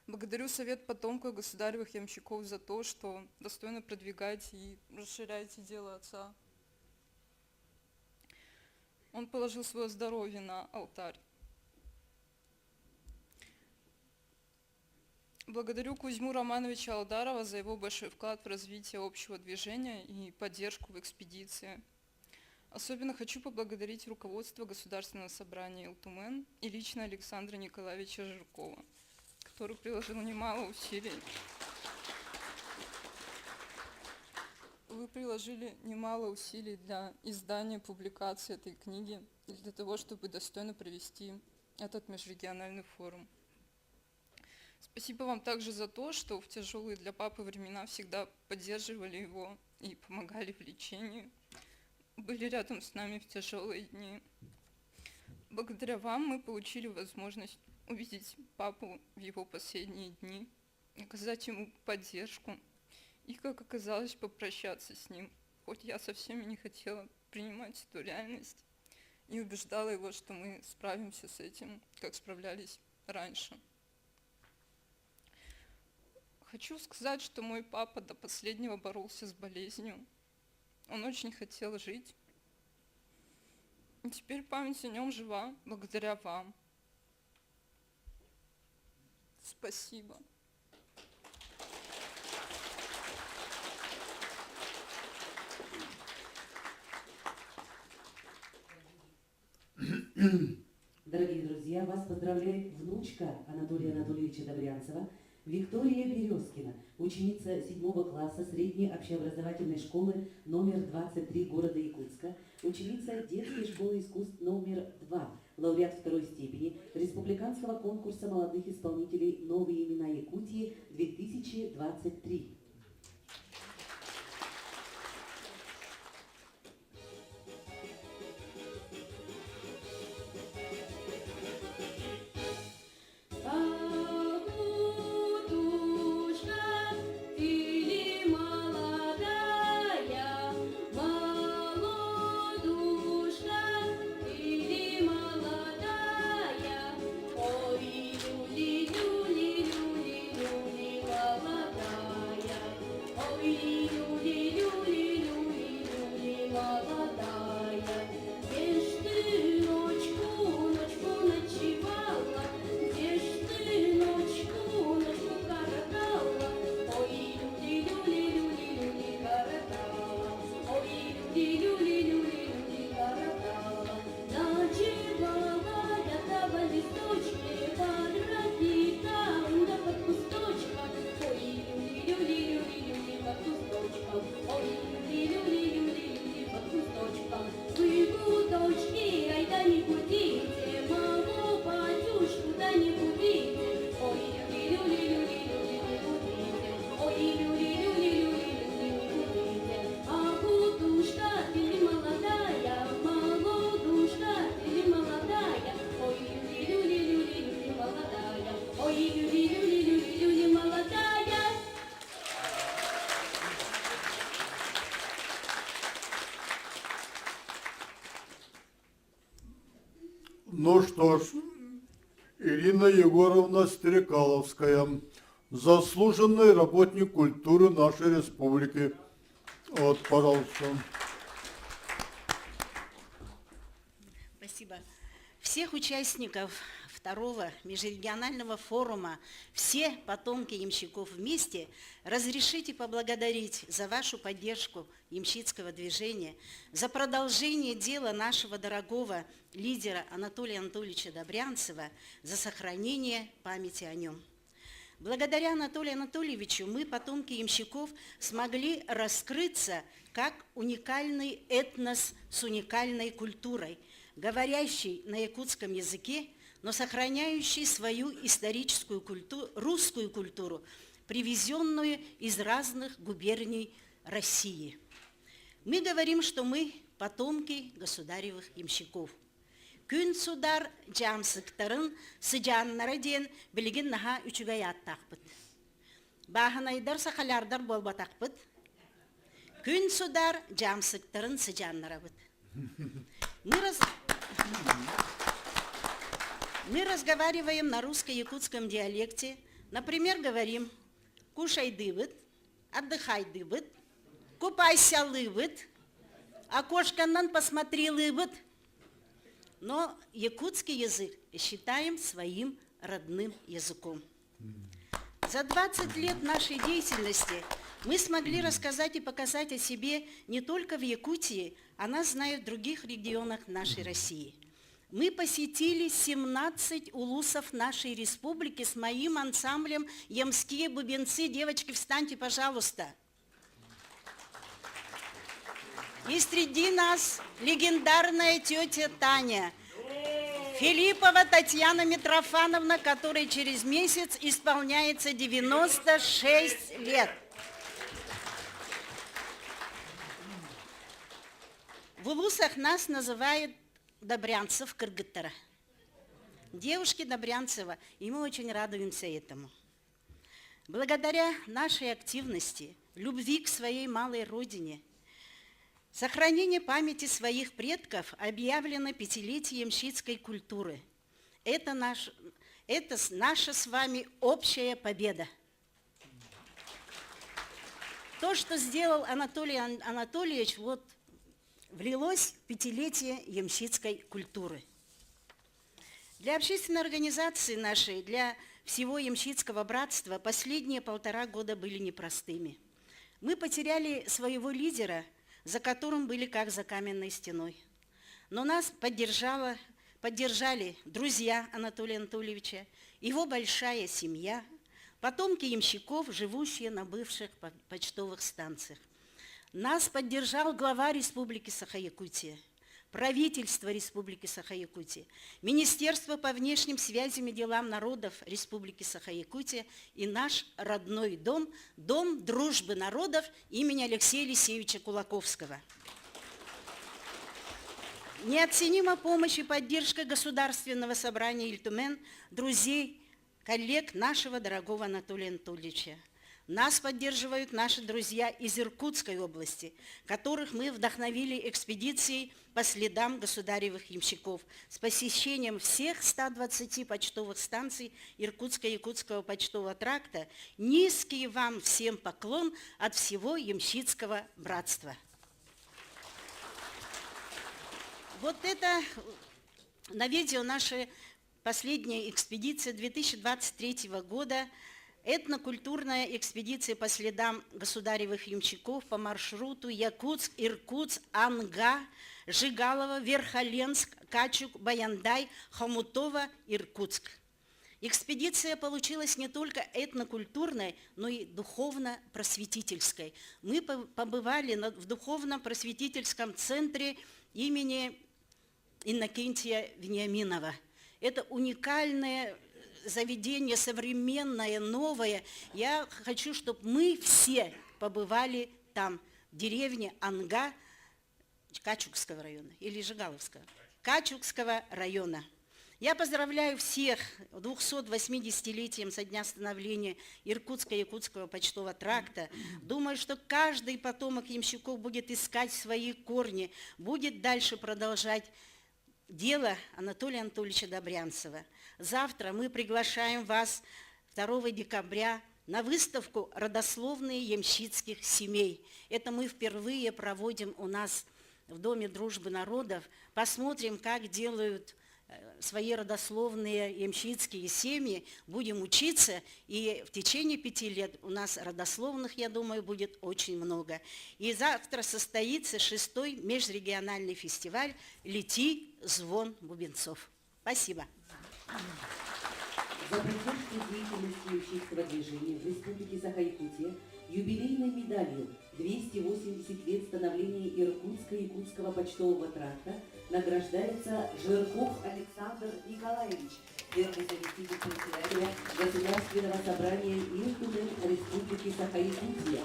Благодарю Совет потомков государевых ямщиков за то, что достойно продвигаете и расширяете дело отца. Он положил свое здоровье на алтарь. Благодарю Кузьму Романовича Алдарова за его большой вклад в развитие общего движения и поддержку в экспедиции. Особенно хочу поблагодарить руководство Государственного собрания Илтумен и лично Александра Николаевича Жиркова, который приложил немало усилий. Вы приложили немало усилий для издания, публикации этой книги и для того, чтобы достойно провести этот межрегиональный форум. Спасибо вам также за то, что в тяжелые для папы времена всегда поддерживали его и помогали в лечении, были рядом с нами в тяжелые дни. Благодаря вам мы получили возможность увидеть папу в его последние дни, оказать ему поддержку и, как оказалось, попрощаться с ним, хоть я совсем не хотела принимать эту реальность и убеждала его, что мы справимся с этим, как справлялись раньше. Хочу сказать, что мой папа до последнего боролся с болезнью. Он очень хотел жить. И теперь память о нем жива благодаря вам. Спасибо. Дорогие друзья, вас поздравляет внучка Анатолия Анатольевича Добрянцева Виктория Березкина, ученица 7 класса средней общеобразовательной школы номер 23 города Якутска, ученица детской школы искусств номер 2, лауреат второй степени Республиканского конкурса молодых исполнителей «Новые имена Якутии» 2023. Ну что ж, Ирина Егоровна Стрекаловская, заслуженный работник культуры нашей республики. Вот, пожалуйста. Спасибо. Всех участников второго межрегионального форума, все потомки ямщиков вместе, разрешите поблагодарить за вашу поддержку ямщицкого движения, за продолжение дела нашего дорогого лидера Анатолия Анатольевича Добрянцева, за сохранение памяти о нем. Благодаря Анатолию Анатольевичу мы, потомки ямщиков, смогли раскрыться как уникальный этнос с уникальной культурой, говорящий на якутском языке, но сохраняющий свою историческую культуру, русскую культуру, привезенную из разных губерний России. Мы говорим, что мы потомки государевых ямщиков. Күн судар жамсыктарын сыжаннара ден билген наха үчүгө яттакпыт. Баханайдар сахалярдар болбатакпыт. Күн судар жамсыктарын сыжаннарабыт. Мы разговариваем на русско-якутском диалекте. Например, говорим «кушай дыбыт», «отдыхай дыбыт», «купайся лыбыт», «окошканнан посмотри лыбыт». Но якутский язык считаем своим родным языком. За 20 лет нашей деятельности мы смогли рассказать и показать о себе не только в Якутии, а нас знают в других регионах нашей России. Мы посетили 17 улусов нашей республики с моим ансамблем «Ямские бубенцы». Девочки, встаньте, пожалуйста. И среди нас легендарная тетя Таня, Филиппова Татьяна Митрофановна, которой через месяц исполняется 96 лет. В улусах нас называют Добрянцев Кыргыттара. Девушки Добрянцева, и мы очень радуемся этому. Благодаря нашей активности, любви к своей малой родине, сохранение памяти своих предков объявлено 5-летием ямщицкой культуры. Это Это наша с вами общая победа. То, что сделал Анатолий Анатольевич, вот влилось в 5-летие ямщицкой культуры. Для общественной организации нашей, для всего ямщицкого братства последние 1,5 года были непростыми. Мы потеряли своего лидера, за которым были как за каменной стеной. Но нас поддержали друзья Анатолия Анатольевича, его большая семья, потомки ямщиков, живущие на бывших почтовых станциях. Нас поддержал глава Республики Саха-Якутия, правительство Республики Саха-Якутия, Министерство по внешним связям и делам народов Республики Саха-Якутия и наш родной дом, Дом дружбы народов имени Алексея Елисеевича Кулаковского. Неоценима помощь и поддержка Государственного собрания Ильтумен, друзей, коллег нашего дорогого Анатолия Анатольевича. Нас поддерживают наши друзья из Иркутской области, которых мы вдохновили экспедицией по следам государевых ямщиков с посещением всех 120 почтовых станций Иркутско-Якутского почтового тракта. Низкий вам всем поклон от всего ямщицкого братства. Вот это на видео наша последняя экспедиция 2023 года, этнокультурная экспедиция по следам государевых ямщиков по маршруту Якутск, Иркутск, Анга, Жигалово, Верхоленск, Качук, Баяндай, Хомутово, Иркутск. Экспедиция получилась не только этнокультурной, но и духовно-просветительской. Мы побывали в духовно-просветительском центре имени Иннокентия Вениаминова. Это уникальное заведение, современное, новое. Я хочу, чтобы мы все побывали там, в деревне Анга Качукского района или Жигаловского. Качукского района. Я поздравляю всех 280-летием со дня становления Иркутско-Якутского почтового тракта. Думаю, что каждый потомок ямщиков будет искать свои корни, будет дальше продолжать дело Анатолия Анатольевича Добрянцева. Завтра мы приглашаем вас 2 декабря на выставку «Родословные ямщицких семей». Это мы впервые проводим у нас в Доме дружбы народов. Посмотрим, как делают свои родословные ямщицкие семьи. Будем учиться, и в течение 5 лет у нас родословных, я думаю, будет очень много. И завтра состоится 6-й межрегиональный фестиваль «Лети, звон бубенцов». Спасибо. За поддержку деятельности ямщицкого движения в Республике Саха-Якутия юбилейной медалью 280 лет становления Иркутско-Якутского почтового тракта награждается Жирков Александр Николаевич, первый заместитель председателя Государственного собрания Ильтумен Республики Саха-Якутия.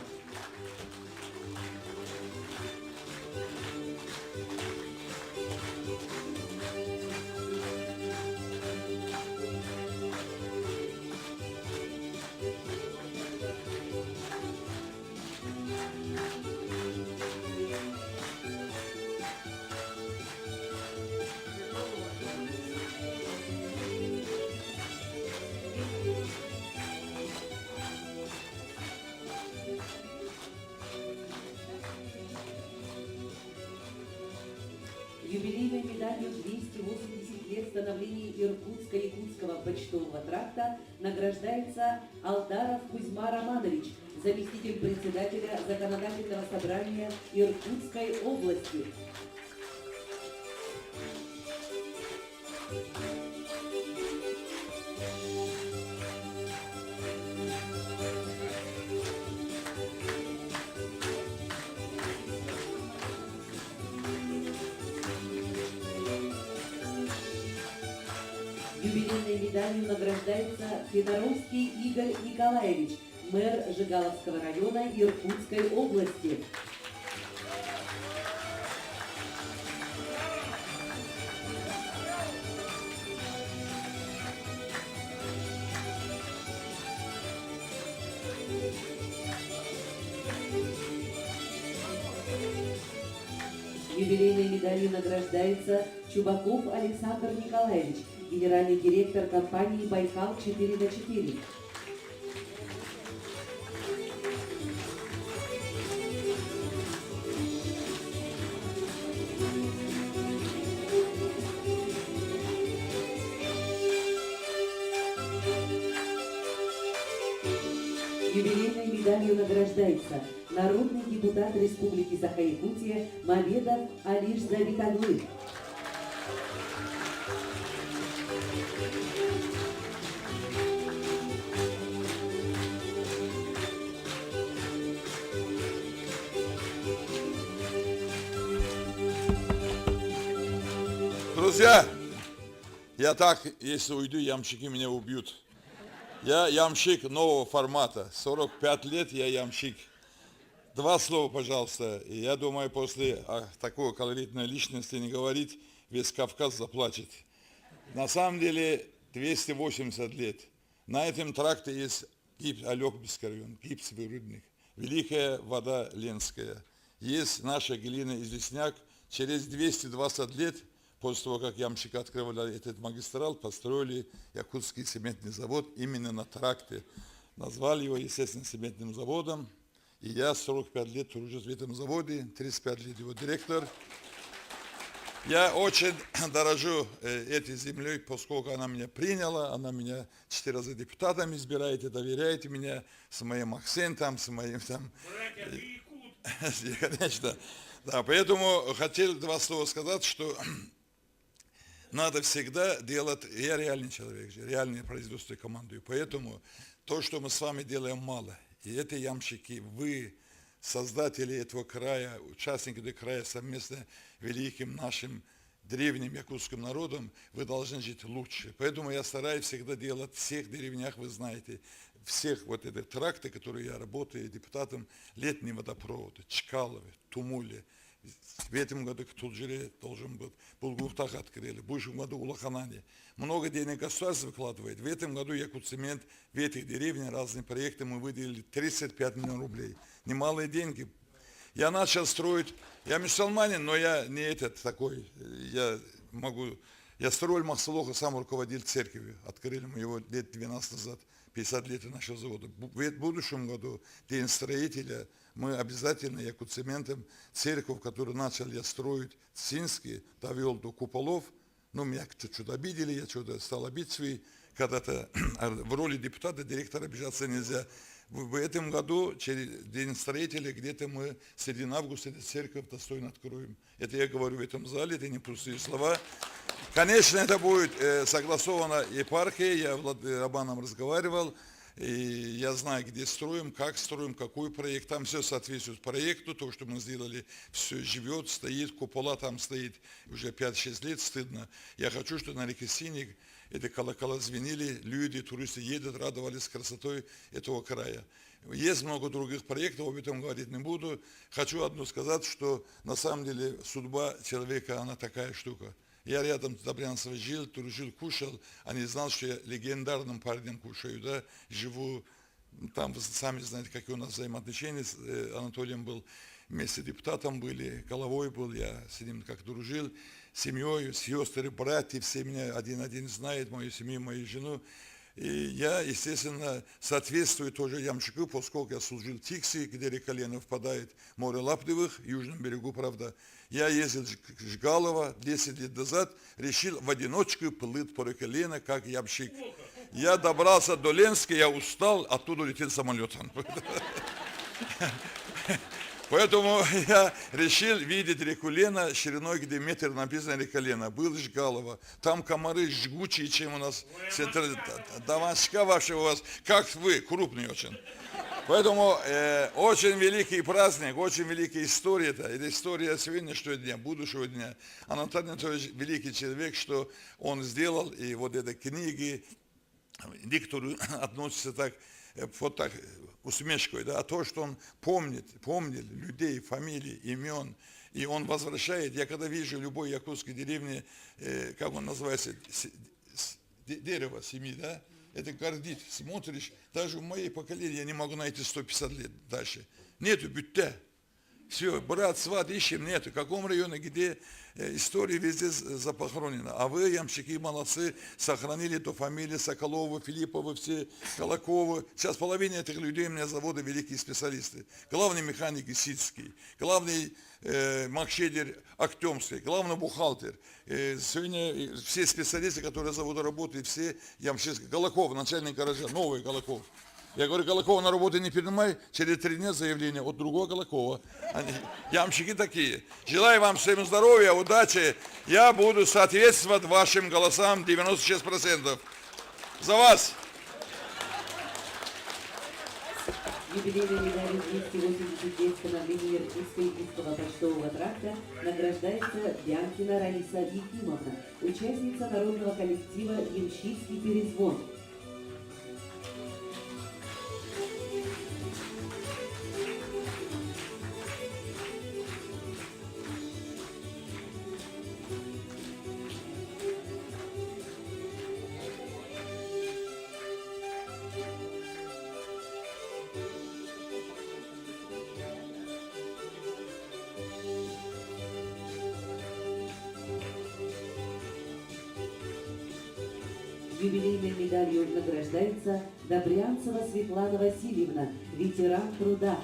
Юбилейной медалью 280 лет становления Иркутско-Якутского почтового тракта награждается Алдаров Кузьма Романович, заместитель председателя Законодательного собрания Иркутской области. Юбилейной медалью награждается Федоровский Игорь Николаевич, мэр Жигаловского района Иркутской области. Юбилейной медалью награждается Чубаков Александр Николаевич, генеральный директор компании «Байкал 4х4». Юбилейной медалью награждается народный депутат Республики Саха-Якутия Мамедов Алиш Завитаглы. Друзья, я так, если уйду, ямщики меня убьют. Я ямщик нового формата. 45 лет я ямщик. 2 слова, пожалуйста. И я думаю, после такой колоритной личности не говорить, весь Кавказ заплачет. На самом деле 280 лет. На этом тракте есть Алёкбинский район, гипсовый рудник, Великая вода Ленская. Есть наша глина известняк. Через 220 лет, после того, как ямщики открывали этот магистрал, построили Якутский цементный завод именно на тракте. Назвали его, естественно, цементным заводом. И я 45 лет тружусь в этом заводе, 35 лет его директор. Я очень дорожу этой землей, поскольку она меня приняла, она меня 4 раза депутатом избирает и доверяет меня с моим акцентом, с моим там... Конечно. Да, поэтому хотел 2 слова сказать, что надо всегда делать, я реальный человек, реальное производство командую, поэтому то, что мы с вами делаем, мало. И эти ямщики, вы, создатели этого края, участники этого края, совместно великим нашим древним якутским народом, вы должны жить лучше. Поэтому я стараюсь всегда делать в всех деревнях, вы знаете, всех вот этих трактов, которые я работаю депутатом, летний водопровод, Чкалове, Тумуле. В этом году в Тулджире должен был Булгуфтах открыли, в будущем году Улаханане. Много денег государство выкладывает. В этом году Якутцемент, в этих деревнях разные проекты мы выделили 35 миллионов рублей. Немалые деньги. Я начал строить, я мусульманин, но я не этот такой, я строил Махсалоха, сам руководил церковью. Открыли мы его лет 12 назад, 50 лет нашего завода. В будущем году, День строителя, мы обязательно Якутцементом церковь, которую начал я строить, Цинский, довел до куполов. Ну, меня чуть-чуть обидели, я что-то стал обидеть свои. Когда-то в роли депутата, директора обижаться нельзя. В этом году, через День строителя, где-то мы в середине августа эту церковь достойно откроем. Это я говорю в этом зале, это не пустые слова. Конечно, это будет согласовано епархией, я с Рабаном разговаривал. И я знаю, где строим, какой проект. Там все соответствует проекту. То, что мы сделали, все живет, стоит. Купола там стоит уже 5-6 лет, стыдно. Я хочу, чтобы на реке Синик эти колокола звенели, люди, туристы едут, радовались красотой этого края. Есть много других проектов, об этом говорить не буду. Хочу одно сказать, что на самом деле судьба человека, она такая штука. Я рядом с Добрянцевым жил, дружил, кушал, а не знал, что я легендарным парнем кушаю, да, живу, там вы сами знаете, какие у нас взаимоотношения с Анатолием был, вместе депутатом были, головой был, я с ним как дружил, семьей, сестры, братья, все меня один знают, мою семью, мою жену. И я, естественно, соответствую тоже ямщику, поскольку я служил в Тикси, где река Лена впадает в море Лаптевых, южном берегу, правда. Я ездил в Жгалово 10 лет назад, решил в одиночку плыть по реке Лена, как ямщик. Я добрался до Ленска, я устал, оттуда летел самолетом. Поэтому я решил видеть реку Лена шириной, где метр написано река Лена. Был Жгалово. Там комары жгучие, чем у нас. Дамашка ваша у вас, как вы, крупный очень. Поэтому очень великий праздник, очень великая история. Это история сегодняшнего дня, будущего дня. Анатолий Анатольевич великий человек, что он сделал, и вот эти книги, некоторые относятся так, вот так, усмешкой, да, а то, что он помнил людей, фамилии, имен, и он возвращает. Я когда вижу любой якутской деревне, как он называется, дерево семьи, да, это гордит, смотришь, даже в моей поколении я не могу найти 150 лет дальше. Нету бюття. Все, брат, сват ищем, нет. В каком районе, где история везде запохоронена. А вы, ямщики, молодцы, сохранили эту фамилию Соколова, Филиппова, все, Колокова. Сейчас половина этих людей у меня заводы великие специалисты. Главный механик Исицкий, главный Макшедер Актемский, главный бухгалтер. Сегодня все специалисты, которые завода работают, все ямщики. Колоков, начальник гаража, новый Колоков. Я говорю, Колокова на работу не принимай, через 3 дня заявление от другого Колокова. Они, ямщики такие. Желаю вам всем здоровья, удачи. Я буду соответствовать вашим голосам 96%. За вас! Юбилейной медалью 280 лет становления Иркутско-Якутского почтового тракта награждается Бянкина Раиса Ефимовна, участница народного коллектива «Ямщицкий перезвон». Юбилейной медалью награждается Добрянцева Светлана Васильевна, ветеран труда.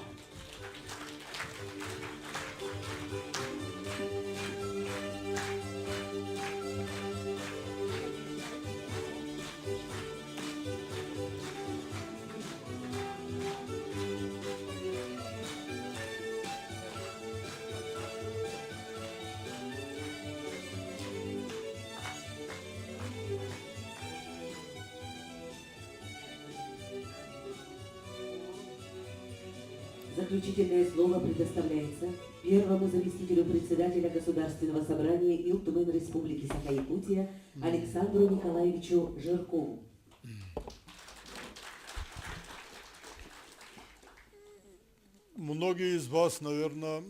Заключительное слово предоставляется первому заместителю председателя Государственного собрания Илтумен Республики Саха-Якутия Александру Николаевичу Жиркову. Многие из вас, наверное,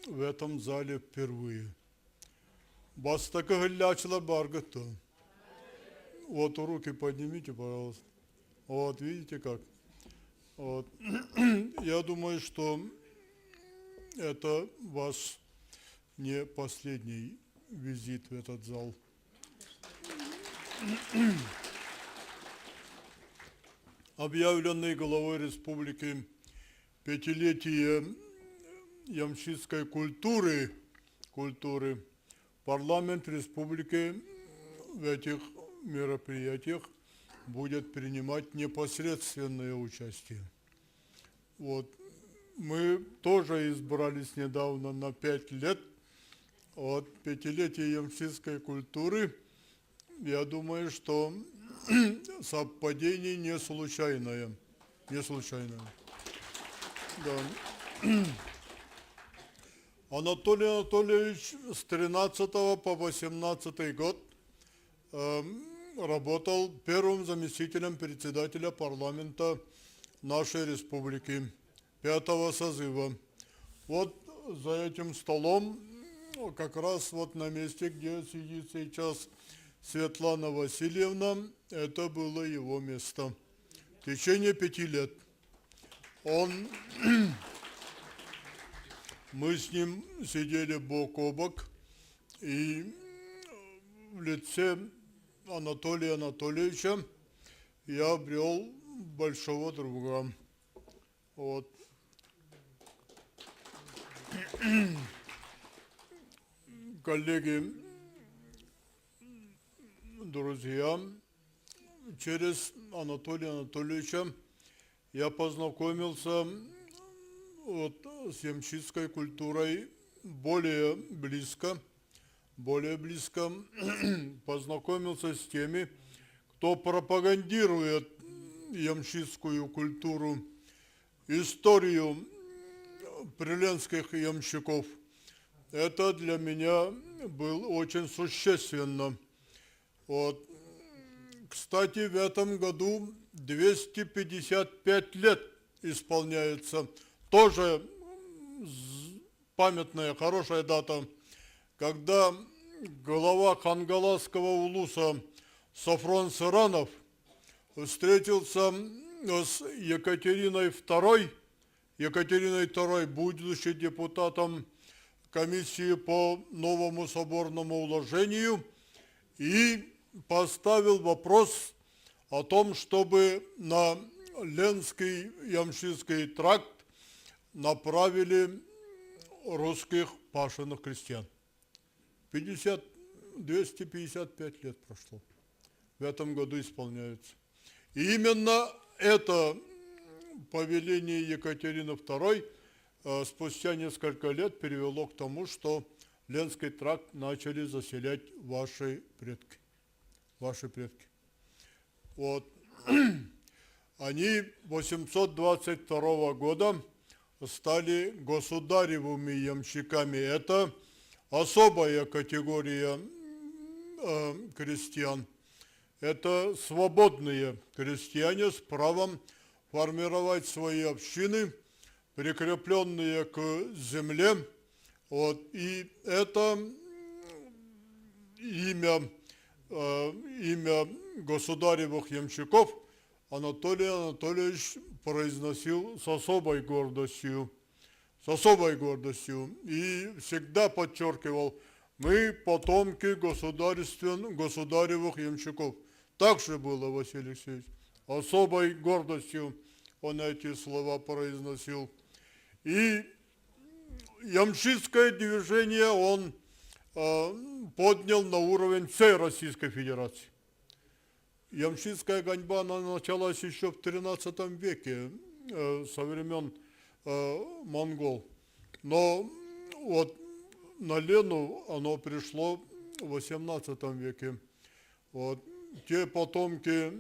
в этом зале впервые. Бастака галячла баргата. Вот руки поднимите, пожалуйста. Вот, видите как? Вот. Я думаю, что это ваш не последний визит в этот зал. Объявленный главой республики 5-летие ямщицкой культуры, парламент республики в этих мероприятиях будет принимать непосредственное участие. Вот. Мы тоже избрались недавно на 5 лет. Вот 5-летие ямщицкой культуры, я думаю, что совпадение не случайное. Не случайное. Да. Анатолий Анатольевич с 13 по 18 год работал первым заместителем председателя парламента нашей республики 5-го созыва. Вот за этим столом, как раз вот на месте, где сидит сейчас Светлана Васильевна, это было его место. В течение 5 лет. Мы с ним сидели бок о бок, и в лице Анатолия Анатольевича я обрел большого друга. Вот. Коллеги, друзья, через Анатолия Анатольевича я познакомился вот с ямщицкой культурой более близко, познакомился с теми, кто пропагандирует ямщицкую культуру, историю приленских ямщиков. Это для меня было очень существенно. Вот. Кстати, в этом году 255 лет исполняется. Тоже памятная, хорошая дата, когда глава Хангаласского улуса Софрон Сыранов встретился с Екатериной II Екатериной II, будучи депутатом комиссии по новому соборному уложению, и поставил вопрос о том, чтобы на Ленский Ямщикский тракт направили русских пашенных крестьян. 255 лет прошло. В этом году исполняется. И именно это повеление Екатерины II спустя несколько лет привело к тому, что Ленский тракт начали заселять ваши предки. Ваши предки. Вот. Они 822 года стали государевыми ямщиками. Это особая категория крестьян. Это свободные крестьяне с правом формировать свои общины, прикрепленные к земле. Вот. И это имя государевых ямщиков Анатолий Анатольевич произносил с особой гордостью. С особой гордостью. И всегда подчеркивал, мы потомки государевых ямщиков. Так же было, Василий Алексеевич. Особой гордостью он эти слова произносил. И ямщикское движение он поднял на уровень всей Российской Федерации. Ямщикская гоньба, она началась еще в XIII веке, со времен монгол. Но вот на Лену оно пришло в XVIII веке. Вот. Те потомки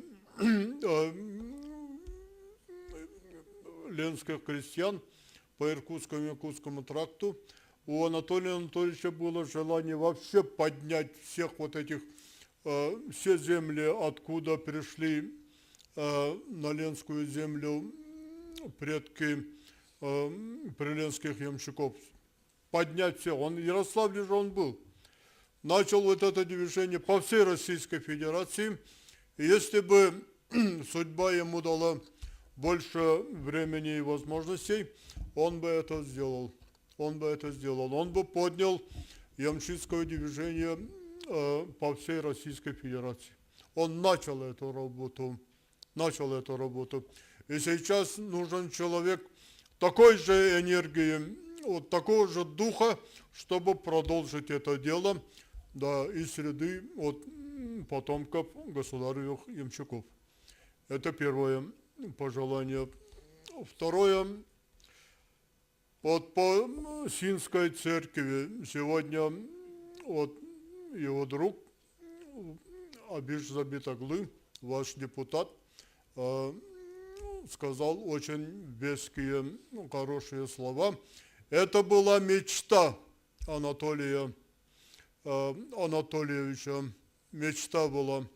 ленских крестьян по Иркутскому и Якутскому тракту, у Анатолия Анатольевича было желание вообще поднять всех вот этих, все земли, откуда пришли на Ленскую землю предки приленских ямщиков. Поднять все. Он, в Ярославле же он был. Начал вот это движение по всей Российской Федерации. И если бы судьба ему дала больше времени и возможностей, он бы это сделал. Он бы это сделал. Он бы поднял ямщикское движение по всей Российской Федерации. Он начал эту работу. Начал эту работу. И сейчас нужен человек такой же энергии, вот такого же духа, чтобы продолжить это дело, да, из среды от потомков государевых ямщиков. Это первое пожелание. Второе, вот по Синской церкви сегодня вот его друг Абиш Забитоглы, ваш депутат, сказал очень веские, хорошие слова. Это была мечта Анатолия Анатольевича. Мечта была.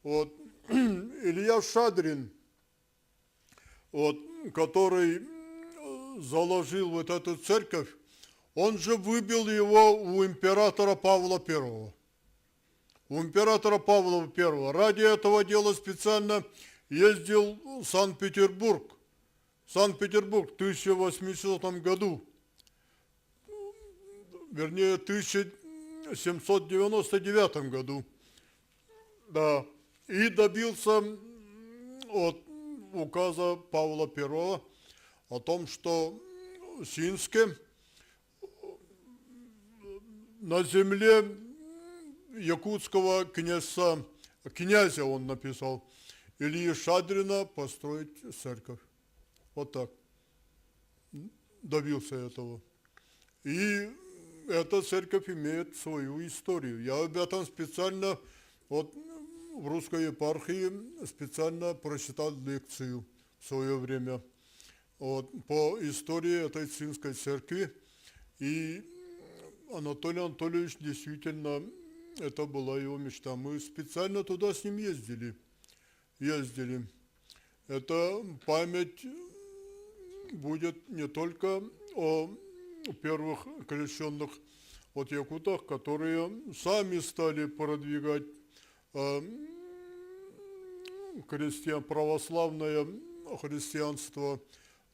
Вот. Илья Шадрин, вот, который заложил вот эту церковь, он же выбил его у императора Павла I. У императора Павла I. Ради этого дела специально ездил в Санкт-Петербург. Санкт-Петербург в 1800 году. Вернее, 1799 году. Да. И добился от указа Павла I о том, что в Синске на земле якутского князя он написал, Ильи Шадрина построить церковь. Вот так. Добился этого. И эта церковь имеет свою историю. Я об этом специально, вот в русской епархии, специально прочитал лекцию в свое время вот, по истории этой Синской церкви. И Анатолий Анатольевич действительно, это была его мечта. Мы специально туда с ним ездили. Это память будет не только о первых крещенных от якутах, которые сами стали продвигать православное христианство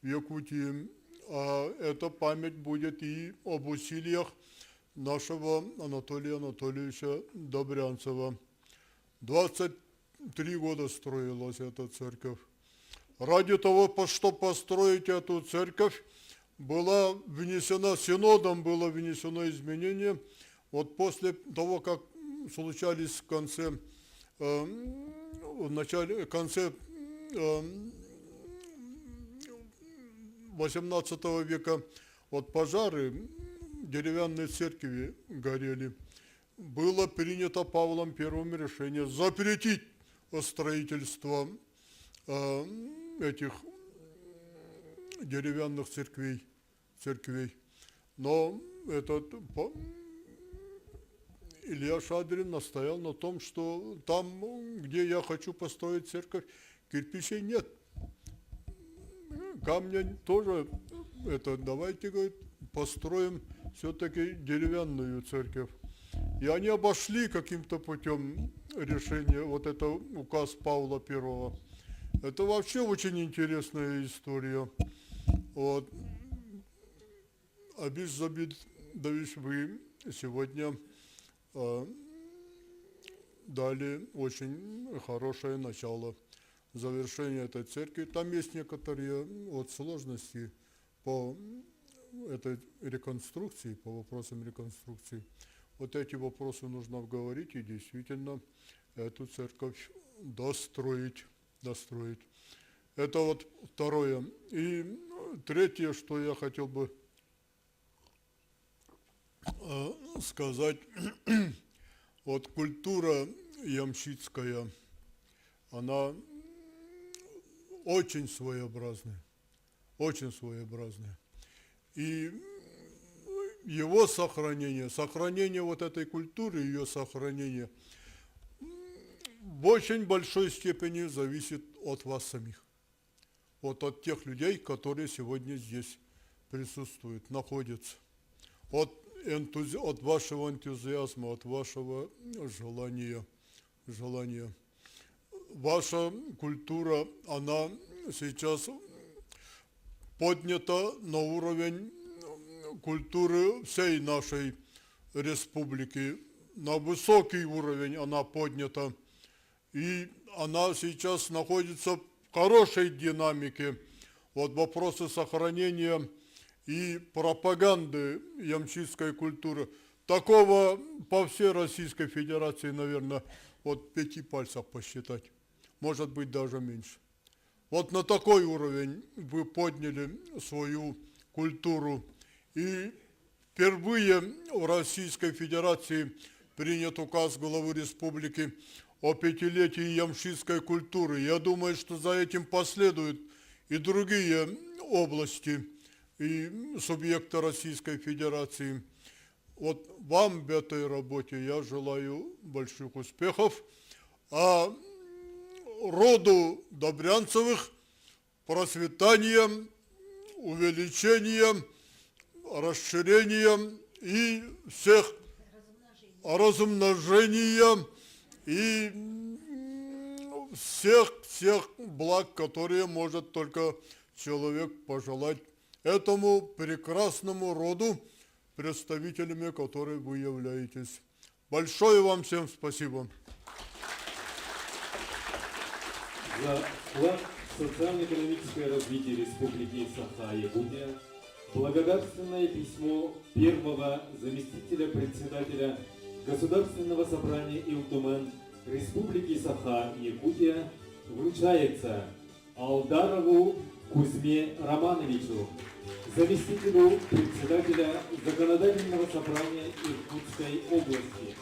в Якутии. А эта память будет и об усилиях нашего Анатолия Анатольевича Добрянцева. 23 года строилась эта церковь. Ради того, что построить эту церковь, было внесено, синодом было внесено изменение. Вот после того, как случались в конце 18 века вот пожары, деревянные церкви горели, было принято Павлом I решение запретить строительство этих деревянных церквей. Но Илья Шадрин настоял на том, что там, где я хочу построить церковь, кирпичей нет. Камня тоже, давайте, говорит, построим все-таки деревянную церковь. И они обошли каким-то путем решение, вот это указ Павла I. Это вообще очень интересная история. Вот. Абиш Забидович, вы сегодня дали очень хорошее начало завершения этой церкви. Там есть некоторые вот сложности по этой реконструкции, по вопросам реконструкции. Вот эти вопросы нужно обговорить и действительно эту церковь достроить. Это вот второе. И третье, что я хотел бы сказать, вот культура ямщицкая, она очень своеобразная. И его сохранение вот этой культуры, ее сохранение в очень большой степени зависит от вас самих. Вот от тех людей, которые сегодня здесь присутствуют, находятся. От вашего энтузиазма, от вашего желания. Ваша культура, она сейчас поднята на уровень культуры всей нашей республики. На высокий уровень она поднята. И она сейчас находится в хорошей динамике. Вот вопросы сохранения и пропаганды ямщицкой культуры. Такого по всей Российской Федерации, наверное, вот 5 пальцев посчитать. Может быть, даже меньше. Вот на такой уровень вы подняли свою культуру. И впервые в Российской Федерации принят указ главы республики о 5-летии ямщицкой культуры. Я думаю, что за этим последуют и другие области и субъекты Российской Федерации. Вот вам в этой работе я желаю больших успехов, а роду Добрянцевых процветания, увеличения, расширения и всех размножения и всех благ, которые может только человек пожелать этому прекрасному роду, представителями которой вы являетесь. Большое вам всем спасибо. За вклад в социально-экономическое развитие Республики Саха-Якутия благодарственное письмо первого заместителя председателя Государственного собрания Илтумен Республики Саха-Якутия вручается Алдарову Кузьме Романовичу, заместителю председателя Законодательного собрания Иркутской области.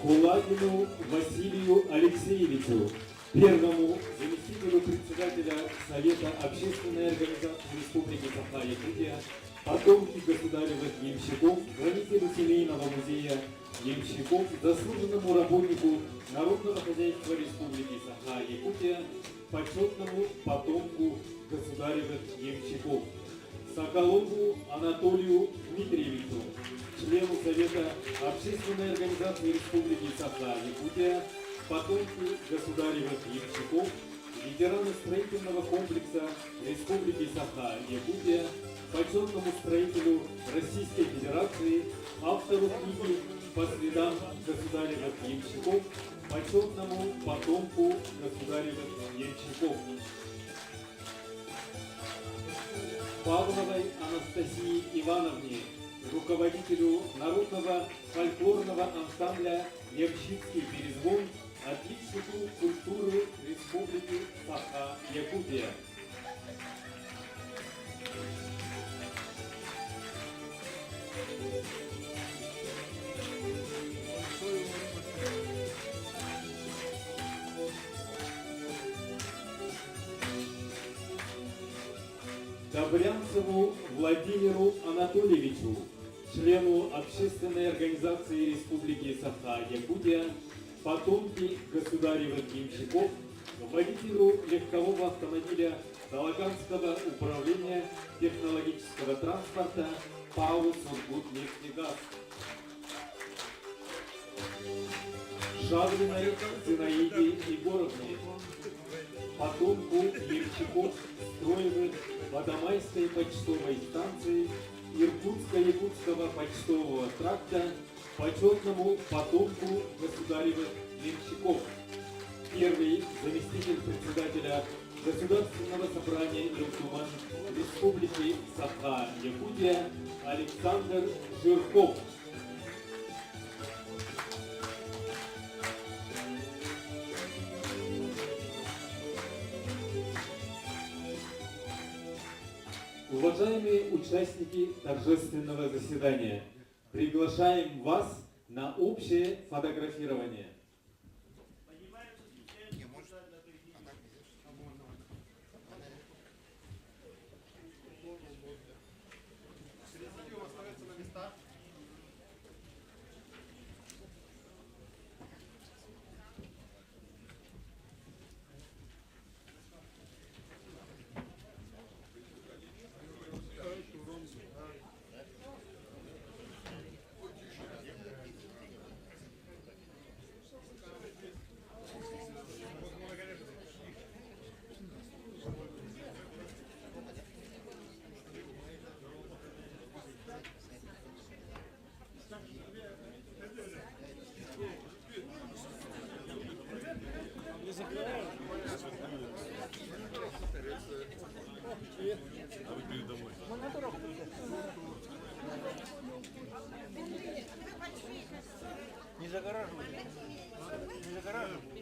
Кулагину Василию Алексеевичу, первому заместителю председателя Совета общественной организации Республики Саха-Якутия, потомки государевых ямщиков, хранителю семейного музея ямщиков, заслуженному работнику Народного хозяйства Республики Саха-Якутия, почетному потомку государевых ямщиков, Соколову Анатолию Дмитриевичу, члену Совета Общественной организации Республики Саха-Якутия, потомки государевых ямщиков, ветераны строительного комплекса Республики Саха-Якутия, почетному строителю Российской Федерации, автору книги «По следам государевых ямщиков», почетному потомку государевых ямщиков. Павловой Анастасии Ивановне, руководителю народного фольклорного ансамбля «Ямщицкий перезвон», отличнику культуры Республики Саха-Якутия. Добрянцеву Владимиру Анатольевичу, члену Общественной организации Республики Саха-Якутия, потомки государевых ямщиков, водителю легкового автомобиля Талаганского управления технологического транспорта ПАО «Сургутнефтегаз». Шавриной Зинаиде Егоровне, потомку ямщиков Строевых Водомайской почтовой станции Иркутско-Якутского почтового тракта, почетному потомку государевых ямщиков. Первый заместитель председателя Государственного собрания Илтуман Республики Саха-Якутия Александр Жирков. Уважаемые участники торжественного заседания, приглашаем вас на общее фотографирование. Не загораживай. Не загораживай.